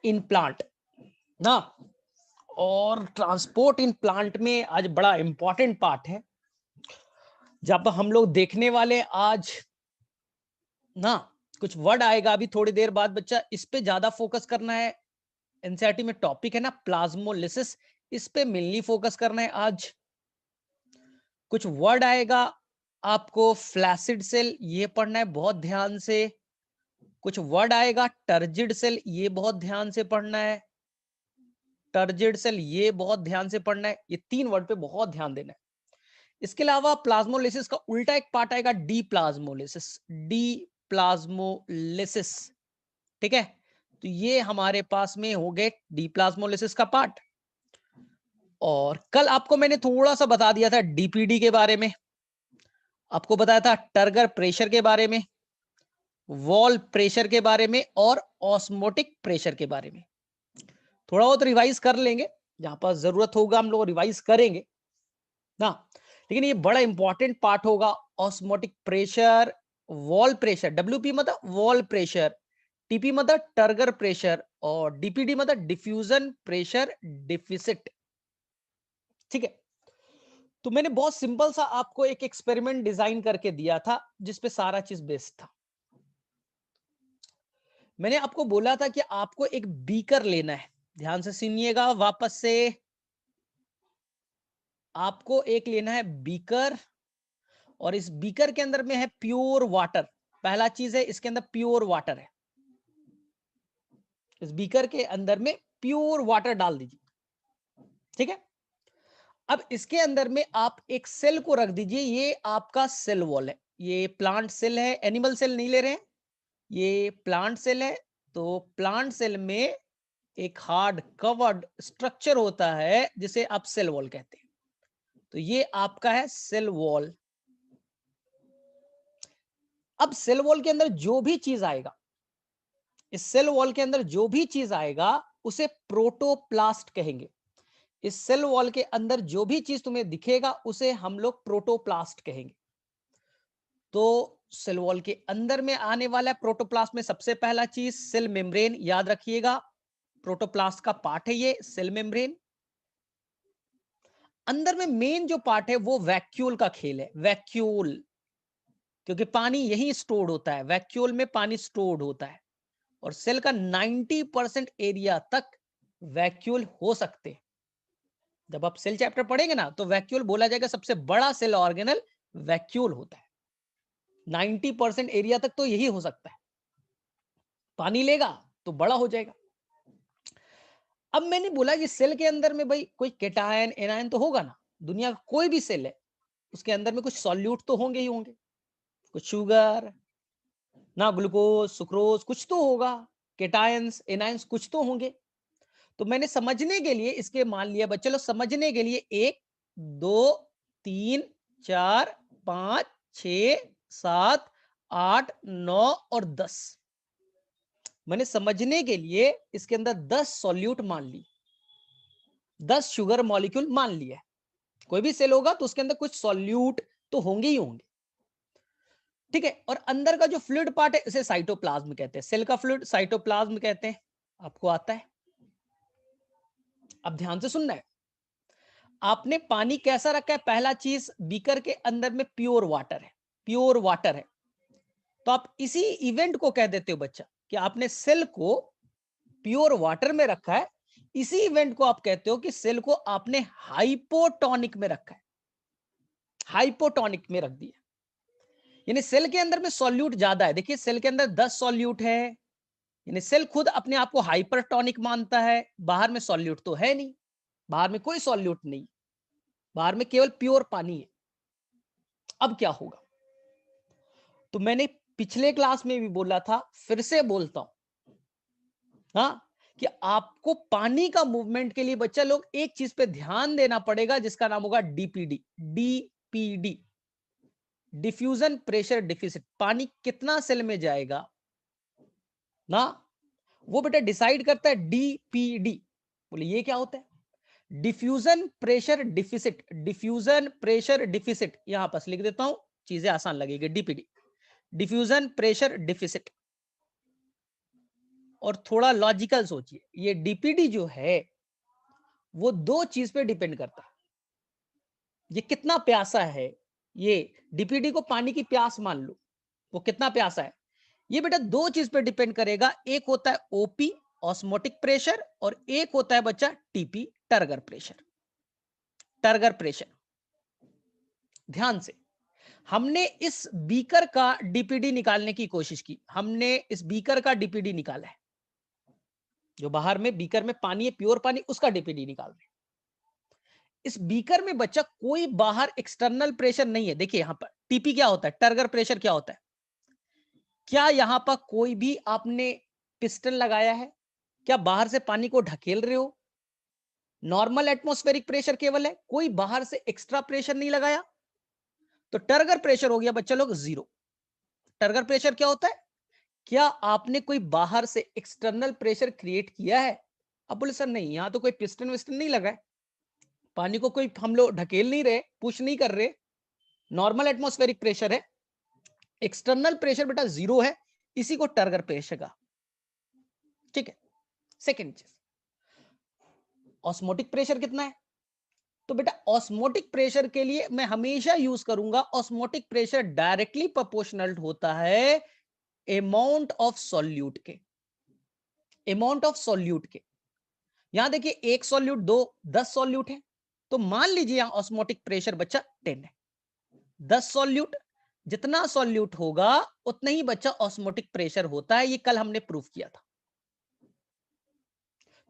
In plant ना, और transport in plant में आज बड़ा इंपॉर्टेंट पार्ट है, जहां पर हम लोग देखने वाले आज ना, कुछ वर्ड आएगा अभी थोड़ी देर बाद बच्चा, इस पे ज्यादा फोकस करना है। एनसीईआरटी में टॉपिक है ना प्लाज्मोलिसिस, इस पे मेनली फोकस करना है आज। कुछ वर्ड आएगा आपको, फ्लैसिड सेल, ये पढ़ना है बहुत ध्यान से। कुछ वर्ड आएगा टर्जिड सेल, ये बहुत ध्यान से पढ़ना है। टर्जिड सेल ये बहुत ध्यान से पढ़ना है, ये 3 वर्ड पे बहुत ध्यान देना है। इसके अलावा प्लाज्मोलिसिस का उल्टा एक पार्ट आएगा डी प्लाज्मोलिसिस, डी प्लाज्मोलिसिस, ठीक है। तो ये हमारे पास में हो गए डी प्लाज्मोलिसिस का पार्ट। और कल आपको मैंने थोड़ा सा बता दिया था डीपीडी के बारे में, आपको बताया था टर्गर प्रेशर के बारे में, वॉल प्रेशर के बारे में और ऑस्मोटिक प्रेशर के बारे में। थोड़ा बहुत रिवाइज कर लेंगे, जहां पर जरूरत होगा हम लोग रिवाइज करेंगे ना, लेकिन ये बड़ा इंपॉर्टेंट पार्ट होगा। Osmotic pressure, wall pressure, WP मतलब वॉल प्रेशर, टीपी मतलब टर्गर प्रेशर, और डीपीडी मतलब डिफ्यूजन प्रेशर डिफिसिट, ठीक है। तो मैंने बहुत सिंपल सा आपको एक एक्सपेरिमेंट डिजाइन करके दिया था, जिसपे सारा चीज बेस्ड था। मैंने आपको बोला था कि आपको एक बीकर लेना है, ध्यान से सुनिएगा वापस से। आपको एक लेना है बीकर, और इस बीकर के अंदर में है प्योर वाटर। पहला चीज है, इसके अंदर प्योर वाटर है। इस बीकर के अंदर में प्योर वाटर डाल दीजिए, ठीक है। अब इसके अंदर में आप एक सेल को रख दीजिए, ये आपका सेल वॉल है। ये प्लांट सेल है, एनिमल सेल नहीं ले रहे हैं, ये प्लांट सेल है। तो प्लांट सेल में एक हार्ड कवर्ड स्ट्रक्चर होता है, जिसे आप सेल वॉल कहते हैं। तो ये आपका है सेल वॉल। अब सेल वॉल के अंदर जो भी चीज आएगा, इस सेल वॉल के अंदर जो भी चीज आएगा उसे प्रोटोप्लास्ट कहेंगे। इस सेल वॉल के अंदर जो भी चीज तुम्हें दिखेगा उसे हम लोग प्रोटोप्लास्ट कहेंगे। तो सेल वॉल के अंदर में आने वाला है प्रोटोप्लास्ट में सबसे पहला चीज सेल मेम्ब्रेन, याद रखिएगा प्रोटोप्लास्ट का पार्ट है ये सेल मेम्ब्रेन। अंदर में मेन जो पार्ट है वो वैक्यूल का खेल है, वैक्यूल, क्योंकि पानी यही स्टोर्ड होता है, वैक्यूल में पानी स्टोर्ड होता है। और सेल का 90% एरिया तक वैक्यूल हो सकते हैं। जब आप सेल चैप्टर पढ़ेंगे ना, तो वैक्यूल बोला जाएगा सबसे बड़ा सेल ऑर्गेनल वैक्यूल होता है। 90% एरिया तक तो यही हो सकता है, पानी लेगा तो बड़ा हो जाएगा। अब मैंने बोला कि सेल के अंदर में भाई कोई केटायन एनायन तो होगा ना, दुनिया का कोई भी सेल है उसके अंदर में कुछ सॉल्यूट तो होंगे ही होंगे, कुछ शुगर ना, ग्लूकोज सुक्रोज कुछ तो होगा, केटायंस एनायंस कुछ तो होंगे। तो मैंने समझने के लिए इसके मान लिया बच्चे लोग, समझने के लिए 1 2 3 4 5 6 7 8 9 और 10, मैंने समझने के लिए इसके अंदर 10 सॉल्यूट मान ली, 10 शुगर मॉलिक्यूल मान लिया। कोई भी सेल होगा तो उसके अंदर कुछ सॉल्यूट तो होंगे ही होंगे, ठीक है। और अंदर का जो फ्लूइड पार्ट है उसे साइटोप्लाज्म कहते हैं, सेल का फ्लूइड साइटोप्लाज्म कहते हैं। आपको आता है, अब ध्यान से सुनना है। आपने पानी कैसा रखा है, पहला चीज बीकर के अंदर में प्योर वाटर है, प्योर वाटर है। तो आप इसी इवेंट को कह देते हो बच्चा कि आपने सेल को प्योर वाटर में रखा है, इसी इवेंट को आप कहते हो कि सेल को आपने हाइपोटोनिक में रखा है, हाइपोटोनिक में रख दिया। यानी सेल के अंदर में सॉल्यूट ज्यादा है, देखिए सेल के अंदर 10 सॉल्यूट है, यानी सेल खुद अपने आप को हाइपरटोनिक मानता है। बाहर में सॉल्यूट तो है नहीं, बाहर में कोई सॉल्यूट नहीं, बाहर में केवल प्योर पानी है। अब क्या होगा, तो मैंने पिछले क्लास में भी बोला था, फिर से बोलता हूं, हाँ, कि आपको पानी का मूवमेंट के लिए बच्चा लोग एक चीज पे ध्यान देना पड़ेगा, जिसका नाम होगा DPD, DPD, diffusion pressure deficit. पानी कितना सेल में जाएगा ना, वो बेटा डिसाइड करता है डीपीडी। बोले ये क्या होता है, diffusion pressure deficit, diffusion pressure deficit, यहां पास लिख देता हूं चीजें आसान लगेगी, डीपीडी, डिफ्यूजन प्रेशर डिफिसिट। और थोड़ा लॉजिकल सोचिए, ये डीपीडी जो है वो दो चीज पे डिपेंड करता है। ये कितना प्यासा है, ये डीपीडी को पानी की प्यास मान लो, वो कितना प्यासा है, ये बेटा दो चीज पे डिपेंड करेगा। एक होता है ओपी ऑस्मोटिक प्रेशर, और एक होता है बच्चा TP turgor pressure. Turgor pressure, ध्यान से, हमने इस बीकर का डीपीडी निकालने की कोशिश की, हमने इस बीकर का डीपीडी निकाला है, जो बाहर में बीकर में पानी है, प्योर पानी, उसका डीपीडी निकाल रहे हैं। इस बीकर में बच्चा कोई बाहर एक्सटर्नल प्रेशर नहीं है। देखिए यहां पर टीपी क्या होता है, टर्गर प्रेशर क्या होता है, क्या यहां पर कोई भी आपने पिस्टन लगाया है, क्या बाहर से पानी को ढकेल रहे हो, नॉर्मल एटमॉस्फेरिक प्रेशर केवल है, कोई बाहर से एक्स्ट्रा प्रेशर नहीं लगाया, तो टर्गर प्रेशर हो गया बच्चा लोग जीरो। टर्गर प्रेशर क्या होता है, क्या आपने कोई बाहर से एक्सटर्नल प्रेशर क्रिएट किया है। अब बोले सर नहीं, यहां तो कोई पिस्टन विस्टन नहीं लगा है, पानी को कोई हम लोग ढकेल नहीं रहे, पुश नहीं कर रहे, नॉर्मल एटमॉस्फेरिक प्रेशर है, एक्सटर्नल प्रेशर बेटा जीरो है, इसी को टर्गर प्रेशर का। ठीक है, सेकेंड चीज, ऑस्मोटिक प्रेशर कितना है, तो बेटा ऑस्मोटिक प्रेशर के लिए मैं हमेशा यूज करूंगा, ऑस्मोटिक प्रेशर डायरेक्टली प्रोपोर्शनल होता है अमाउंट ऑफ सॉल्यूट के, अमाउंट ऑफ सॉल्यूट के। यहां देखिए एक सॉल्यूट, दो, 10 सॉल्यूट है, तो मान लीजिए यहां ऑस्मोटिक प्रेशर बच्चा 10 है, 10 सॉल्यूट, जितना सॉल्यूट होगा उतना ही बच्चा ऑस्मोटिक प्रेशर होता है, ये कल हमने प्रूफ किया था।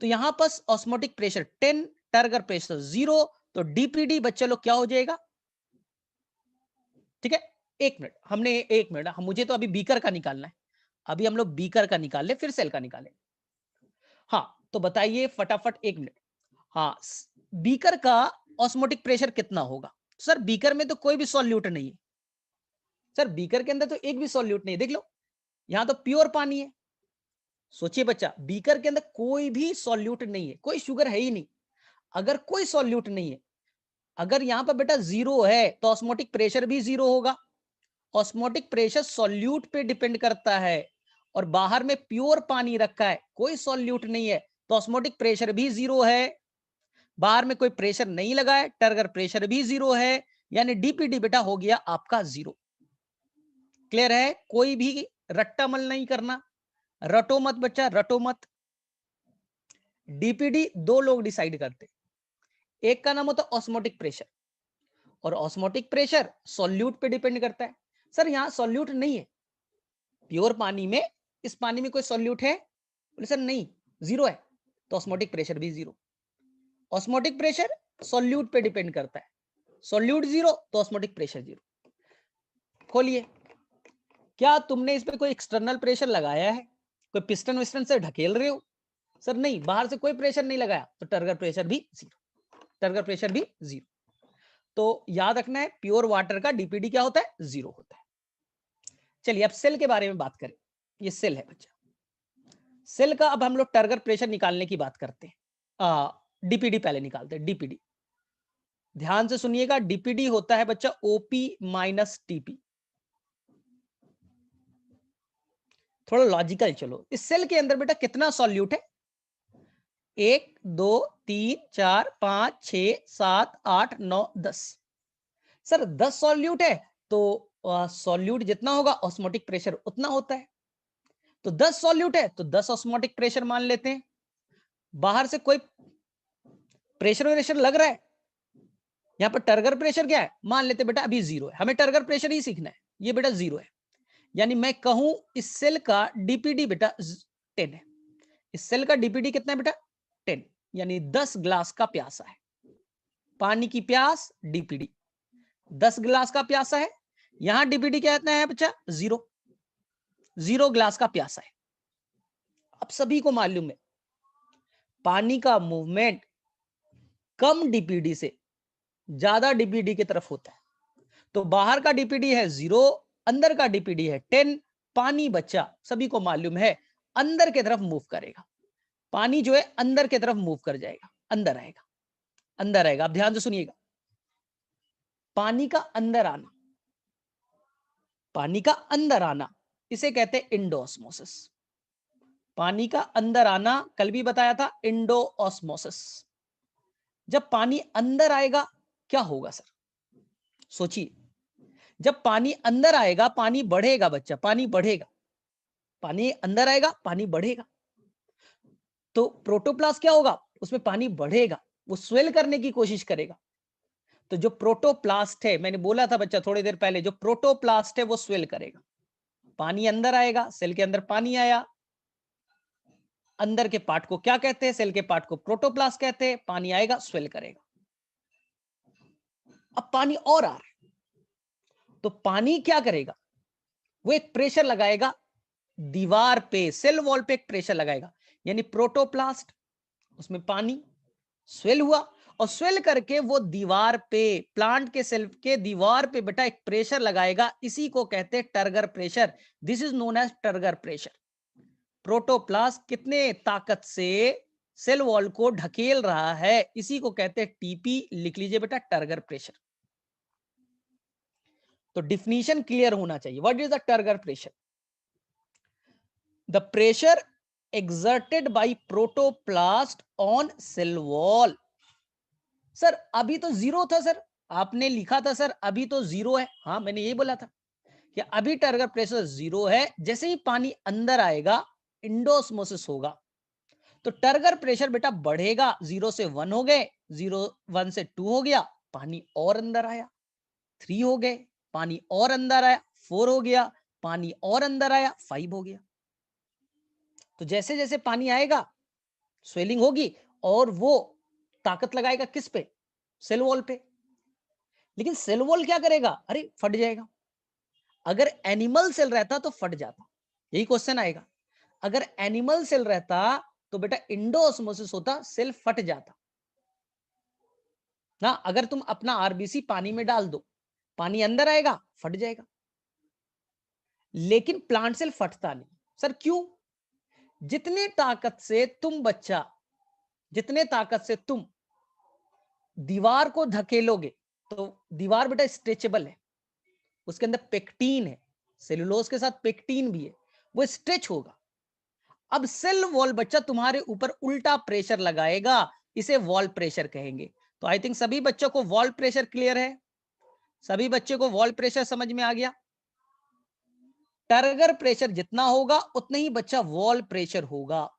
तो यहां पर ऑस्मोटिक प्रेशर 10, टर्गर प्रेशर 0, तो डीपीडी बच्चा लोग क्या हो जाएगा। ठीक है, एक मिनट, हमने एक मिनट, मुझे तो अभी बीकर का निकालना है, अभी हम लोग बीकर का निकाल ले फिर सेल का निकालें। हाँ तो बताइए फटाफट, एक मिनट। हाँ, बीकर का ऑस्मोटिक प्रेशर कितना होगा। सर बीकर में तो कोई भी सॉल्यूट नहीं है, सर बीकर के अंदर तो एक भी सॉल्यूट नहीं है, देख लो यहां तो प्योर पानी है। सोचिए बच्चा, बीकर के अंदर कोई भी सॉल्यूट नहीं है, कोई शुगर है ही नहीं। अगर कोई सॉल्यूट नहीं है, अगर यहां पर बेटा जीरो है, तो ऑस्मोटिक प्रेशर भी जीरो होगा। ऑस्मोटिक प्रेशर सॉल्यूट पे डिपेंड करता है, और बाहर में प्योर पानी रखा है, कोई सॉल्यूट नहीं है, तो ऑस्मोटिक प्रेशर भी जीरो है। बाहर में कोई प्रेशर नहीं लगा है, टर्गर प्रेशर भी जीरो है, यानी डीपीडी बेटा हो गया आपका जीरो। क्लियर है, कोई भी रट्टामल नहीं करना, रटो मत बच्चा, रटो मत। डीपीडी दो लोग डिसाइड करते, एक का नाम होता है ऑस्मोटिक प्रेशर, और ऑस्मोटिक प्रेशर सॉल्यूट पे डिपेंड करता है। सर यहां सॉल्यूट नहीं है, प्योर पानी में, इस पानी में कोई सॉल्यूट है, बोले सर नहीं, जीरो है, तो ऑस्मोटिक प्रेशर भी जीरो। ऑस्मोटिक प्रेशर सॉल्यूट पे डिपेंड करता है, सॉल्यूट जीरो तो ऑस्मोटिक प्रेशर जीरो। खोलिए, क्या तुमने इस पे कोई एक्सटर्नल प्रेशर लगाया है, कोई पिस्टन विस्टन से ढकेल रहे हो। सर नहीं, बाहर से कोई प्रेशर नहीं लगाया, तो टर्गर प्रेशर भी जीरो, टर्गर प्रेशर भी जीरो। तो याद रखना है, प्योर वाटर का डीपीडी क्या होता है, जीरो होता है। चलिए अब सेल के बारे में बात करें, ये सेल है बच्चा, सेल का अब हम लोग टर्गर प्रेशर निकालने की बात करते हैं। डीपीडी पहले निकालते हैं, डीपीडी ध्यान से सुनिएगा, डीपीडी होता है बच्चा ओपी माइनस टीपी। थोड़ा लॉजिकल चलो, इस सेल के अंदर बेटा कितना सॉल्यूट है, 1 2 3 4 5 6 7 8 9 10। सर 10 सॉल्यूट है, तो सॉल्यूट जितना होगा ऑस्मोटिक प्रेशर उतना होता है, तो 10 सॉल्यूट है तो 10 ऑस्मोटिक प्रेशर मान लेते हैं। बाहर से कोई प्रेशर वेशर लग रहा है, यहां पर टर्गर प्रेशर क्या है मान लेते बेटा, अभी जीरो है, हमें टर्गर प्रेशर ही सीखना है, ये बेटा जीरो है, यानी मैं कहूं इस सेल का डीपीडी बेटा 10 है। इस सेल का डीपीडी कितना है बेटा 10, यानी 10 ग्लास का प्यासा है, पानी की प्यास डीपीडी 10 ग्लास का प्यासा है। यहां डीपीडी क्या है बच्चा, जीरो, जीरो ग्लास का प्यासा है। अब सभी को मालूम है पानी का मूवमेंट कम डीपीडी से ज्यादा डीपीडी की तरफ होता है, तो बाहर का डीपीडी है जीरो, अंदर का डीपीडी है 10। पानी बच्चा सभी को मालूम है अंदर की तरफ मूव करेगा, पानी जो है अंदर की तरफ मूव कर जाएगा, अंदर आएगा, अंदर आएगा। अब ध्यान से सुनिएगा, पानी का अंदर आना, पानी का अंदर आना, इसे कहते हैं इंडोस्मोसिस। पानी का अंदर आना, कल भी बताया था, इंडो ऑस्मोसिस। जब पानी अंदर आएगा क्या होगा सर? सोचिए, जब पानी अंदर आएगा पानी बढ़ेगा बच्चा, पानी बढ़ेगा, पानी अंदर आएगा पानी बढ़ेगा, तो प्रोटोप्लास्ट क्या होगा? उसमें पानी बढ़ेगा, वो स्वेल करने की कोशिश करेगा। तो जो प्रोटोप्लास्ट है, मैंने बोला था बच्चा थोड़ी देर पहले, जो प्रोटोप्लास्ट है वो स्वेल करेगा। पानी अंदर आएगा, सेल के अंदर पानी आया, अंदर के पार्ट को क्या कहते हैं? सेल के पार्ट को प्रोटोप्लास्ट कहते हैं। पानी आएगा, स्वेल करेगा। अब पानी और आ रहा है, तो पानी क्या करेगा? वो एक प्रेशर लगाएगा दीवार पे, सेल वॉल पे एक प्रेशर लगाएगा, यानी प्रोटोप्लास्ट, उसमें पानी स्वेल हुआ, और स्वेल करके वो दीवार पे, प्लांट के सेल के दीवार पे बेटा एक प्रेशर लगाएगा, इसी को कहते हैं turgor pressure. This is known as turgor pressure. Protoplast कितने ताकत से सेल वॉल को ढकेल रहा है, इसी को कहते हैं टीपी। लिख लीजिए बेटा, टर्गर प्रेशर। तो डिफिनीशन क्लियर होना चाहिए। What is the turgor pressure? The pressure exerted by protoplast on cell wall। Sir अभी तो जीरो था सर, आपने लिखा था सर अभी तो जीरो है। हाँ मैंने यही बोला था कि अभी टर्गर प्रेशर जीरो है, जैसे ही पानी अंदर आएगा इंडोस्मोसिस होगा, तो टर्गर प्रेशर बेटा बढ़ेगा। 0 से 1 हो गए, 1 से 2 हो गया, पानी और अंदर आया, 3 हो गए, पानी और अंदर आया, 4 हो गया, पानी और अंदर आया, 5 हो गया। तो जैसे जैसे पानी आएगा स्वेलिंग होगी, और वो ताकत लगाएगा किस पे? सेल वॉल पे। लेकिन सेल वॉल क्या करेगा? अरे फट जाएगा। अगर एनिमल सेल रहता तो फट जाता, यही क्वेश्चन आएगा। अगर एनिमल सेल रहता तो बेटा इंडोऑस्मोसिस होता, सेल फट जाता ना। अगर तुम अपना आरबीसी पानी में डाल दो, पानी अंदर आएगा, फट जाएगा। लेकिन प्लांट सेल फटता नहीं। सर क्यों? जितने ताकत से तुम बच्चा, जितने ताकत से तुम दीवार को धकेलोगे, तो दीवार बेटा स्ट्रेचेबल है, उसके अंदर पेक्टीन है, सेलुलोज के साथ पेक्टीन भी है, वो स्ट्रेच होगा। अब सेल वॉल बच्चा तुम्हारे ऊपर उल्टा प्रेशर लगाएगा, इसे वॉल प्रेशर कहेंगे। तो आई थिंक सभी बच्चों को वॉल प्रेशर क्लियर है, सभी बच्चों को वॉल प्रेशर समझ में आ गया। टर्गर प्रेशर जितना होगा उतना ही बच्चा वॉल प्रेशर होगा।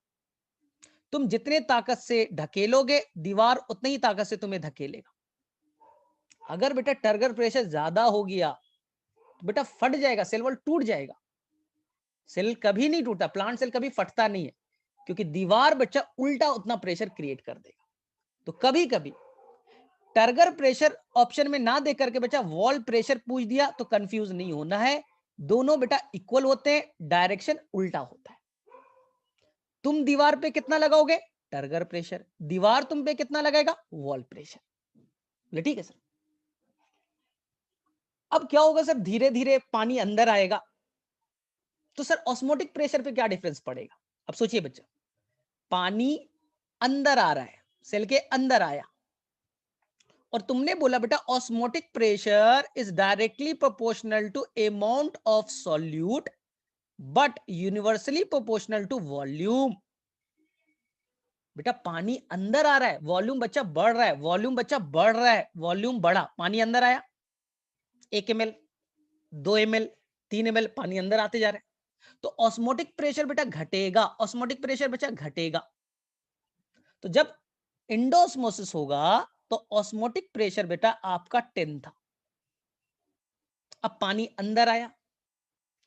तुम जितने ताकत से ढकेलोगे दीवार, उतनी ही ताकत से तुम्हें धकेलेगा। अगर बेटा टर्गर प्रेशर ज्यादा हो गया तो बेटा फट जाएगा, सेल वॉल टूट जाएगा। सेल कभी नहीं टूटा, प्लांट सेल कभी फटता नहीं है, क्योंकि दीवार बच्चा उल्टा उतना प्रेशर क्रिएट कर देगा। तो कभी कभी टर्गर प्रेशर ऑप्शन में ना दे करके बच्चा वॉल प्रेशर पूछ दिया तो कंफ्यूज नहीं होना है, दोनों बेटा इक्वल होते हैं, डायरेक्शन उल्टा होता है। तुम दीवार पे कितना लगाओगे? Turgor pressure. दीवार तुम पे कितना लगाएगा? Wall pressure. ठीक है सर। अब क्या होगा सर? धीरे धीरे पानी अंदर आएगा, तो सर ऑस्मोटिक प्रेशर पे क्या डिफरेंस पड़ेगा? अब सोचिए बच्चा, पानी अंदर आ रहा है, सेल के अंदर आया, और तुमने बोला बेटा osmotic pressure is directly proportional to amount of solute but universally proportional to volume. बेटा पानी अंदर आ रहा है, वॉल्यूम बच्चा बढ़ रहा है, वॉल्यूम बच्चा बढ़ रहा है, वॉल्यूम बढ़ा, पानी अंदर आया, 1 ml, 2 ml, 3 ml पानी अंदर आते जा रहे हैं, तो ऑस्मोटिक प्रेशर बेटा घटेगा, ऑस्मोटिक प्रेशर बच्चा घटेगा। तो जब इंडोस्मोसिस होगा तो ऑस्मोटिक प्रेशर बेटा आपका 10 था, अब पानी अंदर आया,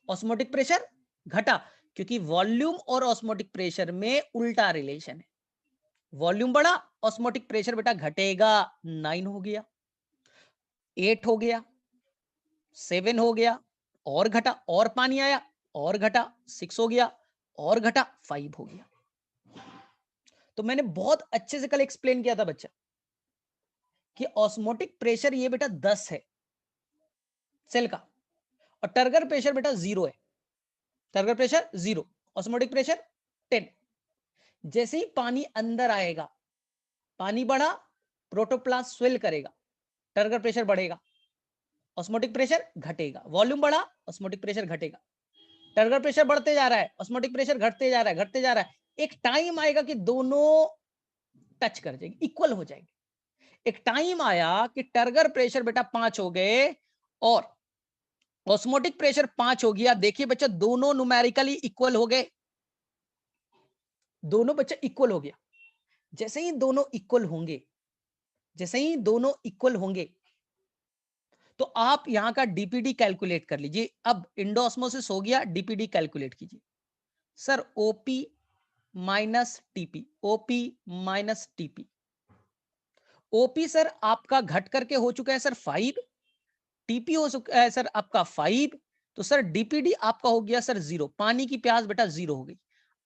ऑस्मोटिक प्रेशर घटा, क्योंकि वॉल्यूम और ऑस्मोटिक प्रेशर में उल्टा रिलेशन है। वॉल्यूम बढ़ा, ऑस्मोटिक प्रेशर बेटा घटेगा, 9 हो गया, 8 हो गया, 7 हो गया, और घटा, और पानी आया, और घटा, 6 हो गया, और घटा, 5 हो गया। तो मैंने बहुत अच्छे से कल एक्सप्लेन किया था बच्चा कि ऑस्मोटिक प्रेशर ये बेटा 10 है सेल का, और टर्गर प्रेशर बेटा 0 है। Turgor pressure 0, osmotic pressure 10। जैसे ही पानी अंदर आएगा, पानी बढ़ा, प्रोटोप्लास्ट स्वेल करेगा, टर्गर प्रेशर बढ़ेगा, ऑस्मोटिक प्रेशर घटेगा, वॉल्यूम बढ़ा, ऑस्मोटिक प्रेशर घटेगा, टर्गर प्रेशर बढ़ते जा रहा है, ऑस्मोटिक प्रेशर घटते जा रहा है, घटते जा रहा है। एक टाइम आएगा कि दोनों टच कर जाएगी, इक्वल हो जाएंगे। एक टाइम आया कि टर्गर प्रेशर बेटा 5 हो गए और ऑस्मोटिक प्रेशर 5 हो गया। देखिए बच्चा, दोनों न्यूमेरिकली इक्वल हो गए, दोनों बच्चा इक्वल हो गया। जैसे ही दोनों इक्वल होंगे, जैसे ही दोनों इक्वल होंगे, तो आप यहां का डीपीडी कैलकुलेट कर लीजिए। अब इंडोऑस्मोसिस हो गया, डीपीडी कैलकुलेट कीजिए। Sir OP minus TP, OP minus TP. OP sir आपका घट करके हो चुका है सर 5, टीपी हो चुका है सर आपका 5, तो सर डीपीडी आपका हो गया सर 0। पानी की प्यास बेटा 0 हो गई।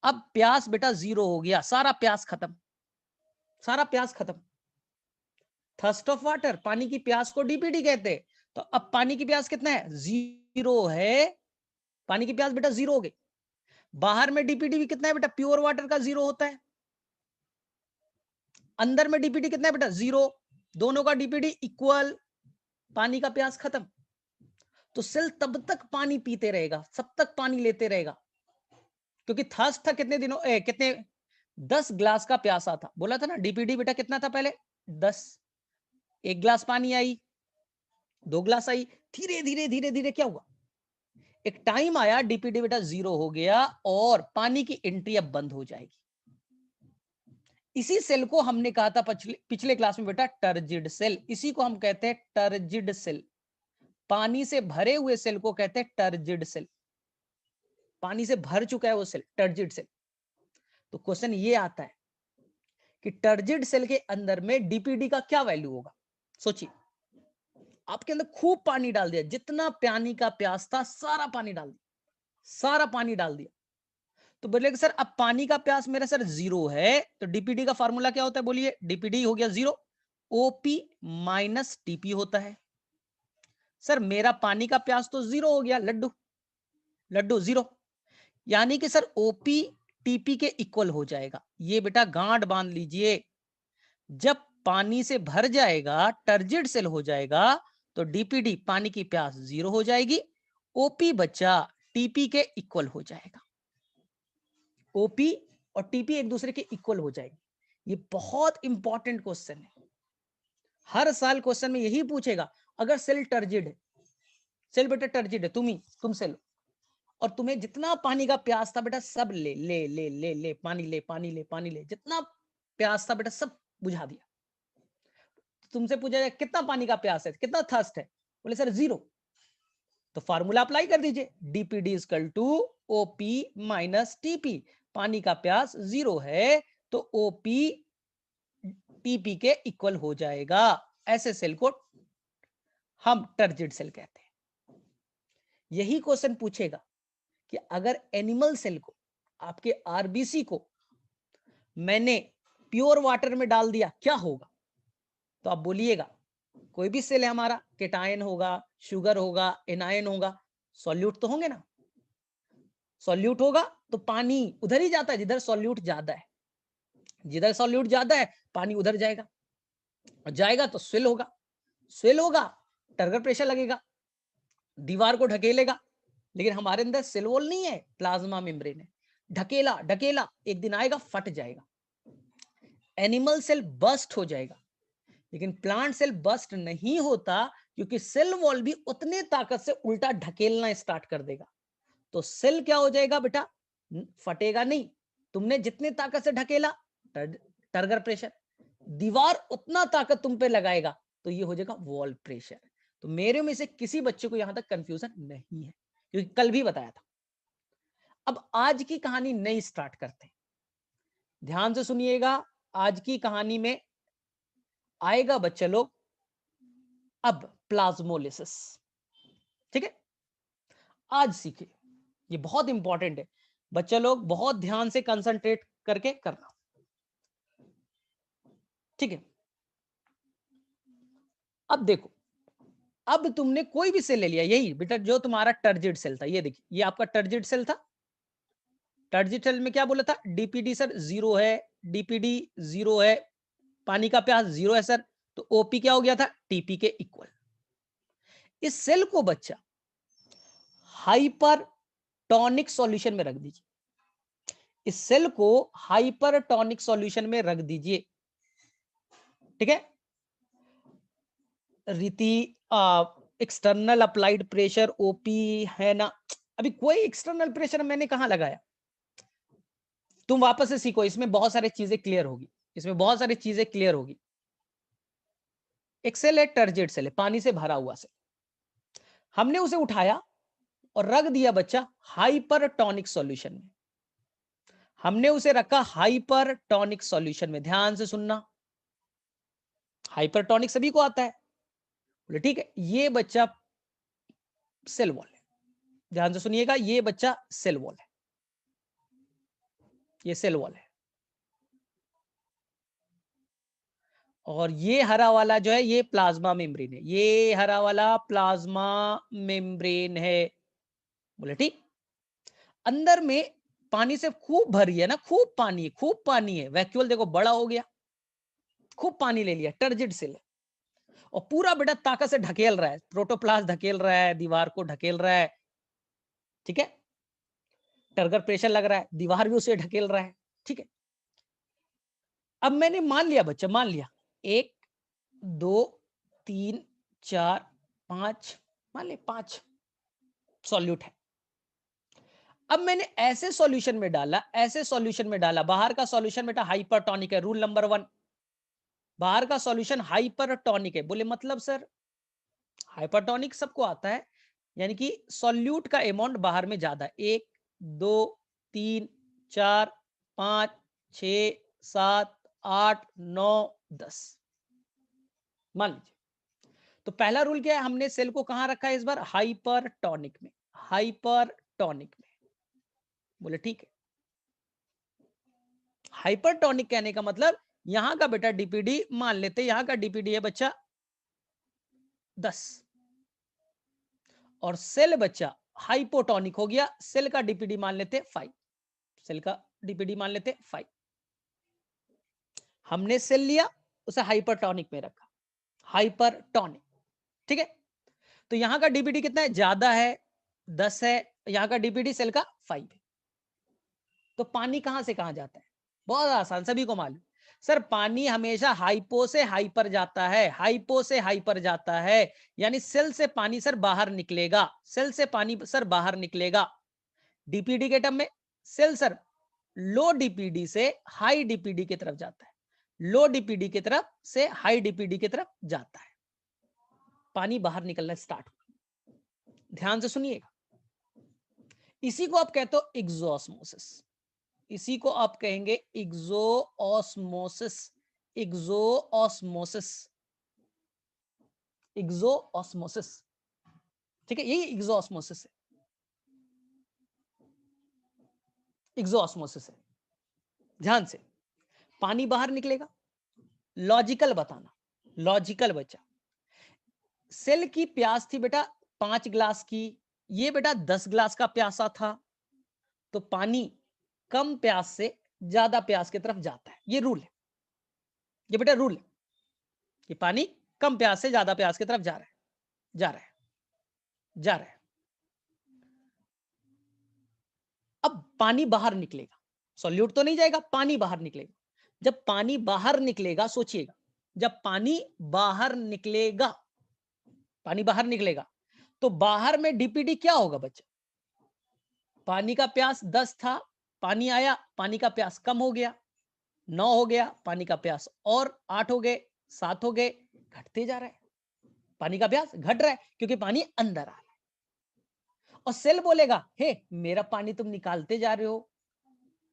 अब प्यास बेटा 0 हो गया, सारा प्यास खत्म, सारा प्यास खत्म। थर्स्ट ऑफ वाटर, पानी की प्यास को डीपीडी कहते हैं। तो अब पानी की प्यास कितना है, 0 है। पानी की प्यास बेटा 0 हो गई। बाहर में डीपीडी भी कितना है बेटा, प्योर वाटर का 0 होता है। अंदर में डीपीडी कितना है बेटा, 0। दोनों का डीपीडी इक्वल, पानी का प्यास खत्म। तो सेल तब तक पानी पीते रहेगा, सब तक पानी लेते रहेगा, क्योंकि थर्स्ट था कितने दिनों कितने 10 ग्लास का प्यासा था, बोला था ना। डीपीडी बेटा कितना था पहले, 10। 1 ग्लास पानी आई, 2 ग्लास आई, धीरे धीरे धीरे धीरे क्या हुआ, एक टाइम आया डीपीडी बेटा 0 हो गया और पानी की एंट्री अब बंद हो जाएगी। इसी सेल को हमने कहा था पिछले क्लास में बेटा टर्जिड सेल। इसी को हम कहते हैं टर्जिड सेल। पानी से भरे हुए सेल को कहते हैं टर्जिड सेल। पानी से भर चुका है वो सेल, टर्जिड सेल। तो क्वेश्चन ये आता है कि टर्जिड सेल के अंदर में डीपीडी का क्या वैल्यू होगा। सोचिए, आपके अंदर खूब पानी डाल दिया, जितना पानी का प्यास था सारा पानी डाल दिया, सारा पानी डाल दिया। तो बोलेगा सर अब पानी का प्यास मेरा सर 0 है, तो डीपीडी का फार्मूला क्या होता है, बोलिए। डीपीडी हो गया 0, ओपी माइनस टीपी होता है। सर मेरा पानी का प्यास तो 0 हो गया, लड्डू लड्डू 0, यानी कि सर ओपी टीपी के इक्वल हो जाएगा। ये बेटा गांठ बांध लीजिए, जब पानी से भर जाएगा, टर्जिड सेल हो जाएगा, तो डीपीडी पानी की प्यास 0 हो जाएगी, ओपी बच्चा टीपी के इक्वल हो जाएगा। ओपी और टीपी एक दूसरे के इक्वल हो जाएगी। ये बहुत इंपॉर्टेंट क्वेश्चन है, हर साल क्वेश्चन में यही पूछेगा। अगर सेल टर्जिड है, सेल बेटा टर्जिड है, तुम सेल, और तुम्हें जितना पानी का प्यास था बेटा सब ले ले ले ले ले पानी ले पानी ले पानी ले, जितना प्यास था बेटा सब बुझा दिया। तुमसे पूछा जाए कितना पानी का प्यास है, कितना थर्स्ट है, बोले सर 0। तो फार्मूला अप्लाई कर दीजिए, DPD equal to OP minus TP. पानी का प्यास 0 है तो ओपी टीपी के इक्वल हो जाएगा। ऐसे सेल को हम टर्जिड सेल कहते हैं। यही क्वेश्चन पूछेगा कि अगर एनिमल सेल को, आपके आरबीसी को मैंने प्योर वाटर में डाल दिया, क्या होगा। तो आप बोलिएगा, कोई भी सेल है हमारा, केटायन होगा, शुगर होगा, एनायन होगा, सॉल्यूट तो होंगे ना। सॉल्यूट होगा तो पानी उधर ही जाता है जिधर सॉल्यूट ज्यादा है, जिधर सॉल्यूट ज्यादा है पानी उधर जाएगा, और जाएगा तो स्वेल होगा, स्वेल होगा टर्गर प्रेशर लगेगा, दीवार को ढकेलेगा। लेकिन हमारे अंदर सेल वॉल नहीं है, प्लाज्मा मेम्ब्रेन है, ढकेला ढकेला एक दिन आएगा फट जाएगा, एनिमल सेल बस्ट हो जाएगा। लेकिन प्लांट सेल बस्ट नहीं होता, क्योंकि सेल वॉल भी उतने ताकत से उल्टा ढकेलना स्टार्ट कर देगा। तो सेल क्या हो जाएगा बेटा, फटेगा नहीं। तुमने जितने ताकत से ढकेला, टर्गर प्रेशर, दीवार उतना ताकत तुम पे लगाएगा, तो ये हो जाएगा वॉल प्रेशर। तो मेरे में से किसी बच्चे को यहां तक कंफ्यूजन नहीं है, क्योंकि कल भी बताया था। अब आज की कहानी नई स्टार्ट करते हैं, ध्यान से सुनिएगा। आज की कहानी में आएगा बच्चे लोग अब प्लाज्मोलिसिस, ठीक है। आज सीखे, ये बहुत इंपॉर्टेंट है, बच्चे लोग बहुत ध्यान से कंसंट्रेट करके करना, ठीक है। अब देखो, अब तुमने कोई भी सेल ले लिया, यही बेटा जो तुम्हारा टर्जिड सेल था, ये देखिए ये आपका टर्जिड सेल था। टर्जिड सेल में क्या बोला था, डीपीडी सर 0 है, डीपीडी 0 है, पानी का प्यास 0 है सर, तो ओपी क्या हो गया था, टीपी के इक्वल। इस सेल को बच्चा हाइपर टॉनिक सॉल्यूशन में रख दीजिए, इस सेल को हाइपरटॉनिक सॉल्यूशन में रख दीजिए। ठीक है, रीति एक्सटर्नल अप्लाइड प्रेशर ओपी है ना, अभी कोई एक्सटर्नल प्रेशर मैंने कहां लगाया, तुम वापस से सीखो, इसमें बहुत सारी चीजें क्लियर होगी, इसमें बहुत सारी चीजें क्लियर होगी। एक सेल है, टर्जेट सेल है, पानी से भरा हुआ सेल, हमने उसे उठाया और रख दिया बच्चा हाइपरटॉनिक सॉल्यूशन में, हमने उसे रखा हाइपरटॉनिक सॉल्यूशन में। ध्यान से सुनना, हाइपरटॉनिक सभी को आता है, बोले ठीक है, ये बच्चा सेल वॉल है, ध्यान से सुनिएगा, ये बच्चा सेल वॉल है, ये सेल वॉल है, और ये हरा वाला जो है ये प्लाज्मा मेम्ब्रेन है, ये हरा वाला प्लाज्मा मेम्ब्रेन है। बोले ठीक, अंदर में पानी से खूब भरी है ना, खूब पानी है, खूब पानी है, वैक्यूल देखो बड़ा हो गया, खूब पानी ले लिया, टर्जिड सेल है, और पूरा बेटा ताकत से ढकेल रहा है, प्रोटोप्लास्ट ढकेल रहा है, दीवार को ढकेल रहा है। ठीक है, टर्गर प्रेशर लग रहा है, दीवार भी उसे ढकेल रहा है। ठीक है, अब मैंने मान लिया बच्चा, मान लिया 1 2 3 4 5, मान ले 5 सॉल्यूट है। अब मैंने ऐसे सॉल्यूशन में डाला, ऐसे सॉल्यूशन में डाला, बाहर का सॉल्यूशन बेटा हाइपरटॉनिक है, रूल नंबर 1, बाहर का सॉल्यूशन हाइपरटॉनिक है। बोले मतलब सर, हाइपरटॉनिक सबको आता है, यानी कि सॉल्यूट का अमाउंट बाहर में ज्यादा है, 1 2 3 4 5 6 7 8 9 10, मान लीजिए। तो पहला रूल क्या है, हमने सेल को कहां रखा है इस बार, हाइपरटॉनिक में, हाइपरटॉनिक में। बोले ठीक है, हाइपरटॉनिक कहने का मतलब यहां का बेटा डीपीडी मान लेते, यहां का डीपीडी है बच्चा 10, और सेल बच्चा हाइपोटोनिक हो गया, सेल का डीपीडी मान लेते 5, सेल का डीपीडी मान लेते 5। हमने सेल लिया, उसे हाइपरटोनिक में रखा, हाइपरटोनिक। ठीक है, तो यहां का डीपीडी कितना है, ज्यादा है, 10 है, यहां का डीपीडी सेल का 5 है। तो पानी कहां से कहां जाता है, बहुत आसान, सभी को मालूम, सर पानी हमेशा हाइपो से हाइपर जाता है, हाइपो से हाइपर जाता है, यानी सेल से पानी सर बाहर निकलेगा, सेल से पानी सर बाहर निकलेगा। डीपीडी के टर्म में सेल सर लो डीपीडी से हाई डीपीडी की तरफ जाता है, लो डीपीडी की तरफ से हाई डीपीडी की तरफ जाता है, पानी बाहर निकलना स्टार्ट हो। ध्यान से सुनिएगा, इसी को आप कहते हो एग्जोऑस्मोसिस, इसी को आप कहेंगे एग्जोऑस्मोसिस, एग्जोऑस्मोसिस, एग्जोऑस्मोसिस। ठीक है, यही एग्जोऑस्मोसिस है, एग्जोऑस्मोसिस है। ध्यान से, पानी बाहर निकलेगा, लॉजिकल बताना, लॉजिकल बच्चा, सेल की प्यास थी बेटा 5 गिलास की, ये बेटा 10 गिलास का प्यासा था, तो पानी कम प्यास से ज्यादा प्यास की तरफ जाता है, ये रूल है, ये बेटा रूल है, कि पानी कम प्यास से ज्यादा प्यास की तरफ जा रहा है, जा रहा है, जा रहा है। अब पानी बाहर निकलेगा, सॉल्यूट तो नहीं जाएगा, पानी बाहर निकलेगा, जब पानी बाहर निकलेगा, सोचिएगा, जब पानी बाहर निकलेगा, पानी बाहर निकलेगा, तो बाहर में डीपीडी क्या होगा बच्चा, पानी का प्यास 10 था, पानी आया, पानी का प्यास कम हो गया, 9 हो गया, पानी का प्यास और 8 हो गए, 7 हो गए, घटते जा रहा है, पानी का प्यास घट रहा है, क्योंकि पानी अंदर आ रहा है। और सेल बोलेगा, हे मेरा पानी तुम निकालते जा रहे हो,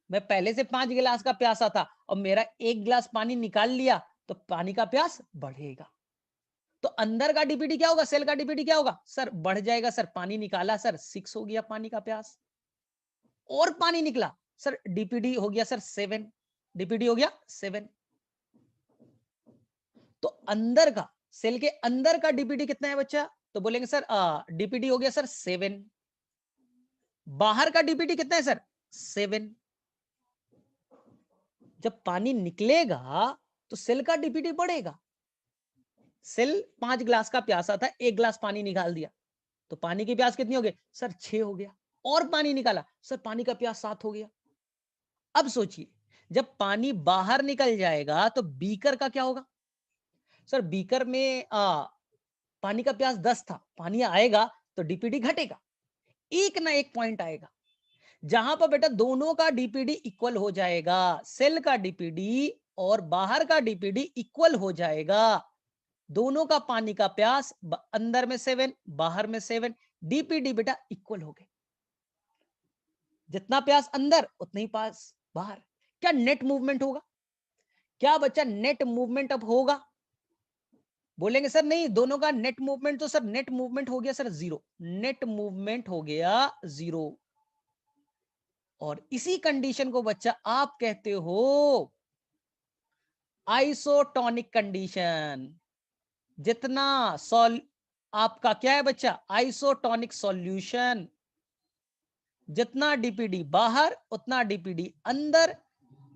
मैं पहले से 5 गिलास का प्यासा था और मेरा 1 गिलास पानी निकाल लिया, तो पानी का प्यास बढ़ेगा, तो अंदर का डीपीडी क्या होगा, सेल का डीपीडी क्या होगा, सर बढ़ जाएगा, सर पानी निकाला सर 6 हो गया पानी का प्यास, और पानी निकला सर डीपीडी हो गया सर 7, डीपीडी हो गया 7। तो अंदर का, सेल के अंदर का डीपीडी कितना है बच्चा, तो बोलेंगे सर डीपीडी हो गया सर 7, बाहर का डीपीडी कितना है सर 7। जब पानी निकलेगा तो सेल का डीपीडी बढ़ेगा, सेल 5 गिलास का प्यासा था, 1 गिलास पानी निकाल दिया, तो पानी की प्यास कितनी हो गई सर 6 हो गया, और पानी निकाला, सर पानी का प्यास 7 हो गया। अब सोचिए, जब पानी बाहर निकल जाएगा तो बीकर का क्या होगा? सर बीकर में पानी का प्यास 10 था, पानी आएगा तो डीपीडी घटेगा, एक ना एक पॉइंट आएगा जहां पर बेटा दोनों का डीपीडी इक्वल हो जाएगा, सेल का डीपीडी और बाहर का डीपीडी इक्वल हो जाएगा। दोनों का पानी का प्यास अंदर में 7, बाहर में 7, डीपीडी बेटा इक्वल हो गए। जितना प्यास अंदर उतना ही प्यास बाहर। क्या नेट मूवमेंट होगा? क्या बच्चा नेट मूवमेंट अब होगा? बोलेंगे सर नहीं, दोनों का नेट मूवमेंट, तो सर नेट मूवमेंट हो गया सर 0, नेट मूवमेंट हो गया 0। और इसी कंडीशन को बच्चा आप कहते हो आइसोटोनिक कंडीशन। जितना आपका क्या है बच्चा? Isotonic solution. जितना डीपीडी बाहर उतना डीपीडी अंदर,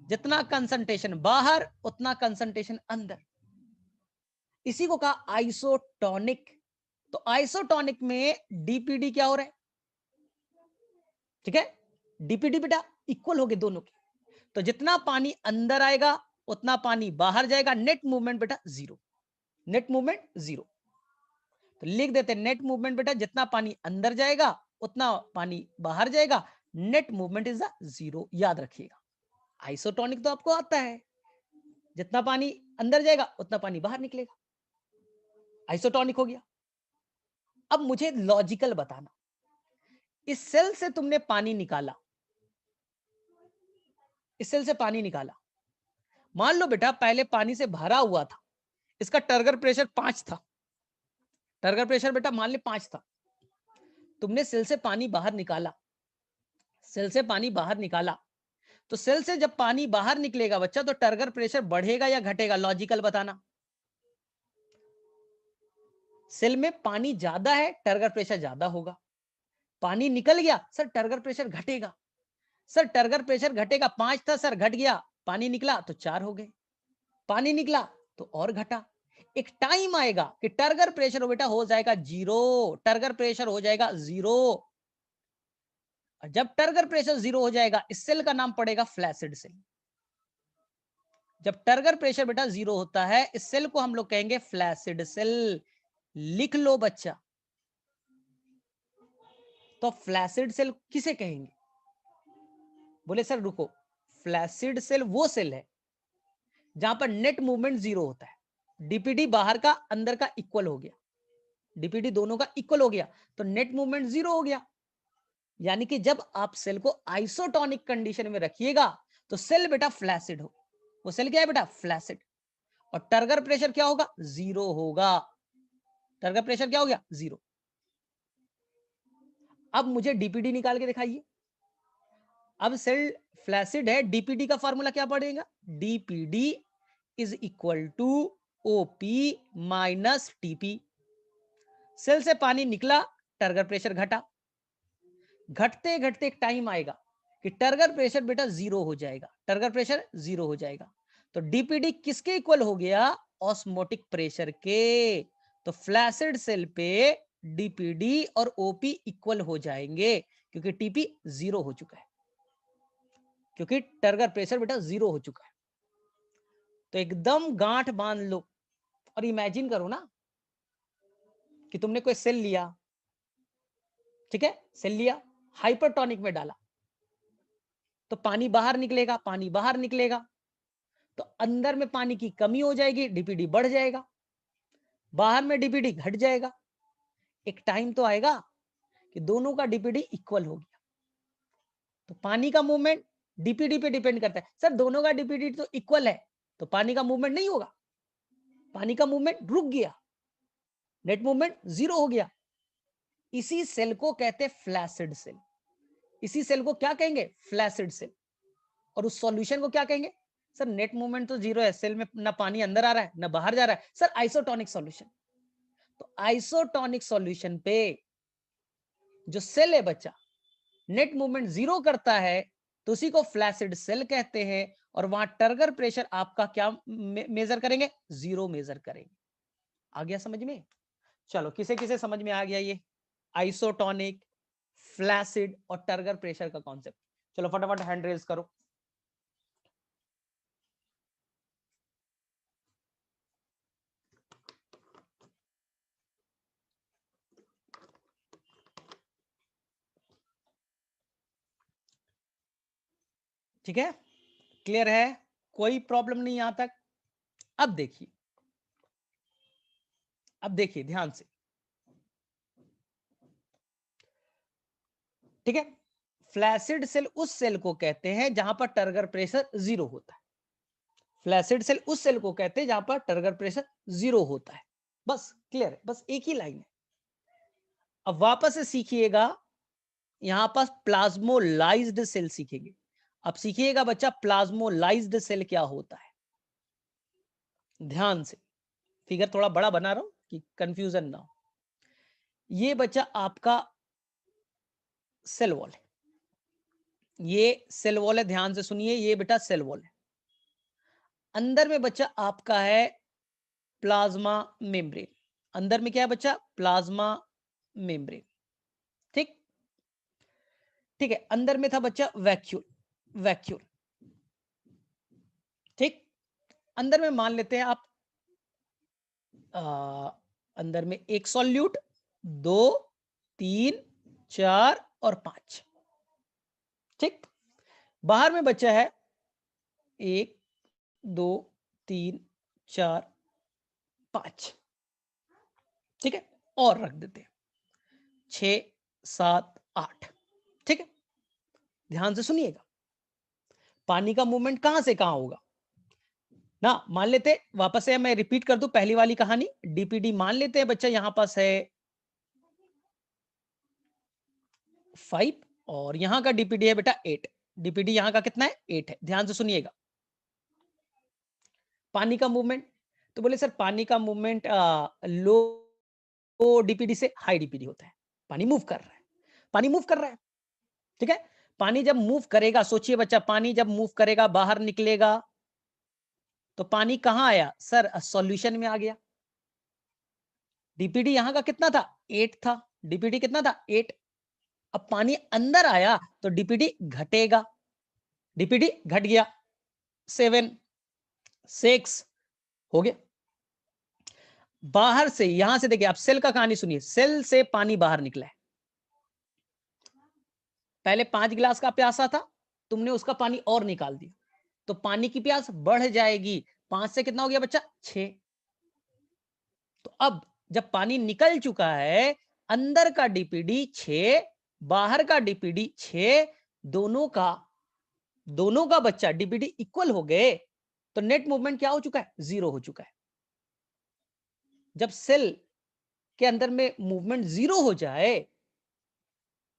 जितना कंसंट्रेशन बाहर उतना कंसंट्रेशन अंदर, इसी को कहा आइसोटोनिक। तो आइसोटोनिक में डीपीडी क्या हो रहा है? ठीक है, डीपीडी बेटा इक्वल हो गए दोनों के। तो जितना पानी अंदर आएगा उतना पानी बाहर जाएगा, नेट मूवमेंट बेटा 0, नेट मूवमेंट 0। तो लिख देते हैं नेट मूवमेंट बेटा जितना पानी अंदर जाएगा उतना पानी बाहर जाएगा, नेट मूवमेंट इज 0। याद रखिएगा, आइसोटोनिक तो आपको आता है, जितना पानी अंदर जाएगा उतना पानी बाहर निकलेगा, आइसोटोनिक हो गया। अब मुझे लॉजिकल बताना, इस सेल से तुमने पानी निकाला, इस सेल से पानी निकाला, मान लो बेटा पहले पानी से भरा हुआ था, इसका टर्गर प्रेशर 5 था, टर्गर प्रेशर बेटा मान ले 5 था। तुमने सेल से पानी बाहर निकाला, सेल से पानी बाहर निकाला, तो सेल से जब पानी बाहर निकलेगा बच्चा तो टर्गर प्रेशर बढ़ेगा या घटेगा? लॉजिकल बताना। सेल में पानी ज्यादा है, टर्गर प्रेशर ज्यादा होगा। पानी निकल गया, सर टर्गर प्रेशर घटेगा। सर टर्गर प्रेशर घटेगा, 5 था सर घट गया, पानी निकला तो 4 हो गए, पानी निकला तो और घटा। एक टाइम आएगा कि टर्गर प्रेशर बेटा हो जाएगा 0, टर्गर प्रेशर हो जाएगा 0। जब टर्गर प्रेशर 0 हो जाएगा इस सेल का नाम पड़ेगा फ्लैसिड सेल। जब टर्गर प्रेशर बेटा 0 होता है इस सेल को हम लोग कहेंगे फ्लैसिड सेल। लिख लो बच्चा। तो फ्लैसिड सेल किसे कहेंगे? बोले सर रुको, फ्लैसिड सेल वो सेल है जहां पर नेट मूवमेंट 0 होता है, डीपीडी बाहर का अंदर का इक्वल हो गया, डीपीडी दोनों का इक्वल हो गया तो नेट मूवमेंट 0 हो गया। यानी कि जब आप सेल को आइसोटोनिक कंडीशन में रखिएगा तो सेल बेटा फ्लैसिड हो। वो सेल क्या है बेटा? फ्लैसिड। और टर्गर प्रेशर क्या होगा? 0 होगा। टर्गर प्रेशर क्या हो गया? 0। अब मुझे डीपीडी निकाल के दिखाइए। अब सेल फ्लैसिड है, डीपीडी का फॉर्मूला क्या पड़ेगा? DPD is equal to OP minus TP. Cell से पानी निकला, टर्गर प्रेशर घटा, घटते घटते एक टाइम आएगा कि टर्गर प्रेशर बेटा 0 हो जाएगा, टर्गर प्रेशर 0 हो जाएगा। तो डीपीडी किसके इक्वल हो गया? ऑस्मोटिक प्रेशर के। तो फ्लैसिड सेल पे डीपीडी और ओपी इक्वल हो जाएंगे क्योंकि टीपी 0 हो चुका है, क्योंकि टर्गर प्रेशर बेटा 0 हो चुका है। तो एकदम गांठ बांध लो और इमेजिन करो ना कि तुमने कोई सेल लिया, ठीक है, सेल लिया, हाइपरटोनिक में डाला तो पानी बाहर निकलेगा, पानी बाहर निकलेगा तो अंदर में पानी की कमी हो जाएगी, डीपीडी बढ़ जाएगा, बाहर में डीपीडी घट जाएगा। एक टाइम तो आएगा कि दोनों का डीपीडी इक्वल हो गया। तो पानी का मूवमेंट डीपीडी पे डिपेंड करता है। सर दोनों का डीपीडी तो इक्वल है तो पानी का मूवमेंट नहीं होगा, पानी का मूवमेंट रुक गया, नेट मूवमेंट 0 हो गया। इसी सेल को कहते फ्लैसिड सेल। इसी सेल को क्या कहेंगे? Flaccid cell. और उस सॉल्यूशन को क्या कहेंगे? सर नेट मूवमेंट तो 0 है, सेल में ना पानी अंदर आ रहा है ना बाहर जा रहा है, सर आइसोटोनिक सॉल्यूशन। तो आइसोटोनिक सॉल्यूशन पे जो सेल है बच्चा नेट मूवमेंट 0 करता है तो उसी को फ्लैसिड सेल कहते हैं। और वहां टर्गर प्रेशर आपका क्या मेजर करेंगे? 0 मेजर करेंगे। आ गया समझ में? चलो किसे किसे समझ में आ गया ये आइसोटोनिक, फ्लैसिड और टर्गर प्रेशर का कॉन्सेप्ट। चलो फटाफट हैंड रेज करो। ठीक है, क्लियर है, कोई प्रॉब्लम नहीं यहां तक। अब देखिए, अब देखिए ध्यान से, ठीक है। फ्लैसिड सेल उस सेल को कहते हैं जहां पर टर्गर प्रेशर जीरो होता है। फ्लैसिड सेल उस सेल को कहते हैं जहां पर टर्गर प्रेशर जीरो होता है। बस क्लियर है, बस एक ही लाइन है। अब वापस से सीखिएगा, यहां पर प्लाज्मोलाइज्ड सेल सीखेंगे। अब सीखिएगा बच्चा, प्लाज्मोलाइज्ड सेल क्या होता है। ध्यान से, फिगर थोड़ा बड़ा बना रहा हूं कि कंफ्यूजन ना हो। ये बच्चा आपका सेल वॉल है, ये सेल वॉल है, ध्यान से सुनिए, ये बेटा सेल वॉल है। अंदर में बच्चा आपका है प्लाज्मा मेम्ब्रेन। अंदर में क्या है बच्चा, प्लाज्मा मेम्ब्रेन। ठीक, ठीक है। अंदर में था बच्चा वैक्यूल, वैक्यूल। ठीक, अंदर में मान लेते हैं आप अंदर में एक सॉल्यूट, 2, 3, 4 और 5। ठीक, बाहर में बच्चा है 1, 2, 3, 4, 5। ठीक है, और रख देते हैं 6, 7, 8। ठीक है, ध्यान से सुनिएगा, पानी का मूवमेंट कहां से कहां होगा ना। मान लेते, वापस से मैं रिपीट कर दूं पहली वाली कहानी, डीपीडी मान लेते हैं बच्चा, यहां पास है 5 और यहां का डीपीडी है बेटा 8। डीपीडी यहां का कितना है, 8 है। ध्यान से सुनिएगा, पानी का मूवमेंट, तो बोले सर पानी का मूवमेंट लो डीपीडी से हाई डीपीडी होता है। पानी मूव कर रहा है, पानी मूव कर रहा है। ठीक है, पानी जब मूव करेगा, सोचिए बच्चा, पानी जब मूव करेगा बाहर निकलेगा, तो पानी कहां आया सर, सॉल्यूशन में आ गया। डीपीडी यहां का कितना था, 8 था। डीपीडी कितना था, 8। अब पानी अंदर आया तो डीपीडी घटेगा, डीपीडी घट गया, 7, 6 हो गया। बाहर से, यहां से देखिए आप सेल का कहानी सुनिए, सेल से पानी बाहर निकला है। पहले 5 गिलास का प्यासा था, तुमने उसका पानी और निकाल दिया, तो पानी की प्यास बढ़ जाएगी। 5 से कितना हो गया बच्चा, 6। तो अब जब पानी निकल चुका है, अंदर का डीपीडी 6, बाहर का डीपीडी 6, दोनों का बच्चा डीपीडी इक्वल हो गए, तो नेट मूवमेंट क्या हो चुका है, 0 हो चुका है। जब सेल के अंदर में मूवमेंट 0 हो जाए,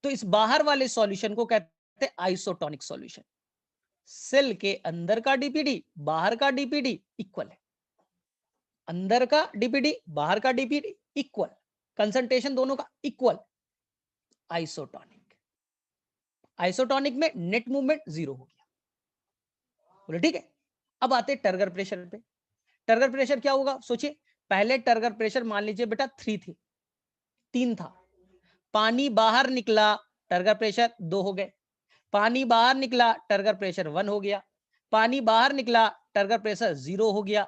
तो इस बाहर वाले सॉल्यूशन को कहते हैं आइसोटोनिक सॉल्यूशन। सेल के अंदर का डीपीडी बाहर का डीपीडी इक्वल है, अंदर का डीपीडी बाहर का डीपीडी इक्वल, कंसंट्रेशन दोनों का इक्वल, आइसोटोनिक। आइसोटोनिक में नेट मूवमेंट 0 हो गया। बोले ठीक है। अब आते हैं टर्गर प्रेशर पे। टर्गर प्रेशर क्या होगा, सोचिए, पहले टर्गर प्रेशर मान लीजिए बेटा 3 था। पानी बाहर निकला, टर्गर प्रेशर 2 हो गए। पानी बाहर निकला, टर्गर प्रेशर 1 हो गया। पानी बाहर निकला, टर्गर प्रेशर 0 हो गया।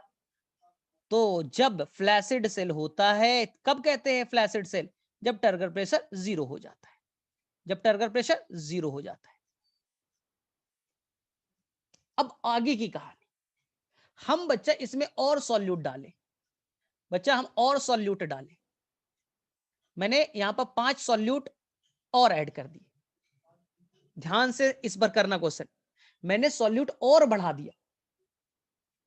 तो जब फ्लैसिड सेल होता है, कब कहते हैं फ्लैसिड सेल, जब टर्गर प्रेशर 0 हो जाता है, जब टर्गर प्रेशर 0 हो जाता है। अब आगे की कहानी, हम बच्चा इसमें और सॉल्यूट डालें, बच्चा हम और सॉल्यूट डालें। मैंने यहां पर 5 सॉल्यूट और ऐड कर दिए। ध्यान से इस पर करना क्वेश्चन, मैंने सॉल्यूट और बढ़ा दिया,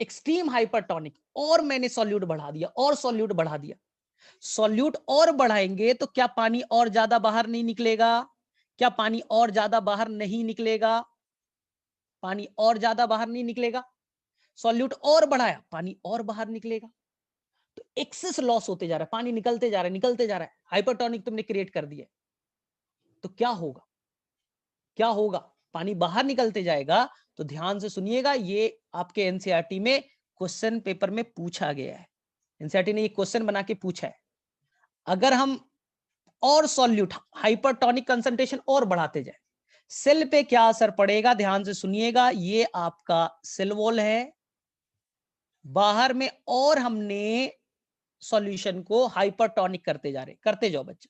एक्सट्रीम हाइपरटोनिक, और मैंने सॉल्यूट बढ़ा दिया, और सॉल्यूट बढ़ा दिया। सॉल्यूट और बढ़ाएंगे तो क्या पानी और ज्यादा बाहर नहीं निकलेगा, क्या पानी और ज्यादा बाहर नहीं निकलेगा, पानी और ज्यादा बाहर नहीं निकलेगा। सॉल्यूट और बढ़ाया, पानी और बाहर निकलेगा। तो एक्सेस लॉस होते जा रहा है, पानी निकलते जा रहा है, निकलते जा रहा है, हाइपरटोनिक तुमने क्रिएट कर दिया। तो क्या होगा, क्या होगा, पानी बाहर निकलते जाएगा। तो ध्यान से सुनिएगा, ये आपके एनसीईआरटी में क्वेश्चन पेपर में पूछा गया है। एनसीईआरटी ने ये क्वेश्चन बना के पूछा है। अगर हम और सॉल्यूट हाइपरटोनिक कंसंट्रेशन और बढ़ाते जाए, सेल पे क्या असर पड़ेगा? ध्यान से सुनिएगा। ये आपका सेल वॉल है, बाहर में और हमने सॉल्यूशन को हाइपरटोनिक करते जा रहे। करते जाओ बच्चे,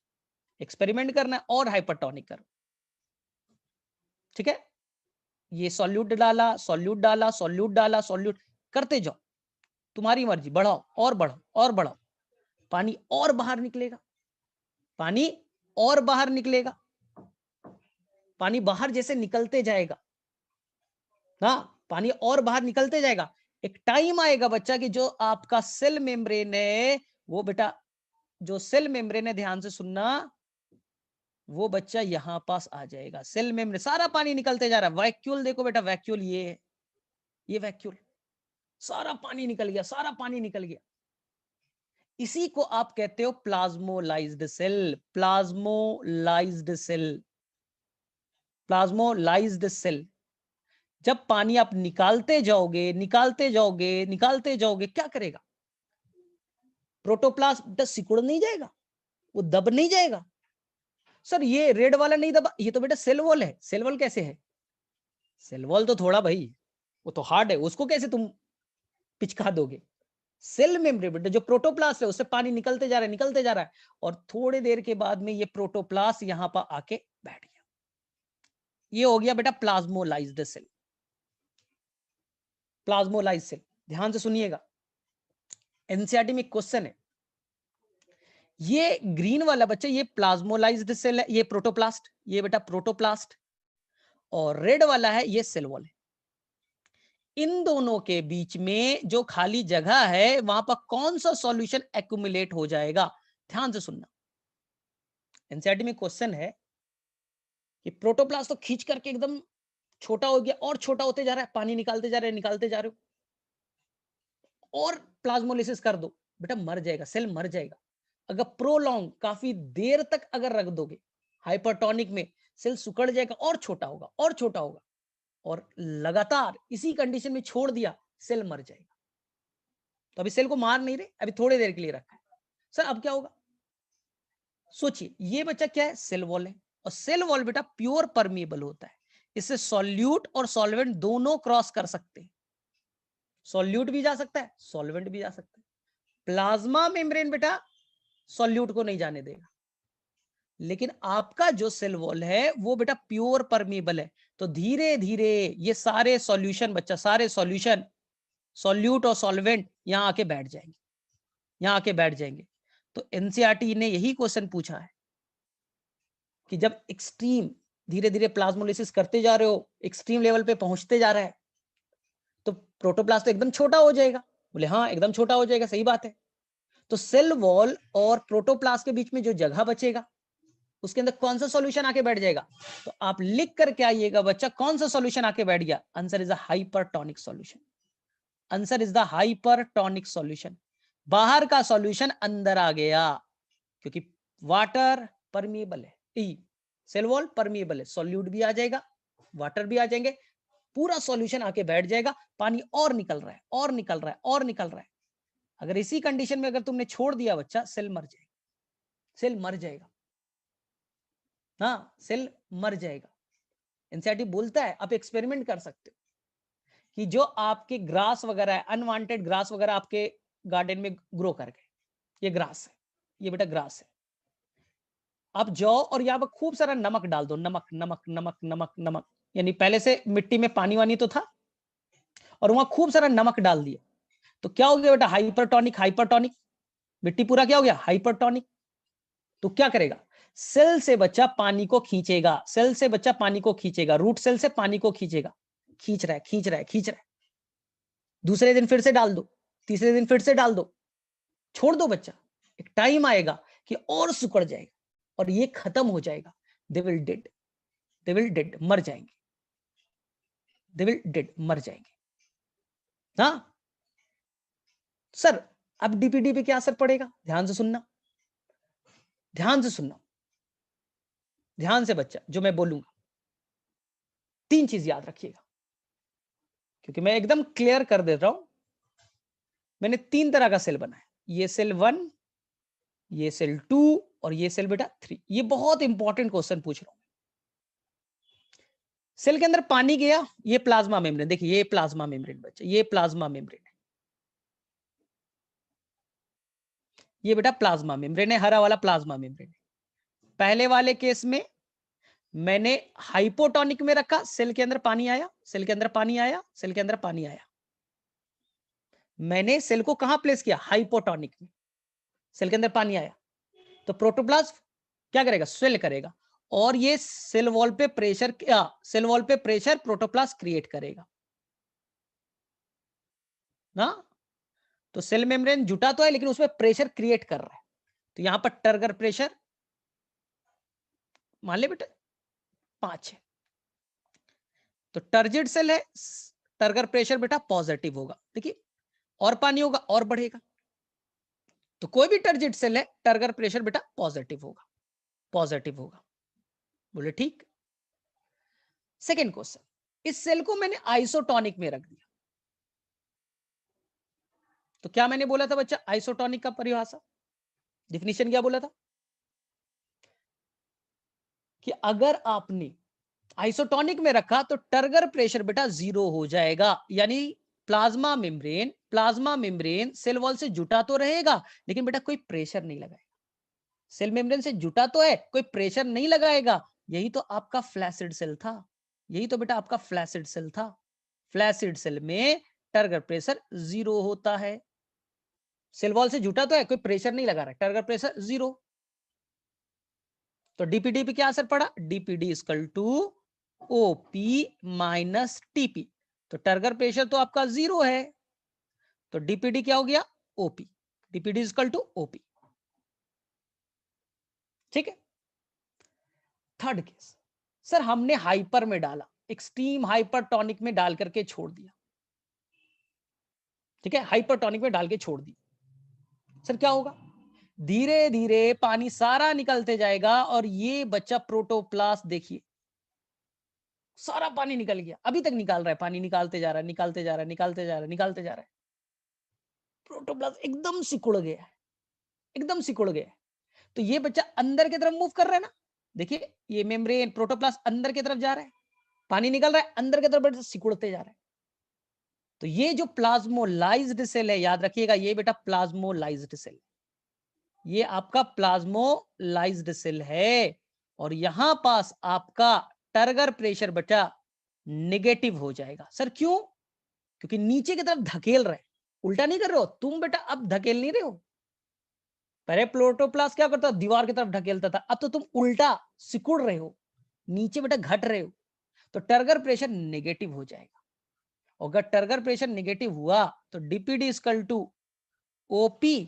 एक्सपेरिमेंट करना है और हाइपरटोनिक करो, ठीक है? ये सॉल्यूट डाला, सॉल्यूट डाला, सॉल्यूट डाला, सॉल्यूट करते जाओ, तुम्हारी मर्जी, बढ़ाओ और बढ़ाओ और बढ़ाओ, पानी और बाहर निकलेगा, पानी और बाहर निकलेगा, पानी बाहर जैसे निकलते जाएगा ना, पानी और बाहर निकलते जाएगा। एक टाइम आएगा बच्चा कि जो आपका सेल मेम्ब्रेन है वो बेटा, जो सेल मेम्ब्रेन है, ध्यान से सुनना, वो बच्चा यहां पास आ जाएगा। सेल मेम्ब्रेन, सारा पानी निकलते जा रहा है। वैक्यूल देखो बेटा, वैक्यूल ये है, ये वैक्यूल, सारा पानी निकल गया, सारा पानी निकल गया। इसी को आप कहते हो plasmolysed cell, plasmolysed cell, plasmolysed cell. जब पानी आप निकालते जाओगे, निकालते जाओगे, निकालते जाओगे, क्या करेगा? प्रोटोप्लाज्म सिकुड़ नहीं जाएगा, वो दब नहीं जाएगा। सर ये रेड वाला नहीं दबा, ये तो बेटा सेल वॉल है। सेल वॉल कैसे है? सेल वॉल तो थोड़ा भाई, वो तो हार्ड है, उसको कैसे तुम पिचका दोगे? सेल मेम्ब्रेन बेटा, जो प्रोटोप्लास्ट है उससे पानी निकलते जा रहा है, निकलते जा रहा है, और थोड़ी देर के बाद में ये प्रोटोप्लास्ट यहां पर आके बैठ गया। ये हो गया बेटा प्लाज्मोलाइज्ड सेल, प्लाज्मोलाइज्ड सेल। ध्यान से सुनिएगा, एनसीईआरटी में क्वेश्चन है, ये ग्रीन वाला बच्चा ये प्लाज्मोलाइज्ड सेल है, ये प्रोटोप्लास्ट, ये बेटा प्रोटोप्लास्ट, और रेड वाला है ये सेल वॉल है। इन दोनों के बीच में जो खाली जगह है वहां पर कौन सा सॉल्यूशन एक्यूमुलेट हो जाएगा? ध्यान से सुनना, एनसीईआरटी में क्वेश्चन है कि प्रोटोप्लास्ट तो खींच करके एकदम छोटा हो गया और छोटा होते जा रहा है, पानी निकालते जा रहे हैं, निकालते जा रहे हो, और प्लाज्मोलिसिस कर दो, बेटा मर जाएगा, सेल मर जाएगा। अगर प्रोलॉन्ग काफी देर तक अगर रख दोगे हाइपरटोनिक में, सेल सुकड़ जाएगा और छोटा होगा और छोटा होगा, और लगातार इसी कंडीशन में छोड़ दिया, सेल मर जाएगा। तो अभी सेल को मार नहीं रहे, अभी थोड़ी देर के लिए रखा है। सर अब क्या होगा? सोचिए, ये बच्चा क्या है? सेल वॉल है, और सेल वॉल बेटा प्योर परमिएबल होता है, इससे सॉल्यूट और सॉल्वेंट दोनों क्रॉस कर सकते हैं। सॉल्यूट भी जा सकता है, सॉल्वेंट भी जा सकता है। प्लाज्मा मेम्ब्रेन बेटा सॉल्यूट को नहीं जाने देगा, लेकिन आपका जो सेल वॉल है वो बेटा प्योर परमिएबल है। तो धीरे धीरे ये सारे सॉल्यूशन बच्चा, सारे सॉल्यूशन, सॉल्यूट और सॉल्वेंट यहां आके बैठ जाएंगे, यहां आके बैठ जाएंगे। तो एनसीईआरटी ने यही क्वेश्चन पूछा है कि जब एक्सट्रीम धीरे धीरे प्लाज्मोलिसिस करते जा रहे हो, एक्सट्रीम लेवल पे पहुंचते जा रहा है, तो प्रोटोप्लास्ट तो एकदम छोटा हो जाएगा। बोले हाँ एकदम छोटा हो जाएगा, सही बात है। तो सेल वॉल और प्रोटोप्लास्ट के बीच में जो जगह बचेगा उसके अंदर कौन सा सॉल्यूशन आके बैठ जाएगा? तो आप लिख करके आइएगा बच्चा, कौन सा सॉल्यूशन आके बैठ गया? Answer is a hypertonic solution, answer is the hypertonic solution. बाहर का सॉल्यूशन अंदर आ गया, क्योंकि वाटर परमिएबल है, सेल वॉल परमिएबल है, सॉल्यूट भी आ जाएगा, वाटर भी आ जाएंगे, पूरा सॉल्यूशन आके बैठ जाएगा, पानी और निकल रहा है और निकल रहा है और निकल रहा है। अगर इसी कंडीशन में अगर तुमने छोड़ दिया बच्चा, सेल मर जाएगा, सेल मर जाएगा, हाँ सेल मर जाएगा। एनसीईआरटी बोलता है, आप एक्सपेरिमेंट कर सकते हो कि जो आपके ग्रास वगैरह है, अनवांटेड ग्रास वगैरह आपके गार्डन में ग्रो कर गए, ये ग्रास है, ये बेटा ग्रास है, आप जाओ और यहाँ पर खूब सारा नमक डाल दो, नमक नमक नमक नमक नमक, यानी पहले से मिट्टी में पानी वानी तो था और वहां खूब सारा नमक डाल दिया, तो क्या हो गया बेटा? हाइपरटोनिक, हाइपरटोनिक, मिट्टी पूरा क्या हो गया? हाइपरटोनिक। तो क्या करेगा? सेल से बच्चा पानी को खींचेगा, सेल से बच्चा पानी को खींचेगा, रूट सेल से पानी को खींचेगा, खींच रहा है खींच रहा है खींच रहा है, दूसरे दिन फिर से डाल दो, तीसरे दिन फिर से डाल दो, छोड़ दो बच्चा, एक टाइम आएगा कि और सुकड़ जाएगा और ये खत्म हो जाएगा, they will dead, they will dead, मर जाएंगे, दे विल डेड, मर जाएंगे। हाँ सर अब डीपीडी पे क्या असर पड़ेगा? ध्यान से सुनना, ध्यान से सुनना, ध्यान से बच्चा, जो मैं बोलूंगा तीन चीज याद रखिएगा, क्योंकि मैं एकदम क्लियर कर दे रहा हूं। मैंने तीन तरह का सेल बनाया, ये सेल 1, ये सेल 2 और ये सेल बेटा 3। ये बहुत इंपॉर्टेंट क्वेश्चन पूछ रहा हूं। सेल के अंदर पानी गया, ये प्लाज्मा मेम्ब्रेन, देखिए ये प्लाज्मा मेम्ब्रेन बच्चे, ये प्लाज्मा मेम्ब्रेन है, ये बेटा प्लाज्मा मेम्ब्रेन है, हरा वाला प्लाज्मा मेम्ब्रेन है। पहले वाले केस में मैंने हाइपोटोनिक में रखा, सेल के अंदर पानी आया, सेल के अंदर पानी आया, सेल के अंदर पानी आया। मैंने सेल को कहां प्लेस किया? हाइपोटोनिक में। सेल के अंदर पानी आया तो प्रोटोप्लाज्म क्या करेगा? स्वेल करेगा, और ये सेल वॉल पे प्रेशर, सेल वॉल पे प्रेशर प्रोटोप्लाज्म क्रिएट करेगा ना। तो सेल मेम्ब्रेन जुटा तो है लेकिन उसमें प्रेशर क्रिएट कर रहा है। तो यहां पर टर्गर प्रेशर मान ले बेटा 5 है, तो टर्जिड सेल है, टर्गर प्रेशर बेटा पॉजिटिव होगा। देखिए और पानी होगा और बढ़ेगा, तो कोई भी टर्जिड सेल है टर्गर प्रेशर बेटा पॉजिटिव होगा, पॉजिटिव होगा। बोले ठीक। सेकेंड क्वेश्चन, इस सेल को मैंने आइसोटोनिक में रख दिया, तो क्या मैंने बोला था बच्चा? आइसोटोनिक का परिभाषा, डिफिनीशन क्या बोला था कि अगर आपने आइसोटोनिक में रखा तो टर्गर प्रेशर बेटा 0 हो जाएगा। यानी प्लाज्मा मेम्ब्रेन सेल वॉल से जुटा तो रहेगा लेकिन बेटा कोई प्रेशर नहीं लगाएगा। सेल मेम्ब्रेन से जुटा तो है, कोई प्रेशर नहीं लगाएगा। यही तो आपका फ्लैसिड सेल था, यही तो बेटा आपका फ्लैसिड सेल था। फ्लैसिड सेल में टर्गर प्रेशर 0 होता है। सेल वॉल से जुटा तो है, कोई प्रेशर नहीं लगा रहा है, टर्गर प्रेशर 0। तो डीपीडी पे क्या असर पड़ा? DPD equal to OP minus TP. तो टर्गर प्रेशर तो आपका 0 है, तो डीपीडी क्या हो गया? OP. DPD equal to OP. ठीक है। थर्ड केस, सर हमने हाइपर में डाला, एक्सट्रीम हाइपरटोनिक में डाल करके छोड़ दिया। ठीक है, हाइपरटोनिक में डाल के छोड़ दिया, सर क्या होगा? धीरे धीरे पानी सारा निकलते जाएगा और ये बच्चा प्रोटोप्लास्ट देखिए सारा पानी निकल गया, अभी तक निकाल रहा है, पानी निकालते जा रहा है, निकालते जा रहा है, निकालते जा रहा है, निकालते जा रहा है। प्रोटोप्लास्ट एकदम सिकुड़ गया है, एकदम सिकुड़ गया है। तो ये बच्चा अंदर की तरफ मूव कर रहा है ना, देखिए ये मेम्ब्रेन प्रोटोप्लास्ट अंदर की तरफ जा रहा है, पानी निकल रहा है, अंदर की तरफ बेटा सिकुड़ते जा रहा है। तो ये जो प्लाज्मोलाइज्ड सेल है, याद रखिएगा ये बेटा प्लाज्मोलाइज्ड सेल, ये आपका प्लाज्मोलाइज्ड सेल है। और यहां पास आपका टर्गर प्रेशर बेटा नेगेटिव हो जाएगा। सर क्यों? क्योंकि नीचे की तरफ धकेल रहे, उल्टा नहीं कर रहे हो तुम बेटा, अब धकेल नहीं रहे हो। पहले प्रोटोप्लास्ट क्या करता? दीवार की तरफ ढकेलता था, अब तो तुम उल्टा सिकुड़ रहे हो, नीचे बेटा घट रहे हो। तो टर्गर प्रेशर नेगेटिव हो जाएगा, और अगर टर्गर प्रेशर नेगेटिव हुआ तो DPD equal to OP,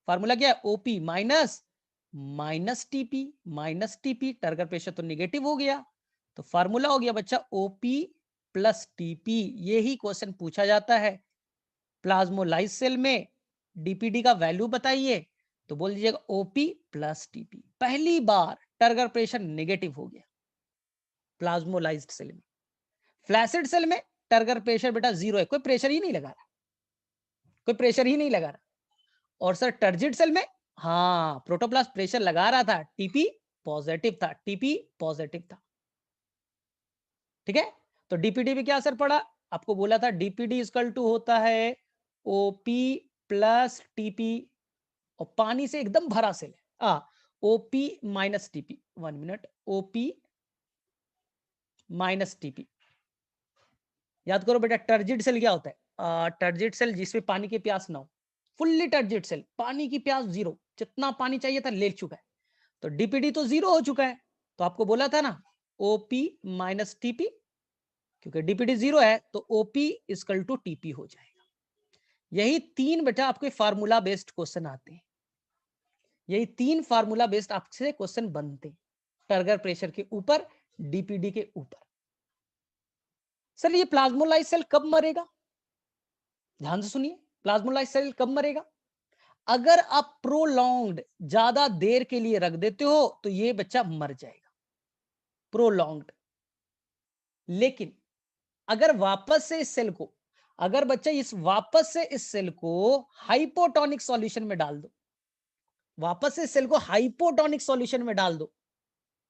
formula क्या है? OP minus minus TP, minus TP, turgor pressure तो नेगेटिव हो गया, तो फार्मूला हो गया बच्चा ओपी प्लस टीपी। यही क्वेश्चन पूछा जाता है प्लाज्मोलाइज सेल में, डीपीडी का वैल्यू बताइए, तो बोल दीजिएगा ओपी प्लस टीपी। पहली बार टर्गर प्रेशर नेगेटिव हो गया प्लाज्मोलाइज्ड सेल में। फ्लैसिड सेल में टर्गर प्रेशर बेटा 0 है, कोई प्रेशर ही नहीं लगा रहा, कोई प्रेशर ही नहीं लगा रहा। और सर टर्जिड सेल में हाँ प्रोटोप्लास्ट प्रेशर लगा रहा था, टीपी पॉजिटिव था, टीपी पॉजिटिव था। ठीक है, तो डीपीडी पे क्या असर पड़ा? आपको बोला था डीपीडी इक्वल टू होता है ओपी प्लस टीपी, और पानी से एकदम भरा सेल है, OP minus TP. 1 minute, OP minus TP. याद करो बेटा टर्जिड सेल क्या होता है? टर्जिड सेल जिसमें पानी की प्यास ना हो, फुल्ली टर्जिड सेल, पानी की प्यास 0, जितना पानी चाहिए था ले चुका है। तो डीपीडी तो 0 हो चुका है, तो आपको बोला था ना ओपी माइनस टीपी, क्योंकि डीपीडी 0 है तो ओपी इक्वल टू टीपी हो जाएगा। यही 3 बेटा आपके फार्मूला बेस्ड क्वेश्चन आते हैं, यही 3 फार्मूला बेस्ड आपसे क्वेश्चन बनते हैं, टर्गर प्रेशर के ऊपर, डीपीडी के ऊपर। सर ये प्लाज्मोलाइज सेल कब मरेगा? ध्यान से सुनिए, प्लाज्मोलाइज सेल कब मरेगा? अगर आप प्रोलॉन्ग्ड ज्यादा देर के लिए रख देते हो तो ये बच्चा मर जाएगा, प्रोलॉन्ग्ड। लेकिन अगर वापस से इस सेल को, अगर बच्चा इस वापस से इस सेल को हाइपोटोनिक सॉल्यूशन में डाल दो, वापस से सेल को हाइपोटोनिक सॉल्यूशन में डाल दो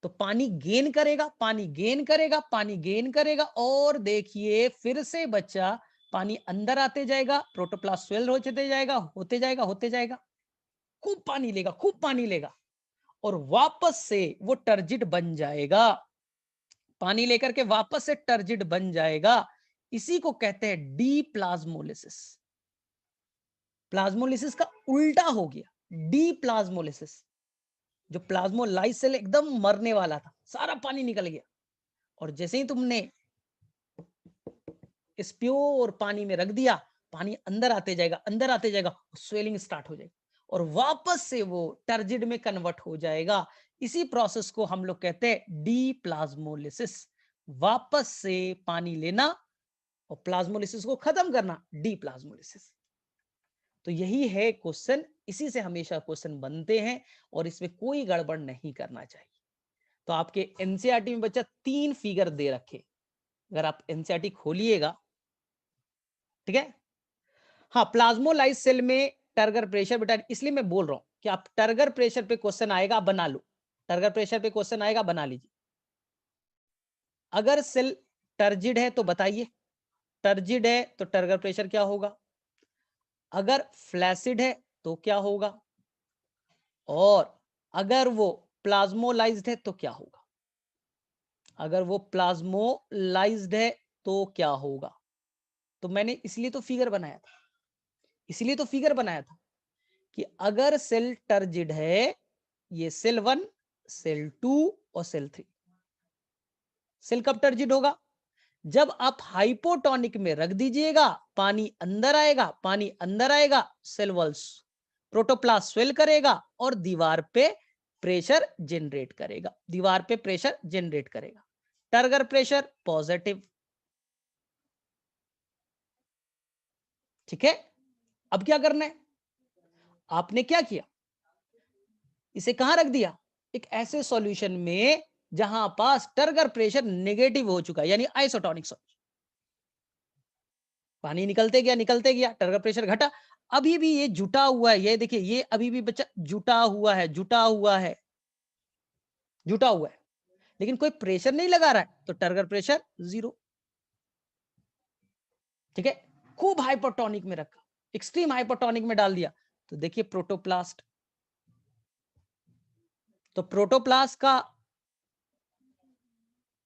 तो पानी गेन करेगा, पानी गेन करेगा, पानी गेन करेगा, और देखिए फिर से बच्चा पानी अंदर आते जाएगा, प्रोटोप्लास्ट स्वेल होते जाएगा, होते जाएगा, होते जाएगा, खूब पानी लेगा, खूब पानी लेगा, और वापस से वो टर्जिड बन जाएगा। पानी लेकर के वापस से टर्जिड बन जाएगा। इसी को कहते हैं डी प्लाज्मोलिसिस। प्लाज्मोलिसिस का उल्टा हो गया डी प्लाज्मोलिसिस। जो प्लाज्मोलाइज सेल एकदम मरने वाला था, सारा पानी निकल गया, और जैसे ही तुमने इस प्योर पानी में रख दिया, पानी अंदर आते जाएगा, अंदर आते जाएगा, स्वेलिंग स्टार्ट हो जाएगी, और वापस से वो टर्जिड में कन्वर्ट हो जाएगा। इसी प्रोसेस को हम लोग कहते हैं डी प्लाज्मोलिसिस। वापस से पानी लेना और प्लाज्मोलिसिस को खत्म करना, डी प्लाज्मोलिसिस। तो यही है क्वेश्चन, इसी से हमेशा क्वेश्चन बनते हैं, और इसमें कोई गड़बड़ नहीं करना चाहिए। तो आपके एनसीईआरटी में बच्चा 3 फिगर दे रखे, अगर आप एनसीईआरटी खोलिएगा, ठीक है। हाँ, प्लाज्मोलाइज सेल में टर्गर प्रेशर, बेटा इसलिए मैं बोल रहा हूं कि आप टर्गर प्रेशर पे क्वेश्चन आएगा, आप बना लो। टर्गर प्रेशर पे क्वेश्चन आएगा, बना लीजिए। अगर सेल टर्जिड है तो बताइए, टर्जिड है तो टर्गर प्रेशर क्या होगा, अगर फ्लैसिड है तो क्या होगा, और अगर वो प्लाज्मोलाइज्ड है तो क्या होगा, अगर वो प्लाज्मोलाइज्ड है तो क्या होगा। तो मैंने इसलिए तो फिगर बनाया था, इसलिए तो फिगर बनाया था कि अगर सेल टर्जिड है, ये सेल 1, सेल 2 और सेल 3। सेल कब टर्जिड होगा, जब आप हाइपोटोनिक में रख दीजिएगा, पानी अंदर आएगा, पानी अंदर आएगा, सेल वॉल्स प्रोटोप्लास्ट स्वेल करेगा और दीवार पे प्रेशर जनरेट करेगा, दीवार पे प्रेशर जनरेट करेगा। टर्गर प्रेशर पॉजिटिव, ठीक है। अब क्या करना है, आपने क्या किया, इसे कहां रख दिया, एक ऐसे सॉल्यूशन में जहां पास टर्गर प्रेशर नेगेटिव हो चुका है, यानी आइसोटोनिक सॉल्यूशन। पानी निकलते गया, टर्गर प्रेशर घटा, अभी भी ये जुटा हुआ है, ये देखिए, ये अभी भी बच्चा जुटा हुआ है, जुटा हुआ है, जुटा हुआ है, लेकिन कोई प्रेशर नहीं लगा रहा है, तो टर्गर प्रेशर 0, ठीक है। खूब हाइपोटोनिक में रखा, एक्सट्रीम हाइपोटोनिक में डाल दिया, तो देखिए प्रोटोप्लास्ट, तो प्रोटोप्लास्ट का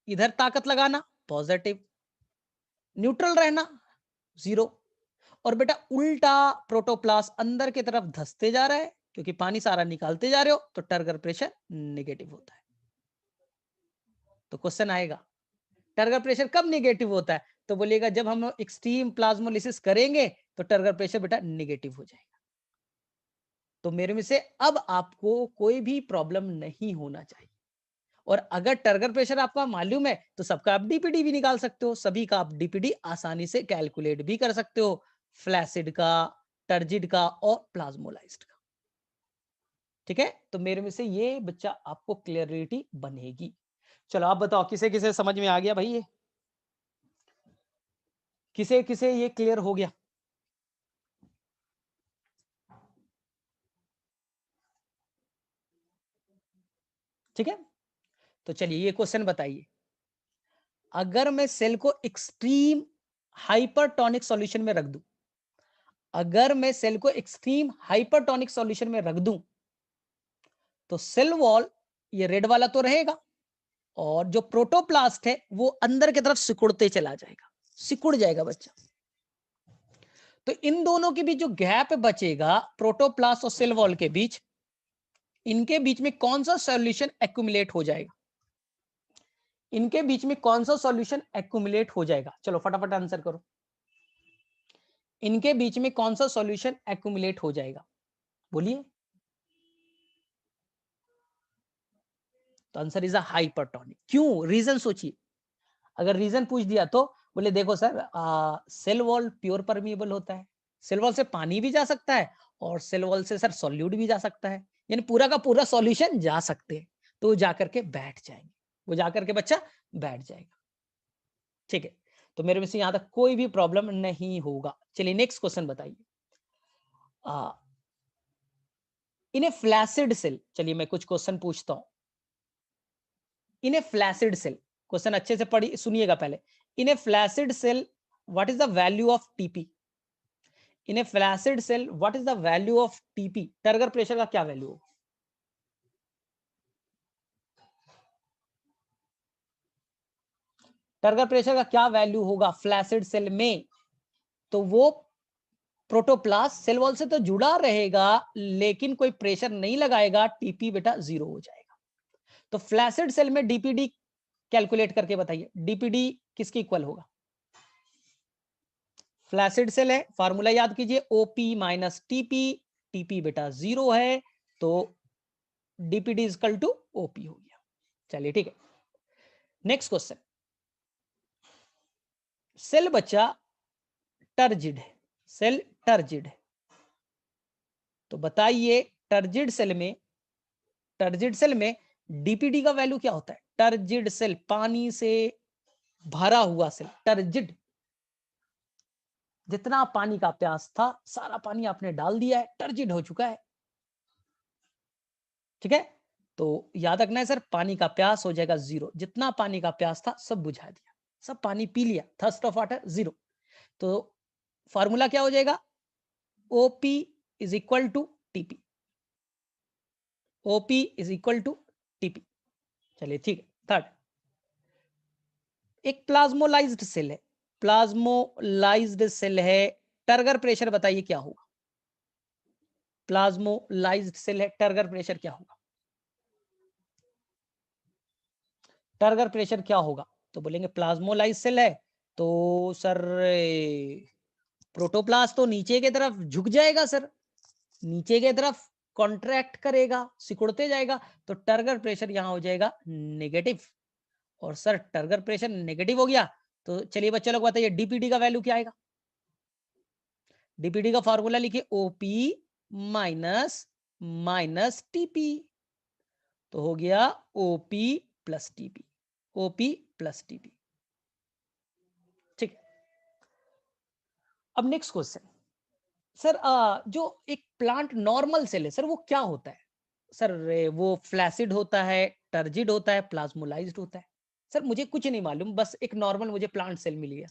इधर ताकत लगाना पॉजिटिव, न्यूट्रल रहना 0, और बेटा उल्टा प्रोटोप्लास्ट अंदर की तरफ धसते जा रहा है, क्योंकि पानी सारा निकालते जा रहे हो, तो टर्गर प्रेशर नेगेटिव होता है। तो क्वेश्चन आएगा, टर्गर प्रेशर कब नेगेटिव होता है, तो बोलिएगा जब हम एक्सट्रीम प्लाज्मोलिसिस करेंगे तो टर्गर प्रेशर बेटा नेगेटिव हो जाएगा। तो मेरे में से अब आपको कोई भी प्रॉब्लम नहीं होना चाहिए, और अगर टर्गर प्रेशर आपका मालूम है तो सबका आप डीपीडी भी निकाल सकते हो, सभी का आप डीपीडी आसानी से कैलकुलेट भी कर सकते हो, फ्लैसिड का, टर्जिड का और प्लाज्मोलाइज्ड का, ठीक है। तो मेरे में से ये बच्चा आपको क्लियरिटी बनेगी। चलो आप बताओ, किसे किसे समझ में आ गया भाई, ये किसे किसे ये क्लियर हो गया, ठीक है। तो चलिए ये क्वेश्चन बताइए, अगर मैं सेल को एक्सट्रीम हाइपरटोनिक सॉल्यूशन में रख दूं, अगर मैं सेल को एक्सट्रीम हाइपरटोनिक सॉल्यूशन में रख दूं, तो सेल वॉल ये रेड वाला तो रहेगा, और जो प्रोटोप्लास्ट है वो अंदर की तरफ सिकुड़ते चला जाएगा, सिकुड़ जाएगा बच्चा। तो इन दोनों के बीच जो गैप बचेगा, प्रोटोप्लास्ट और सेल वॉल के बीच, इनके बीच में कौन सा सॉल्यूशन एक्यूमुलेट हो जाएगा, इनके बीच में कौन सा सॉल्यूशन एक्यूमुलेट हो जाएगा, चलो फटाफट आंसर करो, इनके बीच में कौन सा सॉल्यूशन एक्यूमुलेट हो जाएगा, बोलिए। तो आंसर इज अ हाइपरटोनिक। क्यों, रीजन सोचिए, अगर रीजन पूछ दिया तो बोले देखो sir, cell wall pure permeable होता है, सेल वॉल से पानी भी जा सकता है, और सेल वॉल से सर सॉल्यूट भी जा सकता है, यानी पूरा का पूरा सॉल्यूशन जा सकते हैं, तो वो जाकर के बैठ जाएंगे, वो जाकर के बच्चा बैठ जाएगा, ठीक है। तो मेरे में से यहां तक कोई भी प्रॉब्लम नहीं होगा। चलिए नेक्स्ट क्वेश्चन बताइए। इन ए फ्लैसिड सेल, चलिए मैं कुछ क्वेश्चन पूछता हूं। In a flaccid cell, question अच्छे से पढ़ी सुनिएगा पहले। In a flaccid cell what is the value of TP? In a flaccid cell what is the value of TP? Turgor pressure का क्या वैल्यू होगा? टर्गर प्रेशर का क्या वैल्यू होगा फ्लैसिड सेल में? तो वो प्रोटोप्लास्ट सेल वॉल से तो जुड़ा रहेगा, लेकिन कोई प्रेशर नहीं लगाएगा, टीपी बेटा 0 हो जाएगा। तो फ्लैसिड सेल में डीपीडी कैलकुलेट करके बताइए, डीपीडी किसके इक्वल होगा? फ्लैसिड सेल है, फार्मूला याद कीजिए, ओपी माइनस टीपी, टीपी बेटा 0 है, तो डीपीडी इक्वल टू ओपी हो गया। चलिए ठीक है, नेक्स्ट क्वेश्चन। सेल बच्चा टर्जिड है, सेल टर्जिड है, तो बताइए टर्जिड सेल में, टर्जिड सेल में डीपीडी का वैल्यू क्या होता है? टर्जिड सेल, पानी से भरा हुआ सेल, टर्जिड। जितना पानी का प्यास था सारा पानी आपने डाल दिया है, टर्जिड हो चुका है। ठीक है, तो याद रखना है सर, पानी का प्यास हो जाएगा 0, जितना पानी का प्यास था सब बुझा दिया, सब पानी पी लिया, थर्स्ट ऑफ वाटर 0। तो फॉर्मूला क्या हो जाएगा? OP is equal to TP, OP is equal to TP. चलिए ठीक है, थर्ड, एक प्लाज्मोलाइज्ड सेल है, प्लाज्मोलाइज्ड सेल है, टर्गर प्रेशर बताइए क्या होगा? प्लाज्मोलाइज्ड सेल है, टर्गर प्रेशर क्या होगा? टर्गर प्रेशर क्या होगा? तो बोलेंगे प्लाज्मोलाइज्ड सेल है तो सर प्रोटोप्लास्ट तो नीचे की तरफ झुक जाएगा सर, नीचे की तरफ कॉन्ट्रैक्ट करेगा, सिकुड़ते जाएगा, तो टर्गर प्रेशर यहां हो जाएगा नेगेटिव। और सर टर्गर प्रेशर नेगेटिव हो गया, तो चलिए बच्चे लोग बताइए डीपीडी का वैल्यू क्या आएगा? डीपीडी का फॉर्मूला लिखिए, ओपी माइनस माइनस टीपी, तो हो गया OP plus TP, OP plus TP. ठीक, अब नेक्स्ट क्वेश्चन। सर जो एक प्लांट नॉर्मल सेल है सर, वो क्या होता है? सर वो फ्लैसिड होता है, टर्जिड होता है, प्लाज्मोलाइज्ड होता है? सर मुझे कुछ नहीं मालूम, बस एक नॉर्मल मुझे प्लांट सेल मिल गया।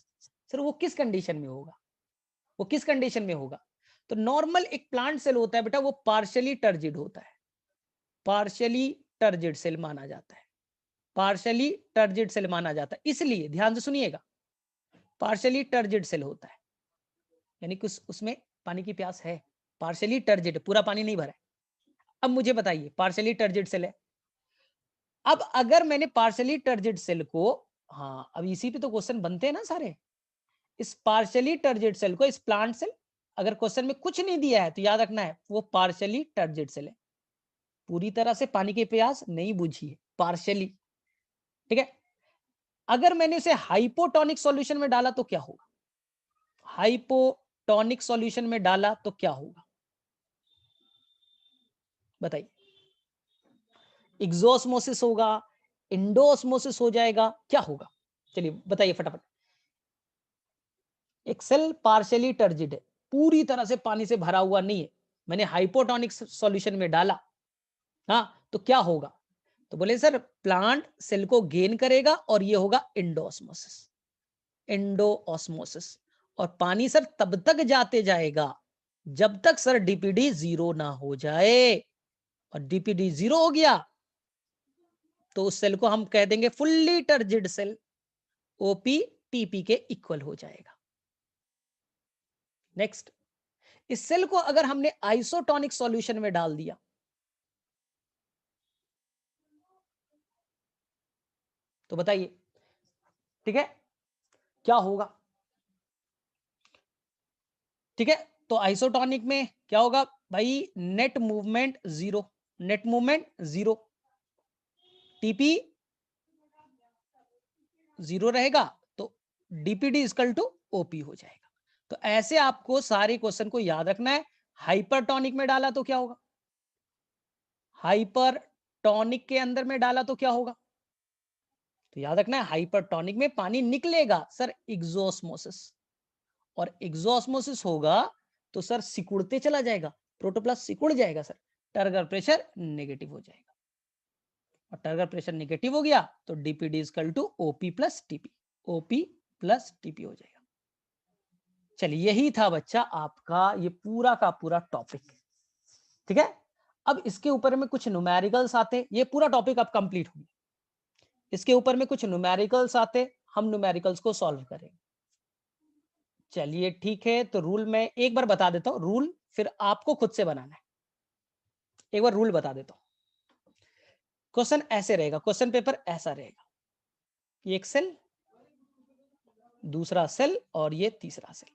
सर वो किस कंडीशन में होगा? वो किस कंडीशन में होगा? तो नॉर्मल एक प्लांट सेल होता है बेटा, वो पार्शियली टर्जिड होता है, पार्शियली टर्जिड सेल माना जाता है, पार्शियली टर्जिड सेल माना जाता है। इसलिए ध्यान से सुनिएगा, पार्शियली टर्जिड सेल होता है, यानी कि उसमें पानी की प्यास है, पार्शियली टर्जिड, पूरा पानी नहीं भरा है। अब मुझे बताइए, पार्शियली टर्जिड सेल है, अब अगर मैंने पार्शियली टर्जिड सेल को, हाँ अब इसी पे तो क्वेश्चन बनते हैं ना सारे, इस पार्शियली टर्जिड सेल को, इस प्लांट सेल, अगर क्वेश्चन में कुछ नहीं दिया है तो याद रखना है वो पार्शियली टर्जिड सेल है, पूरी तरह से पानी की प्यास नहीं बुझी है, पार्शियली। ठीक है, अगर मैंने इसे हाइपोटोनिक सॉल्यूशन में डाला तो क्या होगा? हाइपोटोनिक सॉल्यूशन में डाला तो क्या होगा बताइए? एक्सोस्मोसिस होगा, इंडोस्मोसिस हो जाएगा, क्या होगा? चलिए बताइए फटाफट। एक सेल पार्शियली टर्जिड है, पूरी तरह से पानी से भरा हुआ नहीं है, मैंने हाइपोटोनिक सॉल्यूशन में डाला, हाँ तो क्या होगा? तो बोले सर प्लांट सेल को गेन करेगा और ये होगा इंडोस्मोसिस, इंडोऑस्मोसिस। और पानी सर तब तक जाते जाएगा जब तक सर डीपीडी 0 ना हो जाए, और डीपीडी 0 हो गया तो उस सेल को हम कह देंगे fully turgid cell, OP TP के इक्वल हो जाएगा। नेक्स्ट, इस सेल को अगर हमने आइसोटोनिक सॉल्यूशन में डाल दिया, तो बताइए ठीक है क्या होगा? ठीक है, तो आइसोटोनिक में क्या होगा भाई? Net movement 0, net movement 0, TP 0 रहेगा, तो डीपीडी इक्वल टू ओपी हो जाएगा। तो ऐसे आपको सारे क्वेश्चन को याद रखना है। हाइपरटोनिक में डाला तो क्या होगा? हाइपरटोनिक के अंदर में डाला तो क्या होगा? तो याद रखना है हाइपरटोनिक में पानी निकलेगा सर, एग्जोस्मोसिस, और एग्जोस्मोसिस होगा तो सर सिकुड़ते चला जाएगा, प्रोटोप्लास्ट सिकुड़ जाएगा सर, टर्गर प्रेशर नेगेटिव हो जाएगा, और टर्गर प्रेशर नेगेटिव हो गया तो DPD equal to OP plus TP, OP plus TP हो जाएगा। चलिए यही था बच्चा आपका ये पूरा का पूरा टॉपिक, ठीक है। अब इसके ऊपर में कुछ न्यूमेरिकल्स आते, ये पूरा टॉपिक अब कंप्लीट हो गया, इसके ऊपर में कुछ न्यूमेरिकल्स आते, हम न्यूमेरिकल्स को सॉल्व करेंगे। चलिए ठीक है, तो रूल मैं एक बार बता देता हूं, रूल फिर आपको खुद से बनाना है। एक बार रूल बता देता हूं। क्वेश्चन ऐसे रहेगा, क्वेश्चन पेपर ऐसा रहेगा, ये एक सेल, दूसरा सेल और ये तीसरा सेल,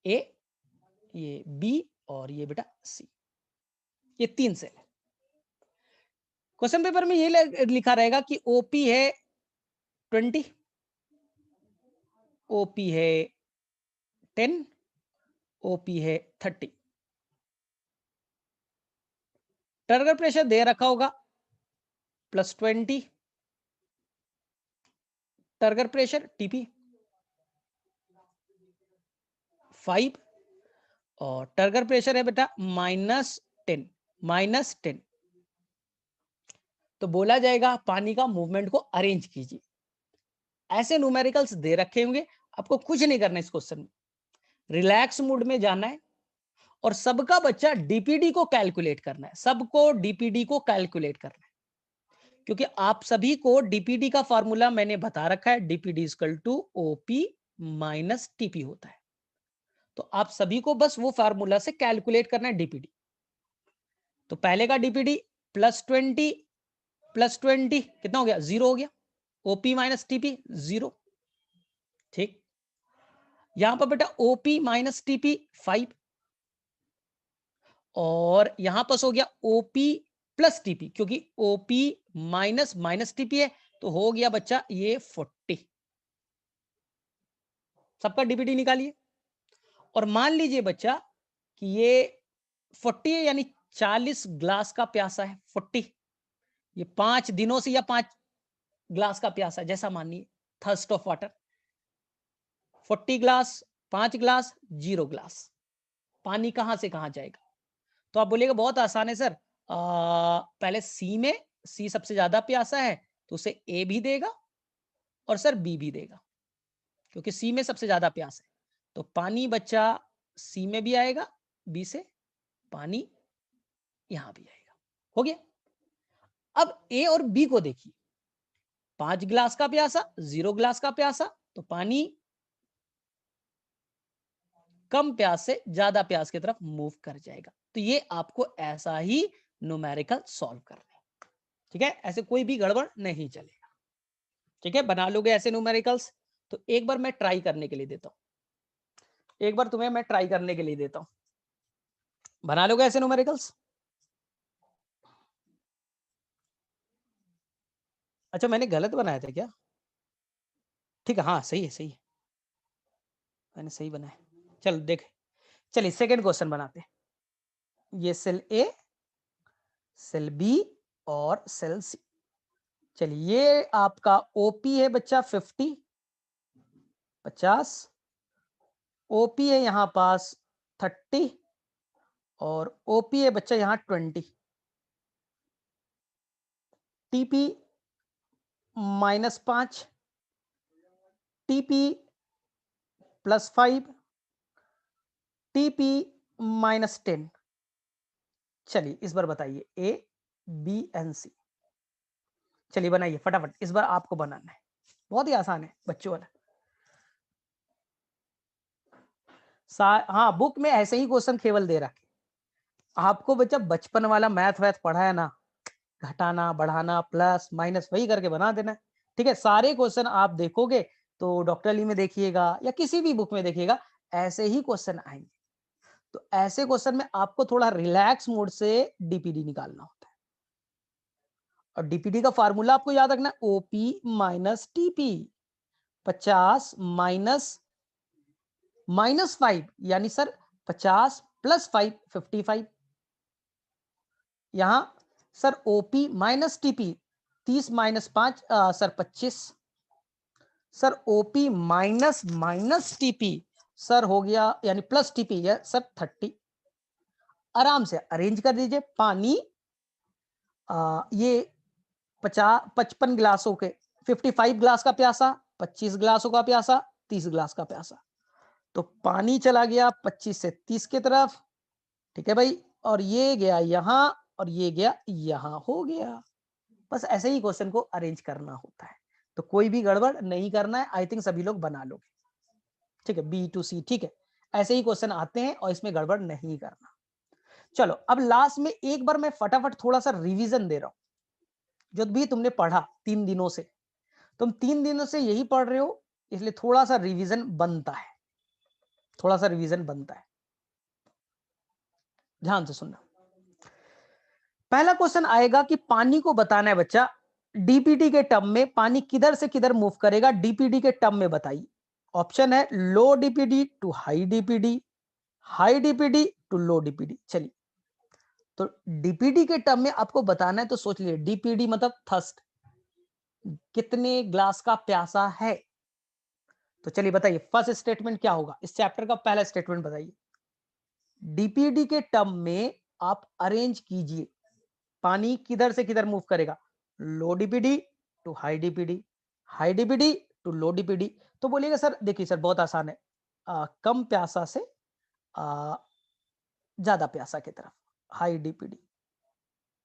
ए, ये बी और ये बेटा सी, ये 3 सेल है। क्वेश्चन पेपर में ये लिखा रहेगा कि ओपी है 20, ओपी है 10, ओपी है 30। टर्गर प्रेशर दे रखा होगा +20, टर्गर प्रेशर टीपी 5, और टर्गर प्रेशर है बेटा -10। तो बोला जाएगा पानी का मूवमेंट को अरेंज कीजिए। ऐसे न्यूमेरिकल्स दे रखे होंगे, आपको कुछ नहीं करना इस क्वेश्चन में, रिलैक्स मूड में जाना है और सबका बच्चा डीपीडी को कैलकुलेट करना है, सबको डीपीडी को कैलकुलेट करना है, क्योंकि आप सभी को डीपीडी का फॉर्मूला मैंने बता रखा है, DPD equal to OP minus TP होता है। तो आप सभी को बस वो फार्मूला से कैलकुलेट करना है डीपीडी। तो पहले का डीपीडी +20 +20 कितना हो गया, 0 हो गया, ओपी माइनस टीपी 0, ठीक। यहां पर बेटा ओपी माइनस टीपी 5, और यहां पर हो गया ओपी प्लस टीपी, क्योंकि ओपी माइनस माइनस टीपी है, तो हो गया बच्चा ये 40। सबका डीपीडी निकालिए, और मान लीजिए बच्चा कि ये 40 है, यानी 40 ग्लास का प्यासा है, 40, ये 5 दिनों से या 5 ग्लास का प्यासा है, जैसा मानिए thirst of water, 40 glass, 5 glass, 0 glass, पानी कहां से कहां जाएगा। तो आप बोलिएगा बहुत आसान है सर, पहले सी में, सी सबसे ज्यादा प्यासा है तो उसे ए भी देगा और सर बी भी देगा, क्योंकि सी में सबसे ज्यादा प्यास है, तो पानी बच्चा सी में भी आएगा, बी से पानी यहां भी आएगा, हो गया। अब ए और बी को देखिए, 5 ग्लास का प्यासा, 0 ग्लास का प्यासा, तो पानी कम प्यास से ज्यादा प्यास की तरफ मूव कर जाएगा। तो ये आपको ऐसा ही न्यूमेरिकल सॉल्व करना है, ठीक है, ऐसे कोई भी गड़बड़ नहीं चलेगा, ठीक है, बना लोगे ऐसे न्यूमेरिकल्स। तो एक बार मैं ट्राई करने के लिए देता हूं, एक बार तुम्हें मैं ट्राई करने के लिए देता हूं, बना लोगे ऐसे न्यूमेरिकल्स। अच्छा मैंने गलत बनाया था क्या, ठीक है, हाँ सही है, सही है, मैंने सही बनाया, चलो देख, चलिए सेकंड क्वेश्चन बनाते हैं। ये सेल ए, सेल बी और सेल सी। चलिए ये आपका ओपी है बच्चा 50, ओपी है यहां पास 30, और ओपी है बच्चा यहां 20, टीपी -5, टीपी +5, टीपी -10। चलिए इस बार बताइए ए बी एन सी, चलिए बनाइए फटाफट, इस बार आपको बनाना है, बहुत ही आसान है बच्चों वाला। हाँ बुक में ऐसे ही क्वेश्चन केवल दे रखे, आपको बच्चा बचपन वाला मैथ वैथ पढ़ा है ना, घटाना बढ़ाना प्लस माइनस वही करके बना देना है, ठीक है। सारे क्वेश्चन आप देखोगे तो डॉक्टर ली में देखिएगा या किसी भी बुक में देखिएगा, ऐसे ही क्वेश्चन आएंगे। तो ऐसे क्वेश्चन में आपको थोड़ा रिलैक्स मोड से डीपीडी निकालना होता है, और डीपीडी का फार्मूला आपको याद रखना, ओपी माइनस टीपी, 50 -5, यानी सर 50 + 5 55, यहां sir OP minus TP 30 -5 sir 25, sir OP minus minus TP sir हो गया यानी प्लस टीपी है सर 30। आराम से अरेंज कर दीजिए। पानी ये 55 गिलासों के 55 गिलास का प्यासा, 25 गिलासों का प्यासा, 30 गिलास का प्यासा। तो पानी चला गया 25 से 30 की तरफ, ठीक है भाई, और ये गया यहां और ये गया यहां, हो गया। बस ऐसे ही क्वेश्चन को अरेंज करना होता है, तो कोई भी गड़बड़ नहीं करना है। आई थिंक सभी लोग बना लोगे, ठीक है, बी टू सी, ठीक है। ऐसे ही क्वेश्चन आते हैं और इसमें गड़बड़ नहीं करना। चलो अब लास्ट में एक बार मैं फटाफट थोड़ा सा रिवीजन दे रहा हूं। जो भी तुमने पढ़ा 3 दिनों से, तुम 3 दिनों से यही पढ़ रहे हो, इसलिए थोड़ा सा रिवीजन बनता है, थोड़ा सा रिवीजन बनता है। ध्यान से सुनना। पहला क्वेश्चन आएगा कि पानी को बताना है बच्चा, डीपीटी के टर्म में पानी किधर से किधर मूव करेगा, डीपीटी के टर्म में बताइए। ऑप्शन है low DPD to high DPD, high DPD to low DPD. चलिए, तो डीपीडी के टर्म में आपको बताना है, तो सोच लीजिए डीपीडी मतलब थर्स्ट, कितने ग्लास का प्यासा है। तो चलिए बताइए फर्स्ट स्टेटमेंट क्या होगा, इस चैप्टर का पहला स्टेटमेंट बताइए। डीपीडी के टर्म में आप अरेंज कीजिए, पानी किधर से किधर मूव करेगा, low DPD to high DPD, high DPD to low DPD. तो बोलिएगा सर देखिए सर बहुत आसान है, कम प्यासा से ज्यादा प्यासा की तरफ, हाई डीपीडी,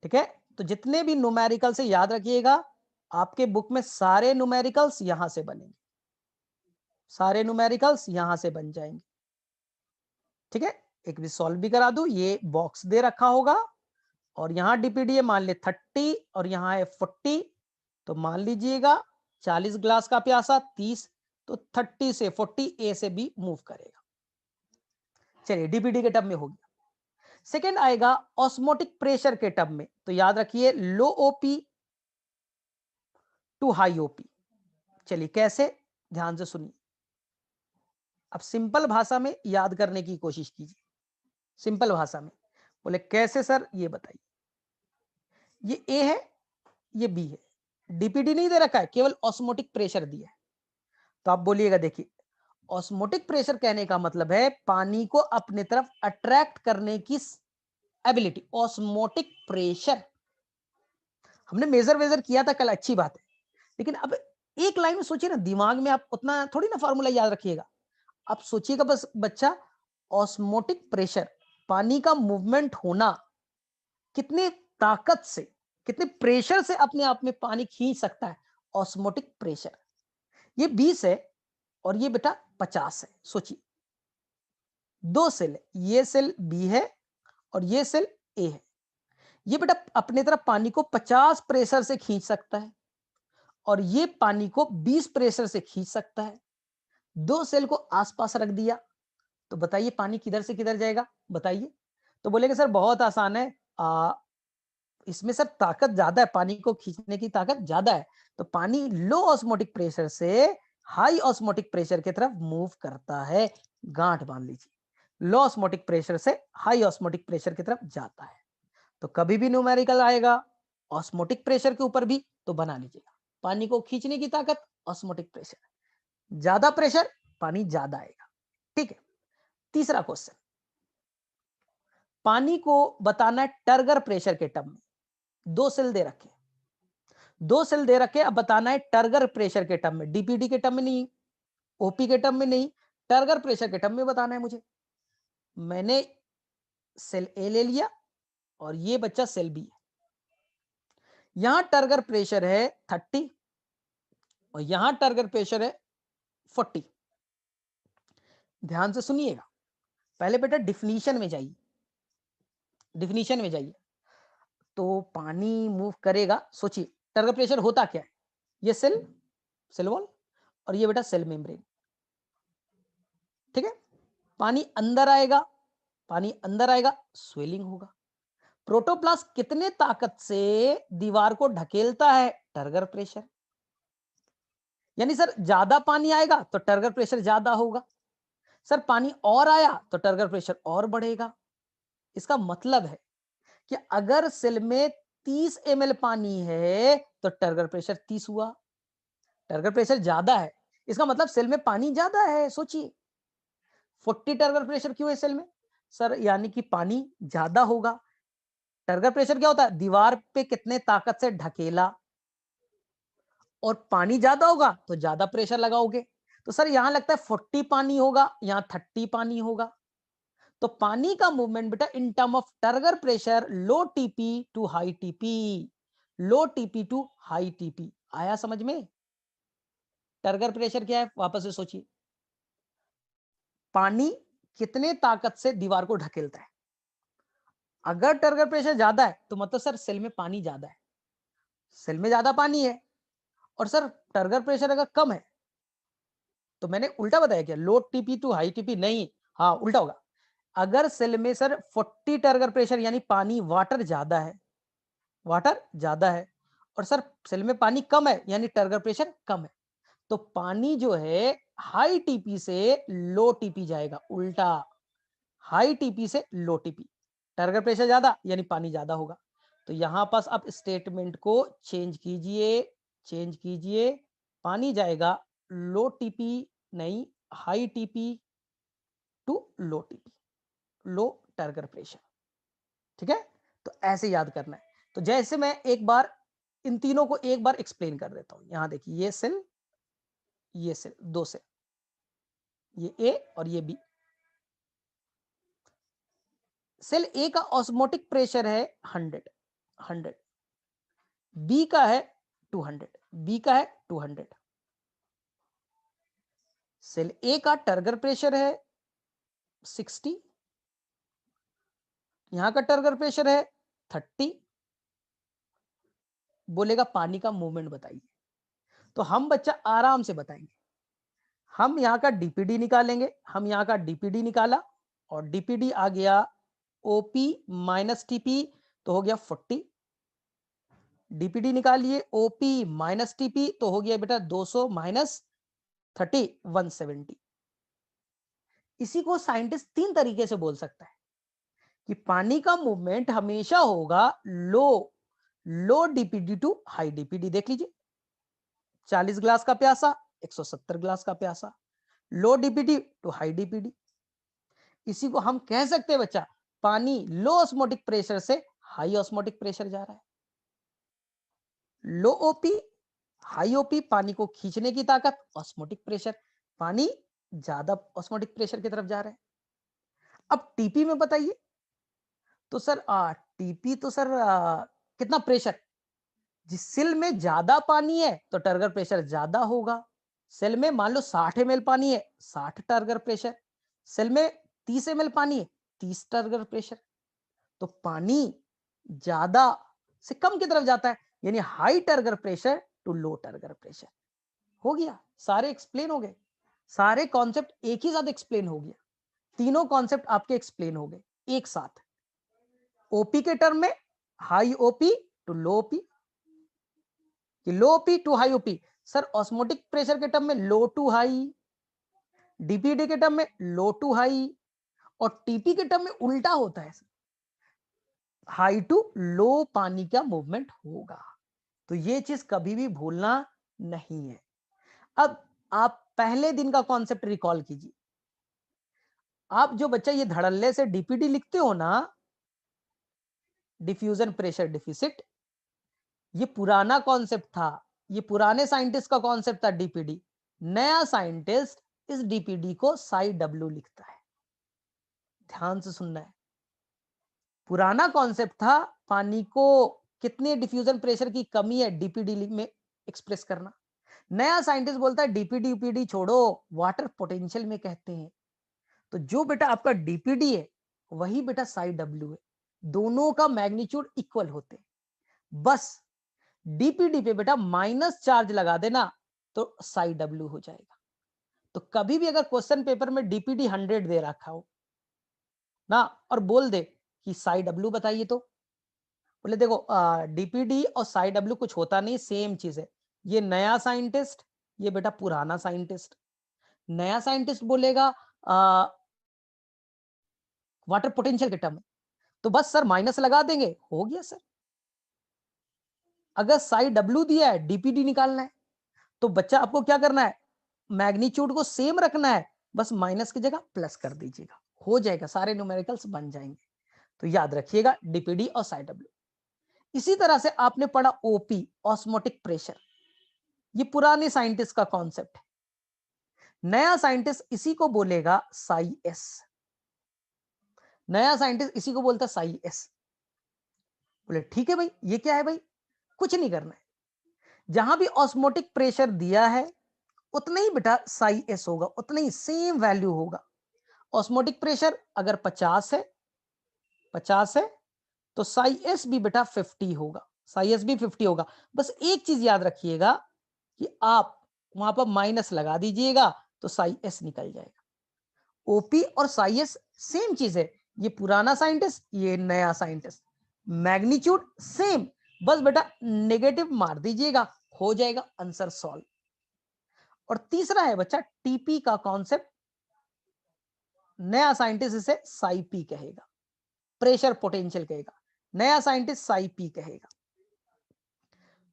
ठीक है। तो जितने भी न्यूमेरिकल से याद रखिएगा, आपके बुक में सारे न्यूमेरिकल्स यहां से बनेंगे, सारे न्यूमेरिकल्स यहां से बन जाएंगे, ठीक है। एक भी सॉल्व भी करा दूं, ये बॉक्स दे रखा होगा और यहां डीपीडी है मान ले 30 और यहां है 40, तो मान लीजिएगा 40 ग्लास का प्यासा 30, तो 30 से 40 ए से बी मूव करेगा। चलिए डीपीडी के टर्म में हो गया। सेकेंड आएगा ऑस्मोटिक प्रेशर के टर्म में, तो याद रखिए लो ओपी टू हाई ओपी। चलिए कैसे, ध्यान से सुनिए। अब सिंपल भाषा में याद करने की कोशिश कीजिए, सिंपल भाषा में। बोले कैसे सर, ये बताइए। ये ए है, ये बी है, डीपीडी नहीं दे रखा है, केवल ऑस्मोटिक प्रेशर दिया है। तो आप बोलिएगा देखिए, ऑस्मोटिक प्रेशर कहने का मतलब है पानी को अपने तरफ अट्रैक्ट करने की एबिलिटी, ऑस्मोटिक प्रेशर। हमने मेजर वेजर किया था कल, अच्छी बात है, लेकिन अब एक लाइन में सोचिए ना, दिमाग में आप उतना थोड़ी ना फार्मूला याद रखिएगा। आप सोचिएगा बस बच्चा, ऑस्मोटिक प्रेशर, पानी का मूवमेंट होना, कितने ताकत से, कितने प्रेशर से अपने आप में पानी खींच सकता है, ऑस्मोटिक प्रेशर। ये 20 है और ये बेटा 50 है। सोचिए दो सेल है, ये सेल बी है और ये सेल ए है। ये बेटा अपने तरफ पानी को 50 प्रेशर से खींच सकता है और ये पानी को 20 प्रेशर से खींच सकता है। दो सेल को आसपास रख दिया, तो बताइए पानी किधर से किधर जाएगा, बताइए। तो बोलेंगे सर बहुत आसान है, इसमें सर ताकत ज्यादा है, पानी को खींचने की ताकत ज्यादा है, तो पानी लो ऑस्मोटिक प्रेशर से हाई ऑस्मोटिक प्रेशर की तरफ मूव करता है। गांठ बांध लीजिए, लो ऑस्मोटिक प्रेशर से हाई ऑस्मोटिक प्रेशर की तरफ जाता है। तो कभी भी न्यूमेरिकल आएगा ऑस्मोटिक प्रेशर के ऊपर भी, तो बना लीजिएगा पानी को खींचने की ताकत ऑस्मोटिक प्रेशर, ज्यादा प्रेशर पानी ज्यादा आएगा, ठीक है। तीसरा क्वेश्चन, पानी को बताना है टर्गर प्रेशर के टर्म में। दो सेल दे रखे, दो सेल दे रखे, अब बताना है टर्गर प्रेशर के टर्म में, डीपीडी के टर्म में नहीं, ओपी के टर्म में नहीं, टर्गर प्रेशर के टर्म में बताना है मुझे। मैंने सेल ए ले लिया और ये बच्चा सेल बी है। यहां टर्गर प्रेशर है 30 और यहां टर्गर प्रेशर है 40। ध्यान से सुनिएगा, पहले बेटा डिफिनीशन में जाइए, डिफिनीशन में जाइए। तो पानी मूव करेगा, सोचिए टर्गर प्रेशर होता क्या है, ये सेल, सेल वॉल और ये बेटा सेल मेम्ब्रेन, ठीक है। पानी अंदर आएगा, पानी अंदर आएगा, स्वेलिंग होगा। प्रोटोप्लास्ट कितने ताकत से दीवार को ढकेलता है, टर्गर प्रेशर। यानी सर ज्यादा पानी आएगा तो टर्गर प्रेशर ज्यादा होगा, सर पानी और आया तो टर्गर प्रेशर और बढ़ेगा। इसका मतलब है कि अगर सेल में 30 ml पानी है तो टर्गर प्रेशर 30 हुआ, टर्गर प्रेशर ज्यादा है, इसका मतलब सेल में पानी ज्यादा है। सोचिए 40 टर्गर प्रेशर क्यों है सेल में, सर यानी कि पानी ज्यादा होगा। टर्गर प्रेशर क्या होता है, दीवार पे कितने ताकत से ढकेला, और पानी ज्यादा होगा तो ज्यादा प्रेशर लगाओगे। तो सर यहां लगता है 40 पानी होगा, यहां 30 पानी होगा। तो पानी का मूवमेंट बेटा in term of turgor pressure, low TP to high TP, low TP to high TP. आया समझ में? टर्गर प्रेशर क्या है, वापस से सोचिए। पानी कितने ताकत से दीवार को ढकेलता है। अगर टर्गर प्रेशर ज्यादा है तो मतलब सर सेल में पानी ज्यादा है, सेल में ज्यादा पानी है। और सर टर्गर प्रेशर अगर कम है तो मैंने उल्टा बताया क्या, लो टीपी टू हाई टीपी नहीं, हाँ उल्टा होगा। अगर सेल में सर 40 टर्गर प्रेशर यानी पानी वाटर ज्यादा है, वाटर ज्यादा है, और सर सेल में पानी कम है यानी टर्गर प्रेशर कम है, तो पानी जो है हाई टीपी से लो टीपी जाएगा, उल्टा। हाई टीपी से लो टीपी, टर्गर प्रेशर ज्यादा यानी पानी ज्यादा होगा। तो यहां पास आप स्टेटमेंट को चेंज कीजिए, चेंज कीजिए। पानी जाएगा लो टीपी नहीं, high TP to low TP, low turgor pressure. ठीक है, तो ऐसे याद करना है। तो जैसे मैं एक बार इन तीनों को एक बार एक्सप्लेन कर देता हूं। यहां देखिए, ये सेल, ये सेल, दो सेल, ये ए और ये बी। सेल ए का ऑस्मोटिक प्रेशर है 100, बी का है 200, बी का है 200। सेल ए का टर्गर प्रेशर है 60, यहां का टर्गर प्रेशर है 30। बोलेगा पानी का मूवमेंट बताइए, तो हम बच्चा आराम से बताएंगे। हम यहां का डीपीडी निकालेंगे, हम यहां का डीपीडी निकाला, और डीपीडी आ गया ओपी माइनस टीपी, तो हो गया 40। डीपीडी निकालिए ओपी माइनस टीपी, तो हो गया बेटा 200 माइनस 30, 170। इसी को साइंटिस्ट तीन तरीके से बोल सकता है कि पानी का मूवमेंट हमेशा होगा लो, लो डीपीडी टू हाई डीपीडी। देख लीजिए, 40 ग्लास का प्यासा, 170 ग्लास का प्यासा, लो डीपीडी टू हाई डीपीडी। इसी को हम कह सकते हैं बच्चा, पानी लो ऑस्मोटिक प्रेशर से हाई ऑस्मोटिक प्रेशर जा रहा है। लो ओपी, हाई ओपी, पानी को खींचने की ताकत, ऑस्मोटिक प्रेशर, पानी ज्यादा ऑस्मोटिक प्रेशर की तरफ जा रहा है। अब टीपी में बताइए, तो सर टीपी तो सर कितना प्रेशर, जिस सेल में ज्यादा पानी है तो टर्गर प्रेशर ज्यादा होगा। सेल में मान लो 60 ml पानी है, 60 टर्गर प्रेशर। सेल में 30 ml पानी है, 30 टर्गर प्रेशर। तो पानी ज्यादा से कम की तरफ जाता है, यानी high turgor pressure to low turgor pressure. हो गया, सारे एक्सप्लेन हो गए, सारे कॉन्सेप्ट एक ही साथ एक्सप्लेन हो गया। तीनों कॉन्सेप्ट आपके एक्सप्लेन हो गए एक साथ। ओपी के टर्म में high OP to low OP, low OP to high OP. Sir osmotic pressure के टर्म में लो टू हाई, डीपीडी के टर्म में लो टू हाई, और टीपी के टर्म में उल्टा होता है, हाई टू लो पानी का मूवमेंट होगा। तो ये चीज कभी भी भूलना नहीं है। अब आप पहले दिन का कॉन्सेप्ट रिकॉल कीजिए। आप जो बच्चा ये धड़ल्ले से डीपीडी लिखते हो ना, डिफ्यूजन प्रेशर डिफिसिट, ये पुराना कॉन्सेप्ट था, ये पुराने साइंटिस्ट का कॉन्सेप्ट था डीपीडी। नया साइंटिस्ट इस डीपीडी को साई डब्ल्यू लिखता है, ध्यान से सुनना है। पुराना कॉन्सेप्ट था पानी को कितने डिफ्यूजन प्रेशर की कमी है डीपीडी में एक्सप्रेस करना। नया साइंटिस्ट बोलता है डीपीडी यूपीडी छोड़ो, वाटर पोटेंशियल में कहते हैं। तो जो बेटा आपका डीपीडी है वही बेटा साई डब्ल्यू है, दोनों का मैग्नीट्यूड इक्वल होते हैं। बस डीपीडी पे बेटा माइनस चार्ज लगा देना तो साई डब्ल्यू हो जाएगा। तो कभी भी अगर क्वेश्चन पेपर में डीपीडी 100 दे रखा हो ना, और बोल दे कि साई डब्ल्यू बताइए, तो बोले देखो डीपीडी और साई डब्ल्यू कुछ होता नहीं, सेम चीज है। ये नया साइंटिस्ट, ये बेटा पुराना साइंटिस्ट। नया साइंटिस्ट बोलेगा वाटर पोटेंशियल के टर्म में, तो बस सर माइनस लगा देंगे, हो गया सर। अगर साई डब्ल्यू दिया है, डीपीडी निकालना है, तो बच्चा आपको क्या करना है, मैग्नीट्यूड को सेम रखना है, बस माइनस की जगह प्लस कर दीजिएगा, हो जाएगा, सारे न्यूमेरिकल्स बन जाएंगे। तो याद रखिएगा डीपीडी और साई डब्ल्यू। इसी तरह से आपने पढ़ा ओपी, ऑस्मोटिक प्रेशर, ये पुराने साइंटिस्ट का कॉन्सेप्ट है। नया साइंटिस्ट इसी को बोलेगा साई एस, नया साइंटिस्ट इसी को बोलता साई एस। बोले ठीक है भाई, ये क्या है भाई? कुछ नहीं करना है, जहां भी ऑस्मोटिक प्रेशर दिया है उतना ही बेटा साई एस होगा, उतना ही सेम वैल्यू होगा। ऑस्मोटिक प्रेशर अगर 50 है, 50 है, तो साई एस भी बेटा 50 होगा, साई एस भी 50 होगा। बस एक चीज याद रखिएगा कि आप वहां पर माइनस लगा दीजिएगा तो साई एस निकल जाएगा। ओपी और साई एस सेम चीज है, ये पुराना साइंटिस्ट, ये नया साइंटिस्ट, मैग्नीट्यूड सेम, बस बेटा नेगेटिव मार दीजिएगा, हो जाएगा आंसर सॉल्व। और तीसरा है बच्चा टीपी का कॉन्सेप्ट, नया साइंटिस्ट इसे साई पी कहेगा, प्रेशर पोटेंशियल कहेगा, नया साइंटिस्ट साई पी कहेगा।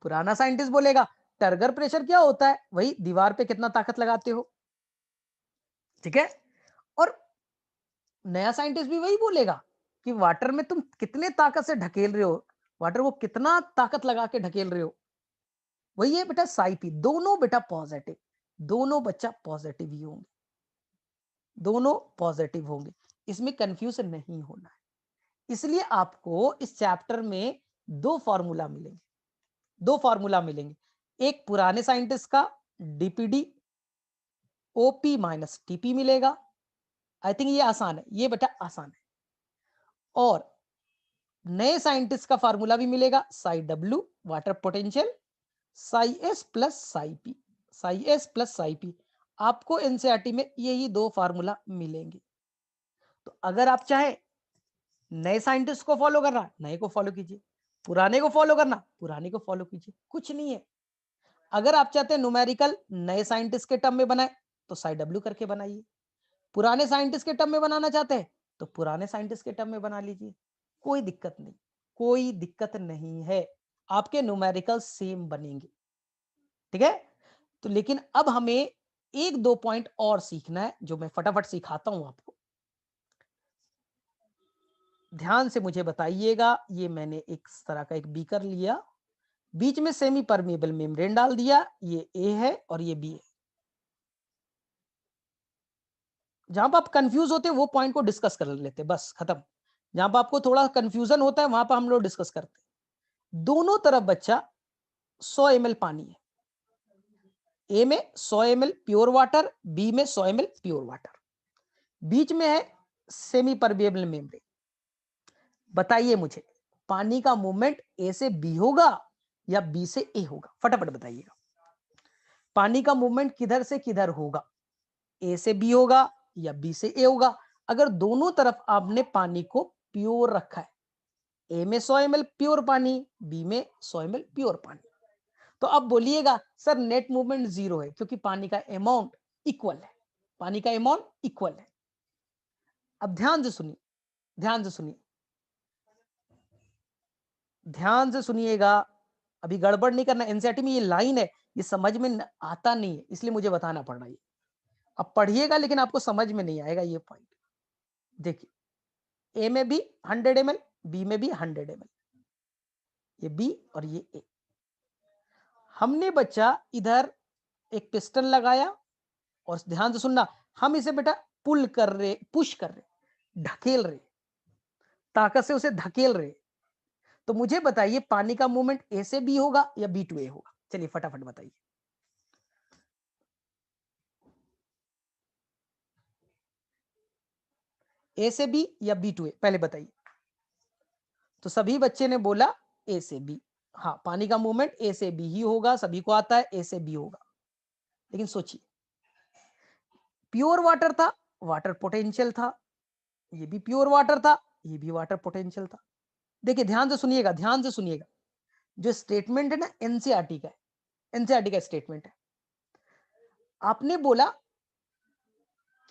पुराना साइंटिस्ट बोलेगा टर्गर प्रेशर क्या होता है, वही दीवार पे कितना ताकत लगाते हो, ठीक है। और नया साइंटिस्ट भी वही बोलेगा कि वाटर में तुम कितने ताकत से ढकेल रहे हो, वाटर को कितना ताकत लगा के ढकेल रहे हो, वही है बेटा साई पी। दोनों बेटा पॉजिटिव, दोनों बच्चा पॉजिटिव ही होंगे, दोनों पॉजिटिव होंगे, इसमें कंफ्यूजन नहीं होना है। इसलिए आपको इस चैप्टर में दो फॉर्मूला मिलेंगे, दो फॉर्मूला मिलेंगे, एक पुराने साइंटिस्ट का डीपीडी ओपी माइनस टीपी मिलेगा, आई थिंक ये आसान है, ये बेटा आसान है। और नए साइंटिस्ट का फार्मूला भी मिलेगा, Sai W water potential, Sai S plus psi P, Sai S plus psi P. आपको एनसीईआरटी में यही दो फार्मूला मिलेंगे। तो अगर आप चाहे नए साइंटिस्ट को फॉलो करना, नए को फॉलो कीजिए, पुराने को फॉलो करना, पुराने को फॉलो कीजिए, कुछ नहीं है। अगर आप चाहते हैं न्यूमेरिकल नए साइंटिस्ट के टर्म में बनाए तो साई डब्ल्यू करके बनाइए, पुराने साइंटिस्ट के टर्म में बनाना चाहते हैं तो पुराने साइंटिस्ट के टर्म में बना लीजिए, कोई दिक्कत नहीं, कोई दिक्कत नहीं है, आपके न्यूमेरिकल सेम बनेंगे, ठीक है। तो लेकिन अब हमें एक दो पॉइंट और सीखना है जो मैं फटाफट सिखाता हूं आपको, ध्यान से मुझे बताइएगा। ये मैंने एक तरह का एक बीकर लिया, बीच में सेमी परमेबल मेम्ब्रेन डाल दिया, ये ए है और ये बी है। जहां पर आप कंफ्यूज होते हैं वो पॉइंट को डिस्कस कर लेते हैं, बस खत्म। जहां पर आपको थोड़ा कंफ्यूजन होता है वहां पर हम लोग डिस्कस करते हैं। दोनों तरफ बच्चा 100 ml पानी है, ए में 100 ml प्योर वाटर, बी में 100 ml प्योर वाटर, बीच में है सेमी परमेबल मेम्ब्रेन। बताइए मुझे पानी का मूवमेंट ए से बी होगा या बी से ए होगा, फटाफट बताइएगा। पानी का मूवमेंट किधर से किधर होगा, ए से बी होगा या बी से ए होगा। अगर दोनों तरफ आपने पानी को प्योर रखा है, ए में 100 ml प्योर पानी, बी में 100 ml प्योर पानी, तो अब बोलिएगा सर नेट मूवमेंट 0 है, क्योंकि पानी का अमाउंट इक्वल है, पानी का अमाउंट इक्वल है। अब ध्यान से सुनिए, ध्यान से सुनिए, ध्यान से सुनिएगा, अभी गड़बड़ नहीं करना। एनसीईआरटी में ये लाइन है, ये समझ में आता नहीं है, इसलिए मुझे बताना पड़ रहा है। अब पढ़िएगा लेकिन आपको समझ में नहीं आएगा ये पॉइंट। देखिए ए में भी 100 ml, बी में भी 100 ml, ये बी और ये ए। हमने बच्चा इधर एक पिस्टन लगाया और ध्यान से सुनना, हम इसे बेटा पुल कर रहे, पुश कर रहे, ढकेल रहे, ताकत से उसे धकेल रहे। तो मुझे बताइए पानी का मूवमेंट ए से बी होगा या बी टू ए होगा, चलिए फटाफट बताइए। ए से बी या बी टू ए, पहले बताइए। तो सभी बच्चे ने बोला ए से बी, हाँ पानी का मूवमेंट ए से बी ही होगा, सभी को आता है ए से बी होगा। लेकिन सोचिए प्योर वाटर था, वाटर पोटेंशियल था, ये भी प्योर वाटर था, ये भी वाटर पोटेंशियल था। देखिए ध्यान से सुनिएगा, ध्यान से सुनिएगा, जो स्टेटमेंट है ना एनसीईआरटी का है, एनसीईआरटी का स्टेटमेंट है। आपने बोला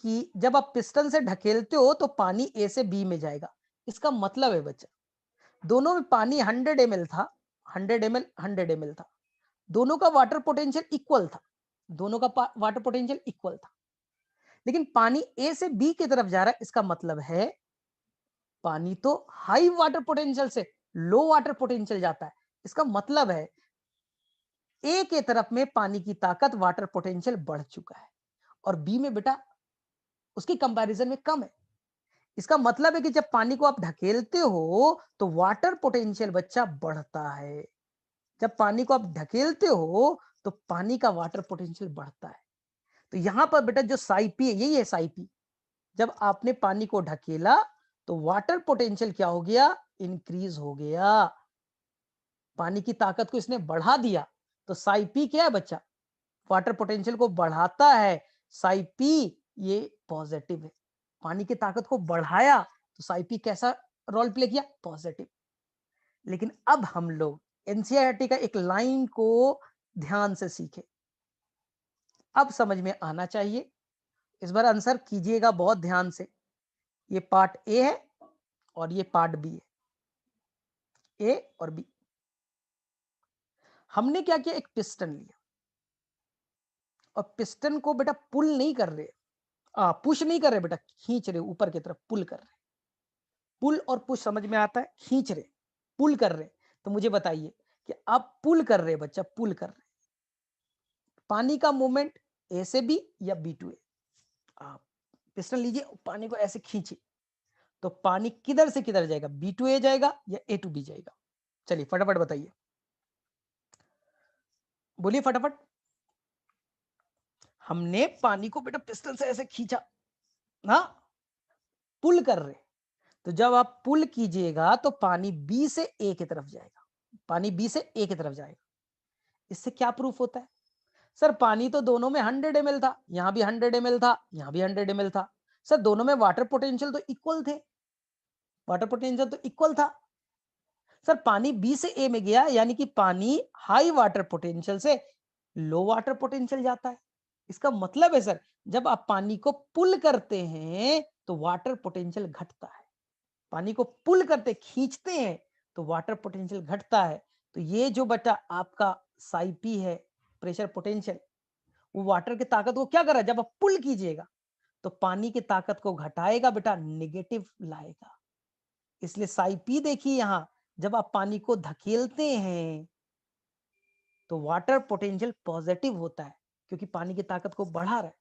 कि जब आप पिस्टन से ढकेलते हो तो पानी ए से बी में जाएगा, इसका मतलब है बच्चा दोनों में पानी 100 ml था, 100 ml 100 ml था, दोनों का वाटर पोटेंशियल इक्वल था, दोनों का वाटर पोटेंशियल इक्वल था। लेकिन पानी ए से बी की तरफ जा रहा है, इसका मतलब है पानी तो हाई वाटर पोटेंशियल से लो वाटर पोटेंशियल जाता है। इसका मतलब है ए के तरफ में पानी की ताकत वाटर पोटेंशियल बढ़ चुका है और बी में बेटा उसकी कंपैरिजन में कम है। इसका मतलब है कि जब पानी को आप ढकेलते हो तो वाटर पोटेंशियल बच्चा बढ़ता है। जब पानी को आप ढकेलते हो तो पानी का वाटर पोटेंशियल बढ़ता है। तो यहां पर बेटा जो साई पी है, यही है साई पी। जब आपने पानी को ढकेला तो वाटर पोटेंशियल क्या हो गया? इंक्रीज हो गया। पानी की ताकत को इसने बढ़ा दिया। तो साई पी क्या है बच्चा? वाटर पोटेंशियल को बढ़ाता है। साई पी ये पॉजिटिव है। पानी की ताकत को बढ़ाया तो साई पी कैसा रोल प्ले किया? पॉजिटिव। लेकिन अब हम लोग एनसीईआरटी का एक लाइन को ध्यान से सीखे, अब समझ में आना चाहिए। इस बार आंसर कीजिएगा बहुत ध्यान से। ये पार्ट ए है और ये पार्ट बी है, ए और बी। हमने क्या किया? एक पिस्टन लिया और पिस्टन को बेटा पुल नहीं कर रहे, पुश नहीं कर रहे बेटा, खींच रहे ऊपर की तरफ, पुल कर रहे। पुल और पुश समझ में आता है? खींच रहे, पुल कर रहे। तो मुझे बताइए कि आप पुल कर रहे बच्चा, पुल कर रहे, पानी का मूवमेंट ए से बी या बी टू ए। आप पिस्टन लीजिए, पानी को ऐसे खींचिए तो पानी किधर से किधर जाएगा? बी टू ए जाएगा या ए टू बी जाएगा? चलिए फटाफट बताइए, बोलिए फटाफट। हमने पानी को बेटा पिस्टन से ऐसे खींचा, हाँ, पुल कर रहे। तो जब आप पुल कीजिएगा तो पानी बी से ए की तरफ जाएगा, पानी बी से ए की तरफ जाएगा। इससे क्या प्रूफ होता है? सर पानी तो दोनों में 100 ml था, यहां भी 100 ml था, यहां भी 100 ml था। सर दोनों में वाटर पोटेंशियल तो इक्वल थे, वाटर पोटेंशियल तो इक्वल था। सर पानी बी से ए में गया यानी कि पानी हाई वाटर पोटेंशियल से लो वाटर पोटेंशियल जाता है। इसका मतलब है सर जब आप पानी को पुल करते हैं तो वाटर पोटेंशियल घटता है। पानी को पुल करते, खींचते हैं तो वाटर पोटेंशियल घटता है। तो ये जो बेटा आपका साई पी है, प्रेशर पोटेंशियल, वो वाटर की ताकत को क्या कर रहा है? जब आप पुल कीजिएगा तो पानी की ताकत को घटाएगा बेटा, निगेटिव लाएगा। इसलिए साई पी देखिए यहां, जब आप पानी को धकेलते हैं तो वाटर पोटेंशियल पॉजिटिव होता है क्योंकि पानी की ताकत को बढ़ा रहा है।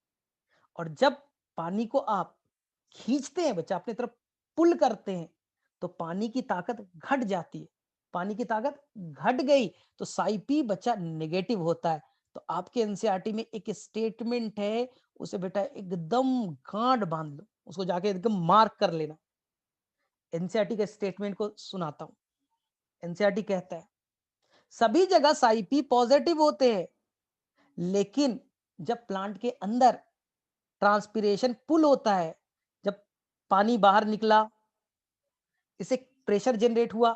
और जब पानी को आप खींचते हैं बच्चा, अपनी तरफ पुल करते हैं तो पानी की ताकत घट जाती है। पानी की ताकत घट गई तो साई पी बच्चा नेगेटिव होता है। तो आपके एनसीईआरटी में एक स्टेटमेंट है, उसे बेटा एकदम गांठ बांध लो, उसको जाके एकदम मार्क कर लेना। एनसीईआरटी के स्टेटमेंट को सुनाता हूं। एनसीईआरटी कहता है सभी जगह साई पी पॉजिटिव होते हैं, लेकिन जब प्लांट के अंदर ट्रांसपीरेशन पुल होता है, जब पानी बाहर निकला, इसे प्रेशर जनरेट हुआ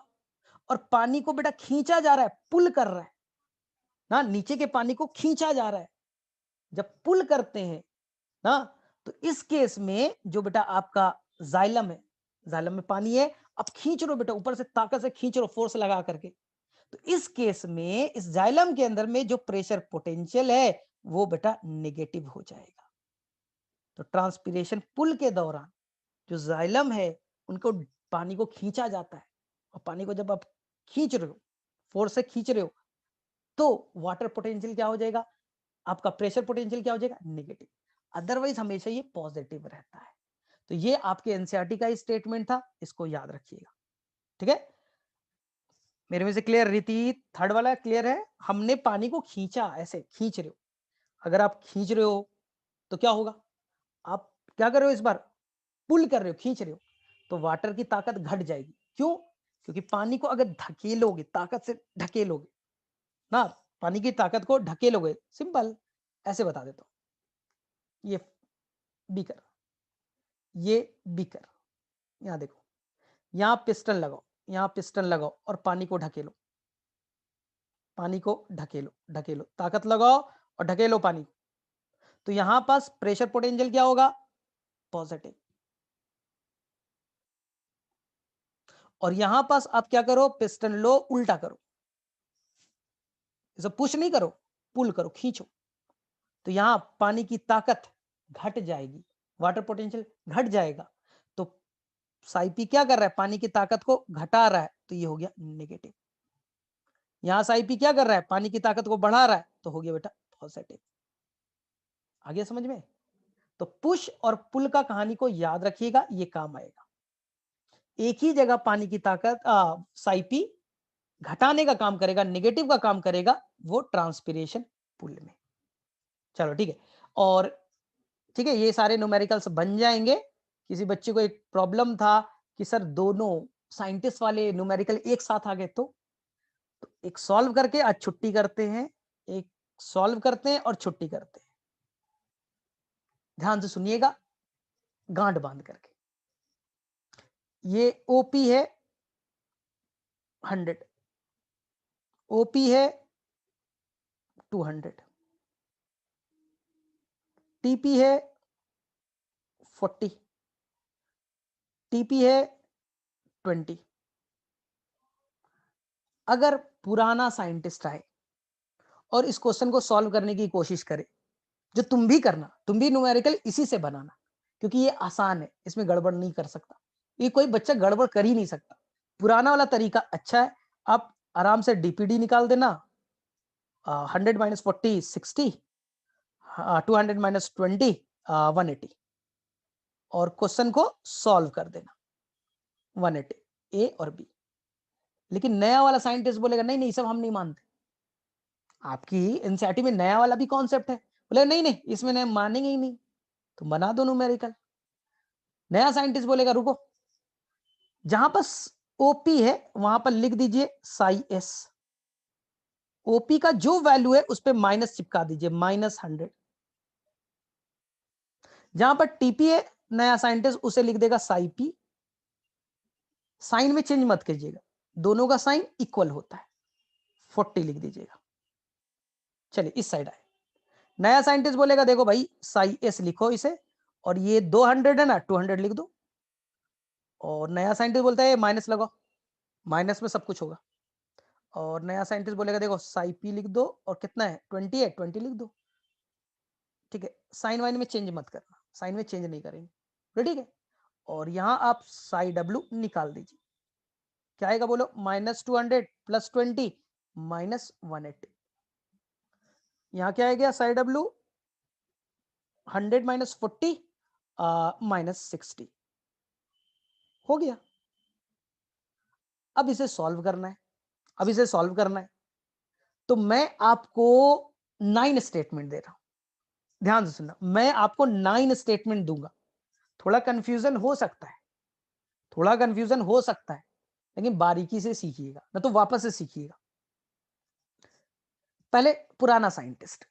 और पानी को बेटा खींचा जा रहा है, पुल कर रहा है ना, नीचे के पानी को खींचा जा रहा है। जब पुल करते हैं ना, तो इस केस में जो बेटा आपका जाइलम है, जाइलम में पानी है, अब खींच लो बेटा, ऊपर से ताकत से खींच लो, फोर्स लगा करके। तो इस केस में इस जाइलम के अंदर में जो प्रेशर पोटेंशियल है वो बेटा नेगेटिव हो जाएगा। तो ट्रांसपीरेशन पुल के दौरान जो जाइलम है उनको पानी को खींचा जाता है और पानी को जब आप खींच रहे हो, फोर्स से खींच रहे हो, तो वाटर पोटेंशियल क्या हो जाएगा? आपका प्रेशर पोटेंशियल क्या हो जाएगा? नेगेटिव। अदरवाइज हमेशा ये पॉजिटिव रहता है। तो ये आपके एनसीईआरटी का स्टेटमेंट था, इसको याद रखिएगा। ठीक है, मेरे में से क्लियर? रीति थर्ड वाला क्लियर है? हमने पानी को खींचा, ऐसे खींच रहे हो, अगर आप खींच रहे हो तो क्या होगा? आप क्या कर रहे हो? इस बार पुल कर रहे हो, खींच रहे हो, तो वाटर की ताकत घट जाएगी। क्यों? क्योंकि पानी को अगर धकेलोगे, ताकत से ढकेलोगे ना, पानी की ताकत को ढकेलोगे, सिंपल ऐसे बता देता हूं। ये बीकर, ये बीकर, यहां देखो, यहां पिस्टन लगाओ, यहां पिस्टन लगाओ और पानी को ढकेलो, पानी को ढकेलो, ढकेलो, ताकत लगाओ और ढकेलो पानी को। तो यहां पास प्रेशर पोटेंशियल क्या होगा? पॉजिटिव। और यहां पास आप क्या करो? पिस्टन लो, उल्टा करो, इसे पुश नहीं करो, पुल करो, खींचो, तो यहां पानी की ताकत घट जाएगी। वाटर पोटेंशियल घट जाएगा, तो साई पी क्या कर रहा है, पानी की ताकत को घटा रहा है, तो ये हो गया नेगेटिव। यहां साई पी क्या कर रहा है, पानी की ताकत को बढ़ा रहा है, तो हो गया बेटा पॉजिटिव। आ गया समझ में? तो पुश और पुल का कहानी को याद रखिएगा, ये काम आएगा। एक ही जगह पानी की ताकत साई पी घटाने का काम करेगा, नेगेटिव का काम करेगा, वो ट्रांसपिरेशन पुल में। चलो ठीक है, और ठीक है, ये सारे न्यूमेरिकल्स बन जाएंगे। किसी बच्चे को एक प्रॉब्लम था कि सर दोनों साइंटिस्ट वाले न्यूमेरिकल एक साथ आ गए, तो एक सॉल्व करके आज छुट्टी करते हैं, एक सॉल्व करते हैं और छुट्टी करते हैं। ध्यान से सुनिएगा, गांठ बांध करके। ये ओपी है 100, ओपी है 200, टीपी है 40, टीपी है 20। अगर पुराना साइंटिस्ट आए और इस क्वेश्चन को सॉल्व करने की कोशिश करे, जो तुम भी करना, तुम भी न्यूमेरिकल इसी से बनाना, क्योंकि ये आसान है, इसमें गड़बड़ नहीं कर सकता, ये कोई बच्चा गड़बड़ कर ही नहीं सकता। पुराना वाला तरीका अच्छा है, आप आराम से डीपीडी निकाल देना, 100 माइनस 40 60, 200 माइनस 20 180, और क्वेश्चन को सॉल्व कर देना 180, ए और बी। लेकिन नया वाला साइंटिस्ट बोलेगा नहीं नहीं सब हम नहीं मानते, आपकी एनसीईआरटी में नया वाला भी कॉन्सेप्ट है, बोले नहीं नहीं इसमें नहीं मानेंगे ही नहीं, तो बना दो न्यूमेरिकल। नया साइंटिस्ट बोलेगा रुको, जहां पर ओपी है वहां पर लिख दीजिए साई एस, ओपी का जो वैल्यू है उस पर माइनस चिपका दीजिए -100। जहां पर टीपी है नया साइंटिस्ट उसे लिख देगा साई पी, साइन में चेंज मत कीजिएगा, दोनों का साइन इक्वल होता है, 40 लिख दीजिएगा। चलिए इस साइड आए, नया साइंटिस्ट बोलेगा देखो भाई साई एस लिखो इसे, और ये 200 है ना 200 लिख दो, और नया साइंटिस्ट बोलता है माइनस लगाओ, माइनस में सब कुछ होगा, और नया साइंटिस्ट बोलेगा देखो साई पी लिख दो, और कितना है 20 है 20 लिख दो। ठीक है, साइन वाइन में चेंज मत करना, साइन में चेंज नहीं करेंगे, ठीक है। और यहां आप साई डब्ल्यू निकाल दीजिए, क्या आएगा बोलो, -200 + 20 -180। यहां क्या आएगा साई डब्ल्यू 100 माइनस 40 -60 हो गया। अब इसे सॉल्व करना है, अब इसे सॉल्व करना है, तो मैं आपको 9 स्टेटमेंट दे रहा हूं, ध्यान से सुनना, मैं आपको 9 स्टेटमेंट दूंगा। थोड़ा कंफ्यूजन हो सकता है, थोड़ा कंफ्यूजन हो सकता है, लेकिन बारीकी से सीखिएगा ना तो वापस से सीखिएगा। पहले पुराना साइंटिस्ट,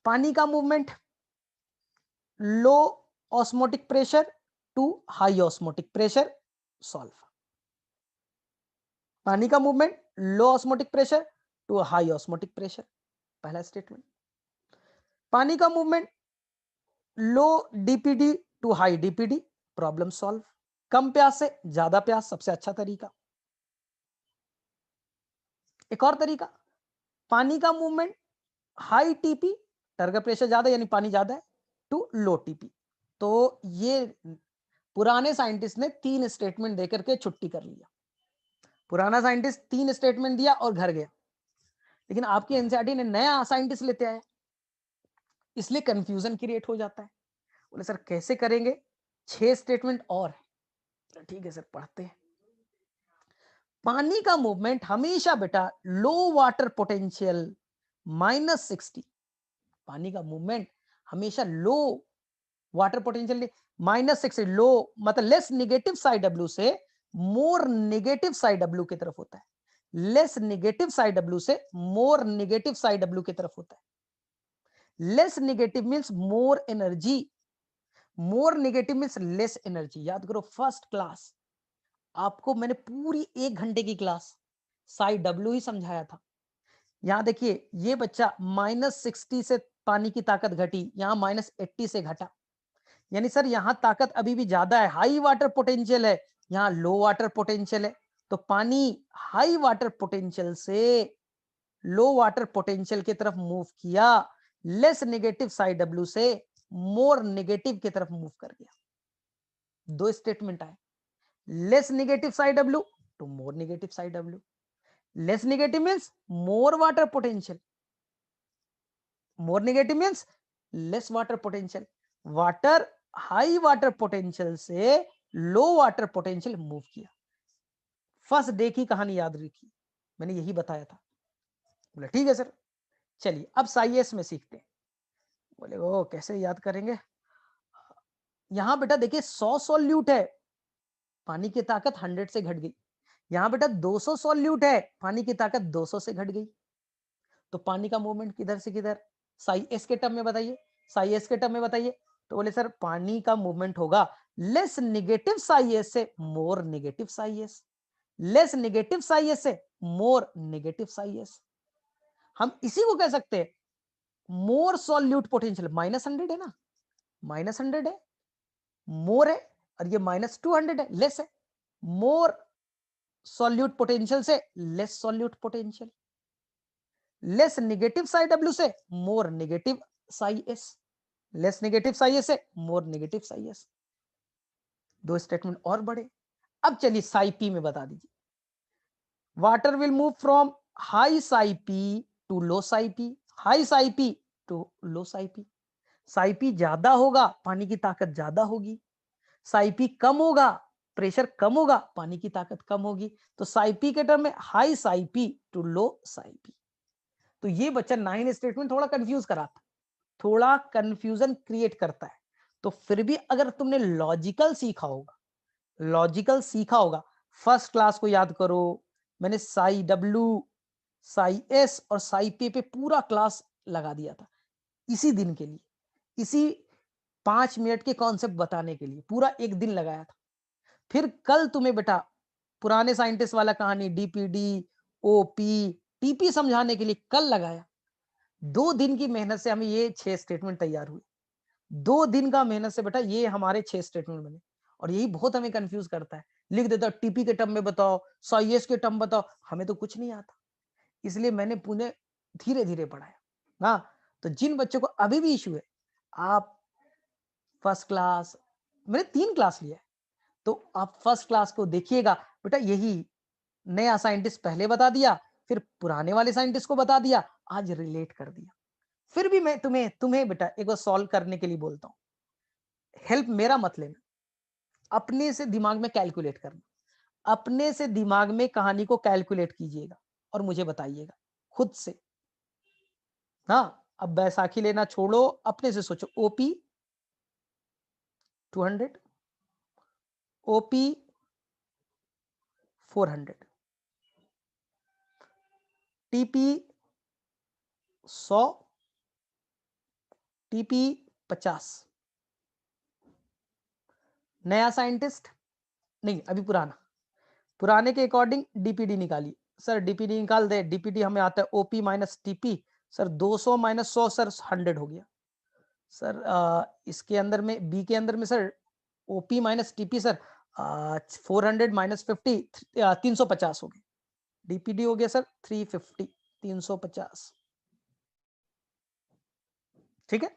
पानी का movement low osmotic pressure to high osmotic pressure, solve. पानी का movement low osmotic pressure to high osmotic pressure, पहला स्टेटमेंट। पानी का movement low DPD to high DPD, problem solve. कम प्यास से ज्यादा प्यास सबसे अच्छा तरीका। एक और तरीका, पानी का movement high TP, turgor pressure ज्यादा यानी पानी ज्यादा है, टू लो टीपी। तो ये पुराने साइंटिस्ट ने 3 स्टेटमेंट देकर के छुट्टी कर लिया, पुराना साइंटिस्ट 3 स्टेटमेंट दिया और घर गया। लेकिन आपकी एनसीईआरटी ने नया साइंटिस्ट लेते आया, इसलिए कंफ्यूजन क्रिएट हो जाता है। बोले सर कैसे करेंगे, 6 स्टेटमेंट और है। ठीक है सर पढ़ते हैं। पानी का मूवमेंट हमेशा बेटा लो वाटर पोटेंशियल -60, पानी का मूवमेंट हमेशा लो वाटर पोटेंशियल -60, लो मतलब लेस नेगेटिव साइड डब्ल्यू से मोर नेगेटिव साइड डब्ल्यू की तरफ होता है, लेस नेगेटिव साइड डब्ल्यू से मोर नेगेटिव साइड डब्ल्यू की तरफ होता है। Less negative means more energy, more negative means less energy. याद करो फर्स्ट क्लास आपको मैंने पूरी 1 घंटे की क्लास साइड डब्ल्यू ही समझाया था। यहां देखिए ये बच्चा -60 से पानी की ताकत घटी, यहां -80 से घटा, यानी सर यहां ताकत अभी भी ज्यादा है, हाई वाटर पोटेंशियल है, यहां लो वाटर पोटेंशियल है। तो पानी हाई वाटर पोटेंशियल से लो वाटर पोटेंशियल की तरफ मूव किया, लेस नेगेटिव साइड डब्ल्यू से मोर नेगेटिव की तरफ मूव कर गया। दो स्टेटमेंट आए, less negative side W to more negative side W. Less negative means more water potential, more negative means less water potential. Water high water potential से लो water potential move किया। First day की कहानी याद रखी, मैंने यही बताया था। बोले ठीक है सर। चलिए अब साइएस में सीखते हैं। बोले ओ कैसे याद करेंगे, यहां बेटा देखिए 100 सॉल्यूट है, पानी की ताकत 100 से घट गई। यहां बेटा 200 सॉल्यूट है, पानी की ताकत 200 से घट गई। तो पानी का मूवमेंट किधर से किधर, साई एस के टर्म में बताइए, साई एस के टर्म में बताइए। तो बोले सर पानी का मूवमेंट होगा लेस नेगेटिव साई एस से more negative psi S, less negative psi S से मोर नेगेटिव साई एस। हम इसी को कह सकते हैं मोर सॉल्यूट पोटेंशियल, -100 है ना, -100 है, मोर है, और ये -200 है, लेस है। मोर सॉल्यूट पोटेंशियल से less solute potential, less negative psi W से more negative psi S, less negative psi S से मोर नेगेटिव साई एस। दो स्टेटमेंट और बड़े। अब चलिए साई पी में बता दीजिए, water will move from high psi P to low psi P, high psi P to low psi P. Psi P ज्यादा होगा पानी की ताकत ज्यादा होगी, साई पी कम होगा प्रेशर कम होगा, पानी की ताकत कम होगी। तो साई पी के टर्म में high psi P to low psi P. तो ये बच्चा 9 स्टेटमेंट थोड़ा कंफ्यूज कराता, थोड़ा कंफ्यूजन क्रिएट करता है। तो फिर भी अगर तुमने लॉजिकल सीखा होगा, लॉजिकल सीखा होगा, फर्स्ट क्लास को याद करो, मैंने साई डब्ल्यू, साई एस और साई पी पे पूरा क्लास लगा दिया था इसी दिन के लिए, इसी 5 मिनट के कॉन्सेप्ट बताने के लिए पूरा एक दिन लगाया था। फिर कल तुम्हें बेटा पुराने साइंटिस्ट वाला कहानी डीपीडी, ओपी, टीपी समझाने के लिए कल लगाया। 2 दिन की मेहनत से हमें ये 6 स्टेटमेंट तैयार हुए। 2 दिन का मेहनत से बेटा ये हमारे 6 स्टेटमेंट बने। और यही बहुत हमें कंफ्यूज करता है, लिख देता टीपी के टर्म में बताओ, साइएस के टर्म बताओ, हमें तो कुछ नहीं आता। इसलिए मैंने पुणे धीरे धीरे पढ़ाया ना। तो जिन बच्चों को अभी भी इश्यू है, आप फर्स्ट क्लास, मैंने 3 क्लास लिया है, तो आप फर्स्ट क्लास को देखिएगा। बेटा यही नया साइंटिस्ट पहले बता दिया, फिर पुराने वाले साइंटिस्ट को बता दिया, आज रिलेट कर दिया। फिर भी मैं तुम्हें तुम्हें बेटा एक बार सॉल्व करने के लिए बोलता हूँ, हेल्प मेरा मत लेना, अपने से दिमाग में कैलकुलेट करना, अपने से दिमाग में कहानी को कैलकुलेट कीजिएगा और मुझे बताइएगा खुद से। हाँ अब बैसाखी लेना छोड़ो, अपने से सोचो, ओपी 200, ओपी 400, टीपी 100, टीपी 50। नया साइंटिस्ट नहीं, अभी पुराना, पुराने के अकॉर्डिंग डीपीडी निकालिए। सर डीपीडी निकाल दे, डीपीडी हमें आता है OP minus TP. Sir 200 minus 100 sir 100 हो गया। सर इसके अंदर में बी के अंदर में sir OP minus TP sir 400 minus 50 350 हो गया। डीपीडी हो गया सर 350, 350। ठीक है।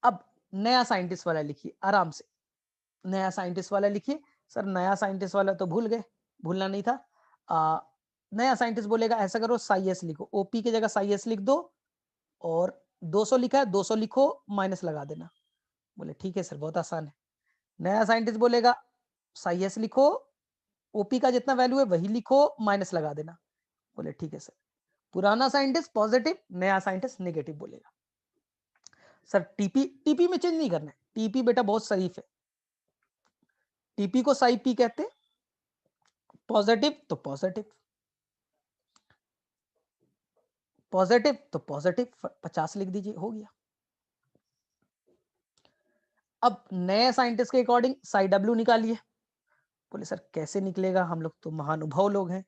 अब नया साइंटिस्ट वाला लिखिए आराम से, नया साइंटिस्ट वाला लिखिए। सर नया साइंटिस्ट वाला तो भूल गए, भूलना नहीं था। नया साइंटिस्ट बोलेगा ऐसा करो, साइएस लिखो, ओपी की जगह साइएस लिख दो, और 200 लिखा है 200 लिखो, माइनस लगा देना। बोले ठीक है सर, बहुत आसान है। नया साइंटिस्ट बोलेगा साइएस लिखो, ओपी का जितना वैल्यू है वही लिखो, माइनस लगा देना। बोले ठीक है सर। पुराना साइंटिस्ट पॉजिटिव, नया साइंटिस्ट नेगेटिव बोलेगा। सर टीपी, टीपी में चेंज नहीं करना है, टीपी बेटा बहुत शरीफ है, टीपी को साई पी कहते हैं, पॉजिटिव तो पॉजिटिव, पॉजिटिव तो पॉजिटिव 50 लिख दीजिए, हो गया। अब नए साइंटिस्ट के अकॉर्डिंग साई डब्ल्यू निकालिए। बोले सर कैसे निकलेगा, हम लोग तो महानुभाव लोग हैं।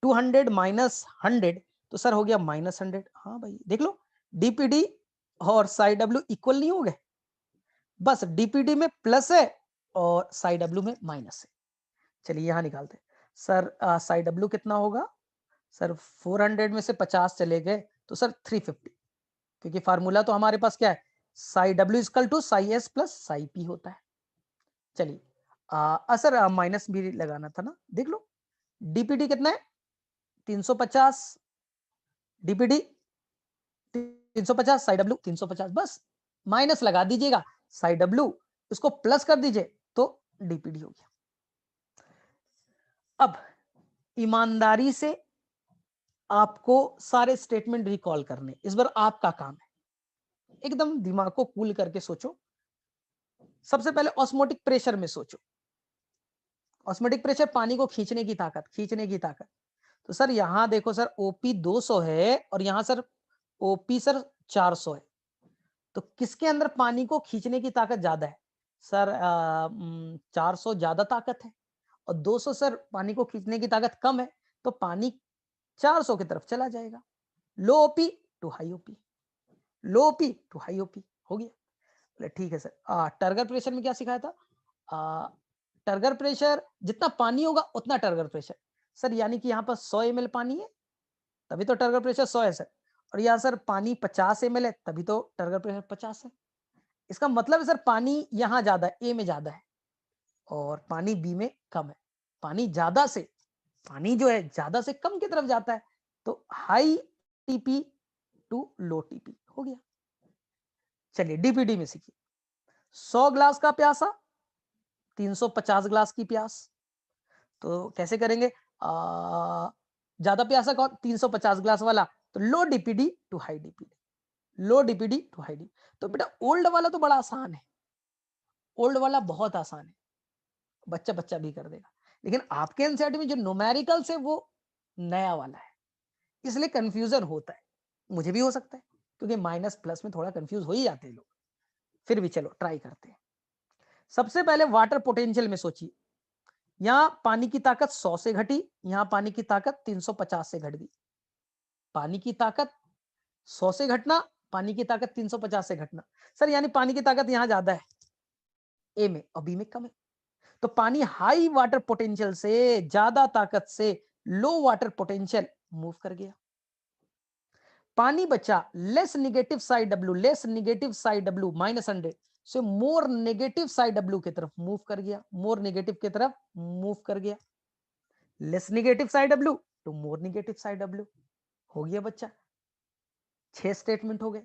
200 माइनस 100 तो सर हो गया -100। हाँ भाई देख लो, डीपीडी और साई डब्ल्यू इक्वल नहीं हो गए, बस डीपीडी में प्लस है और साई डब्ल्यू में माइनस है। चलिए यहां निकालते हैं। सर साई डब्ल्यू कितना होगा, सर 400 में से 50 चले गए तो सर 350, क्योंकि फार्मूला तो हमारे पास क्या है, psi W equal to psi S plus psi P होता है। चलिए सर माइनस भी लगाना था ना, देख लो डीपीडी कितना है 350, डीपीडी 350, साई डब्ल्यू 350, बस माइनस लगा दीजिएगा, साई डब्ल्यू इसको प्लस कर दीजिए तो डीपीडी हो गया। अब ईमानदारी से आपको सारे स्टेटमेंट रिकॉल करने, इस बार आपका काम है, एकदम दिमाग को कूल करके सोचो। सबसे पहले ऑस्मोटिक प्रेशर में सोचो, ऑस्मोटिक प्रेशर पानी को खींचने की ताकत, खींचने की ताकत। तो सर यहां देखो सर ओपी 200 है और यहां सर ओपी सर 400 है, तो किसके अंदर पानी को खींचने की ताकत ज्यादा है? सर 400 ज्यादा ताकत है और 200 सर पानी को खींचने की ताकत कम है, तो पानी 400 की तरफ चला जाएगा। Low OP to high OP, low OP to high OP हो गया। बोले ठीक है सर। टर्गर प्रेशर में क्या सिखाया था? टर्गर प्रेशर जितना पानी होगा उतना टर्गर प्रेशर। सर यानी कि यहाँ पर 100 ml पानी है तभी तो टर्गर प्रेशर 100 है सर, और यहाँ सर पानी 50 ml है तभी तो टर्गर प्रेशर 50 है। इसका मतलब है सर पानी यहाँ ज्यादा है, ए में ज्यादा है और पानी बी में कम है। पानी ज्यादा से, पानी जो है ज्यादा से कम की तरफ जाता है, तो high TP to low TP हो गया। चलिए डीपीडी में सीखिए, 100 ग्लास का प्यासा 350 ग्लास की प्यास, तो कैसे करेंगे? ज्यादा प्यासा कौन? 350 ग्लास वाला, तो low DPD to high DPD, low DPD to high D. तो बेटा ओल्ड वाला तो बड़ा आसान है, ओल्ड वाला बहुत आसान है, बच्चा बच्चा भी कर देगा। लेकिन आपके एनसीईआरटी में जो न्यूमेरिकल्स है वो नया वाला है, इसलिए कंफ्यूजन होता है, मुझे भी हो सकता है, क्योंकि माइनस प्लस में थोड़ा कंफ्यूज हो ही जाते हैं लोग। फिर भी चलो ट्राई करते हैं। सबसे पहले वाटर पोटेंशियल में सोचिए, यहां पानी की ताकत 100 से घटी, यहां पानी की ताकत 350 से घट गई। पानी की ताकत 100 से घटना, पानी की ताकत 350 से घटना। सर यानी पानी की ताकत यहां ज्यादा है ए में और बी में कम है, तो पानी हाई वाटर पोटेंशियल से, ज्यादा ताकत से लो वाटर पोटेंशियल मूव कर गया। पानी बचा less negative psi W, less negative psi W -100 से मोर नेगेटिव साइड डब्ल्यू की तरफ मूव कर गया, मोर नेगेटिव की तरफ मूव कर गया। Less negative psi W to more negative psi W हो गया बच्चा। 6 स्टेटमेंट हो गए,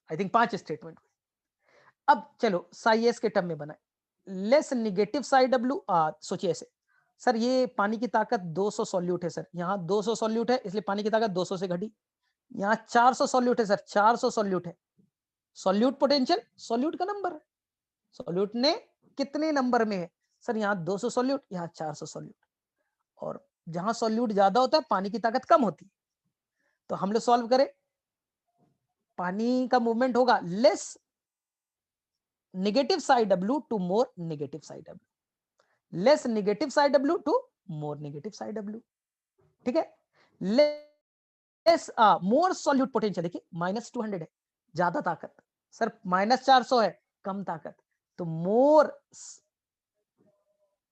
आई थिंक 5 स्टेटमेंट हुए। अब चलो साई एस के टर्म में बनाए, लेस निगेटिव साइड डब्ल्यू। सोचिए ऐसे, सर ये पानी की ताकत 200 सॉल्यूट है सर, यहाँ 200 सॉल्यूट है इसलिए पानी की ताकत 200 से घटी। यहाँ 400 सॉल्यूट है सर, 400 सॉल्यूट है, सॉल्यूट पोटेंशियल सॉल्यूट का नंबर है, सॉल्यूट ने कितने नंबर में है? सर यहाँ 200 सॉल्यूट, यहाँ 400 सॉल्यूट, और जहां सॉल्यूट ज्यादा होता है पानी की ताकत कम होती है, तो हम लोग सॉल्व करें, पानी का मूवमेंट होगा less negative side W to more negative side W, less negative side W to more negative side W, ठीक है। लेस मोर सॉल्यूट पोटेंशियल, देखिए -200 है ज्यादा ताकत, सर -400 है कम ताकत, तो more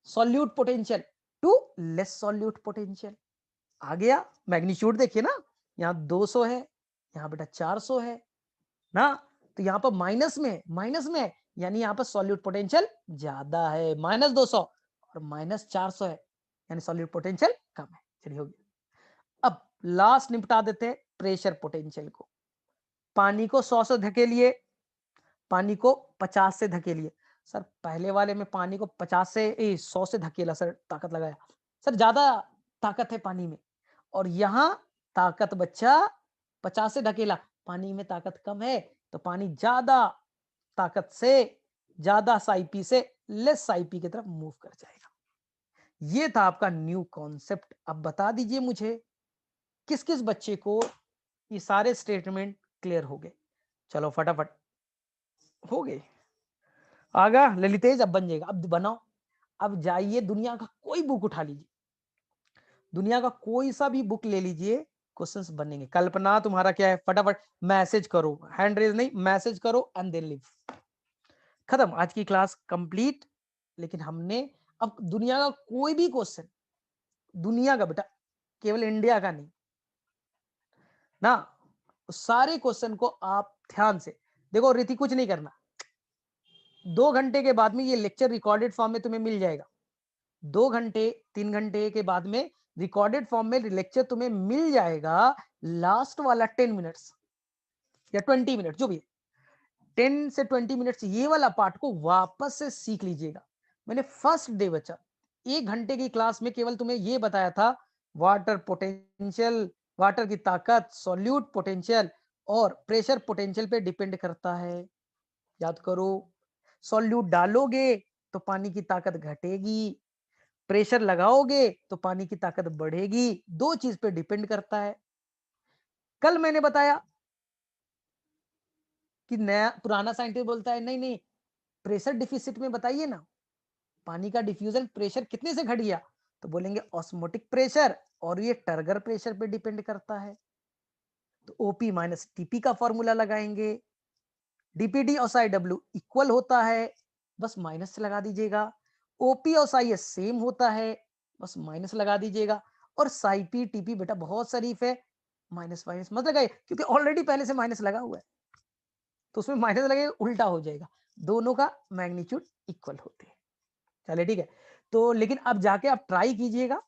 solute potential to less solute potential आ गया। मैग्नीट्यूड देखिए ना, यहाँ 200 है, यहाँ बेटा 400 है ना, तो यहाँ पर माइनस में, माइनस में यानी यहाँ पर सॉल्यूट पोटेंशियल ज्यादा है, -200 और -400 है यानी सॉल्यूट पोटेंशियल कम है। चलिए हो गया। अब लास्ट निपटा देते हैं प्रेशर पोटेंशियल को। पानी को 100 से धकेलिए, पानी को 50 से धकेलिए। सर पहले वाले में पानी को 50 से 100 से धकेला सर, ताकत लगाया, सर ज्यादा ताकत है पानी में, और यहां ताकत बच्चा 50 से धकेला, पानी में ताकत कम है, तो पानी ज्यादा ताकत से, ज्यादा साइपी से लेस साइपी की तरफ मूव कर जाएगा। ये था आपका न्यू कॉन्सेप्ट। अब बता दीजिए मुझे किस किस बच्चे को ये सारे स्टेटमेंट क्लियर हो गए? चलो फटाफट हो गए। आगा ललितेज, अब बन जाएगा, अब बनाओ। अब जाइए दुनिया का कोई बुक उठा लीजिए, दुनिया का कोई सा भी बुक ले लीजिए, क्वेश्चंस बनेंगे। कल्पना तुम्हारा क्या है? फटाफट मैसेज करो, हैंड रेज नहीं, मैसेज करो एंड देन लिव। खत्म, आज की क्लास कंप्लीट। लेकिन हमने अब दुनिया का कोई भी क्वेश्चन, दुनिया का बेटा, केवल इंडिया का नहीं ना, सारे क्वेश्चन को आप ध्यान से देखो। रीति कुछ नहीं करना, 2 घंटे के बाद में ये लेक्चर रिकॉर्डेड फॉर्म में तुम्हें मिल जाएगा। 2 घंटे 3 घंटे के बाद में रिकॉर्डेड फॉर्म में लेक्चर तुम्हें मिल जाएगा। लास्ट वाला 10 मिनट्स या 20 मिनट जो भी है, 10 से 20 मिनट्स ये वाला पार्ट को वापस से सीख लीजिएगा। मैंने फर्स्ट डे बच्चा 1 घंटे की क्लास में केवल तुम्हें ये बताया था वाटर पोटेंशियल, वाटर की ताकत, सॉल्यूट पोटेंशियल और प्रेशर पोटेंशियल पे डिपेंड करता है। याद करो, सॉल्यूट डालोगे तो पानी की ताकत घटेगी, प्रेशर लगाओगे तो पानी की ताकत बढ़ेगी। 2 चीज पे डिपेंड करता है। कल मैंने बताया कि नया पुराना साइंटिस्ट बोलता है नहीं नहीं, प्रेशर डिफिसिट में बताइए ना, पानी का डिफ्यूजन प्रेशर कितने से घट गया, तो बोलेंगे ऑस्मोटिक प्रेशर, और ये टर्गर प्रेशर पे डिपेंड करता है। तो ओपी माइनस टीपी का फॉर्मूला लगाएंगे, डीपीडी और साई डब्ल्यू इक्वल होता है, बस माइनस से लगा दीजिएगा। ओपी और साई एस सेम होता है, बस माइनस लगा दीजिएगा। और साई पी टीपी बेटा बहुत शरीफ है, माइनस माइनस मत लगाइए क्योंकि ऑलरेडी पहले से माइनस लगा हुआ है, तो उसमें माइनस लगेगा उल्टा हो जाएगा। दोनों का मैग्नीट्यूड इक्वल होते हैं। चलिए ठीक है। तो लेकिन अब जाके आप ट्राई कीजिएगा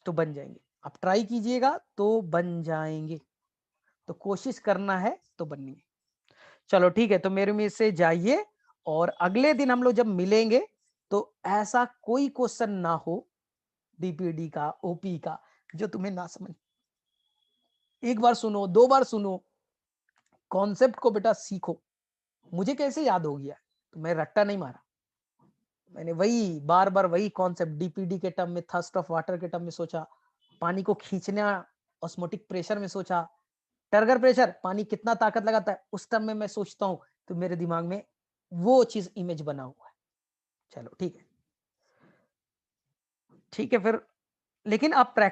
तो बन जाएंगे, आप ट्राई कीजिएगा तो बन जाएंगे, तो कोशिश करना है तो बननी। चलो ठीक है, तो मेरे में से जाइए और अगले दिन हम लोग जब मिलेंगे तो ऐसा कोई क्वेश्चन ना हो डीपीडी का, ओपी का, जो तुम्हें ना समझ। एक बार सुनो, 2 बार सुनो, कॉन्सेप्ट को बेटा सीखो। मुझे कैसे याद हो गया, तो मैं रट्टा नहीं मारा, मैंने वही बार बार वही कॉन्सेप्ट डीपीडी के टर्म में, थर्स्ट ऑफ वाटर के टर्म में सोचा, पानी को खींचना ऑस्मोटिक प्रेशर में सोचा, टर्गर प्रेशर पानी कितना ताकत लगाता है उस टर्म में मैं सोचता हूं, तो मेरे दिमाग में वो चीज इमेज बना हुआ है। चलो ठीक है, ठीक है फिर, लेकिन आप प्रैक्टिस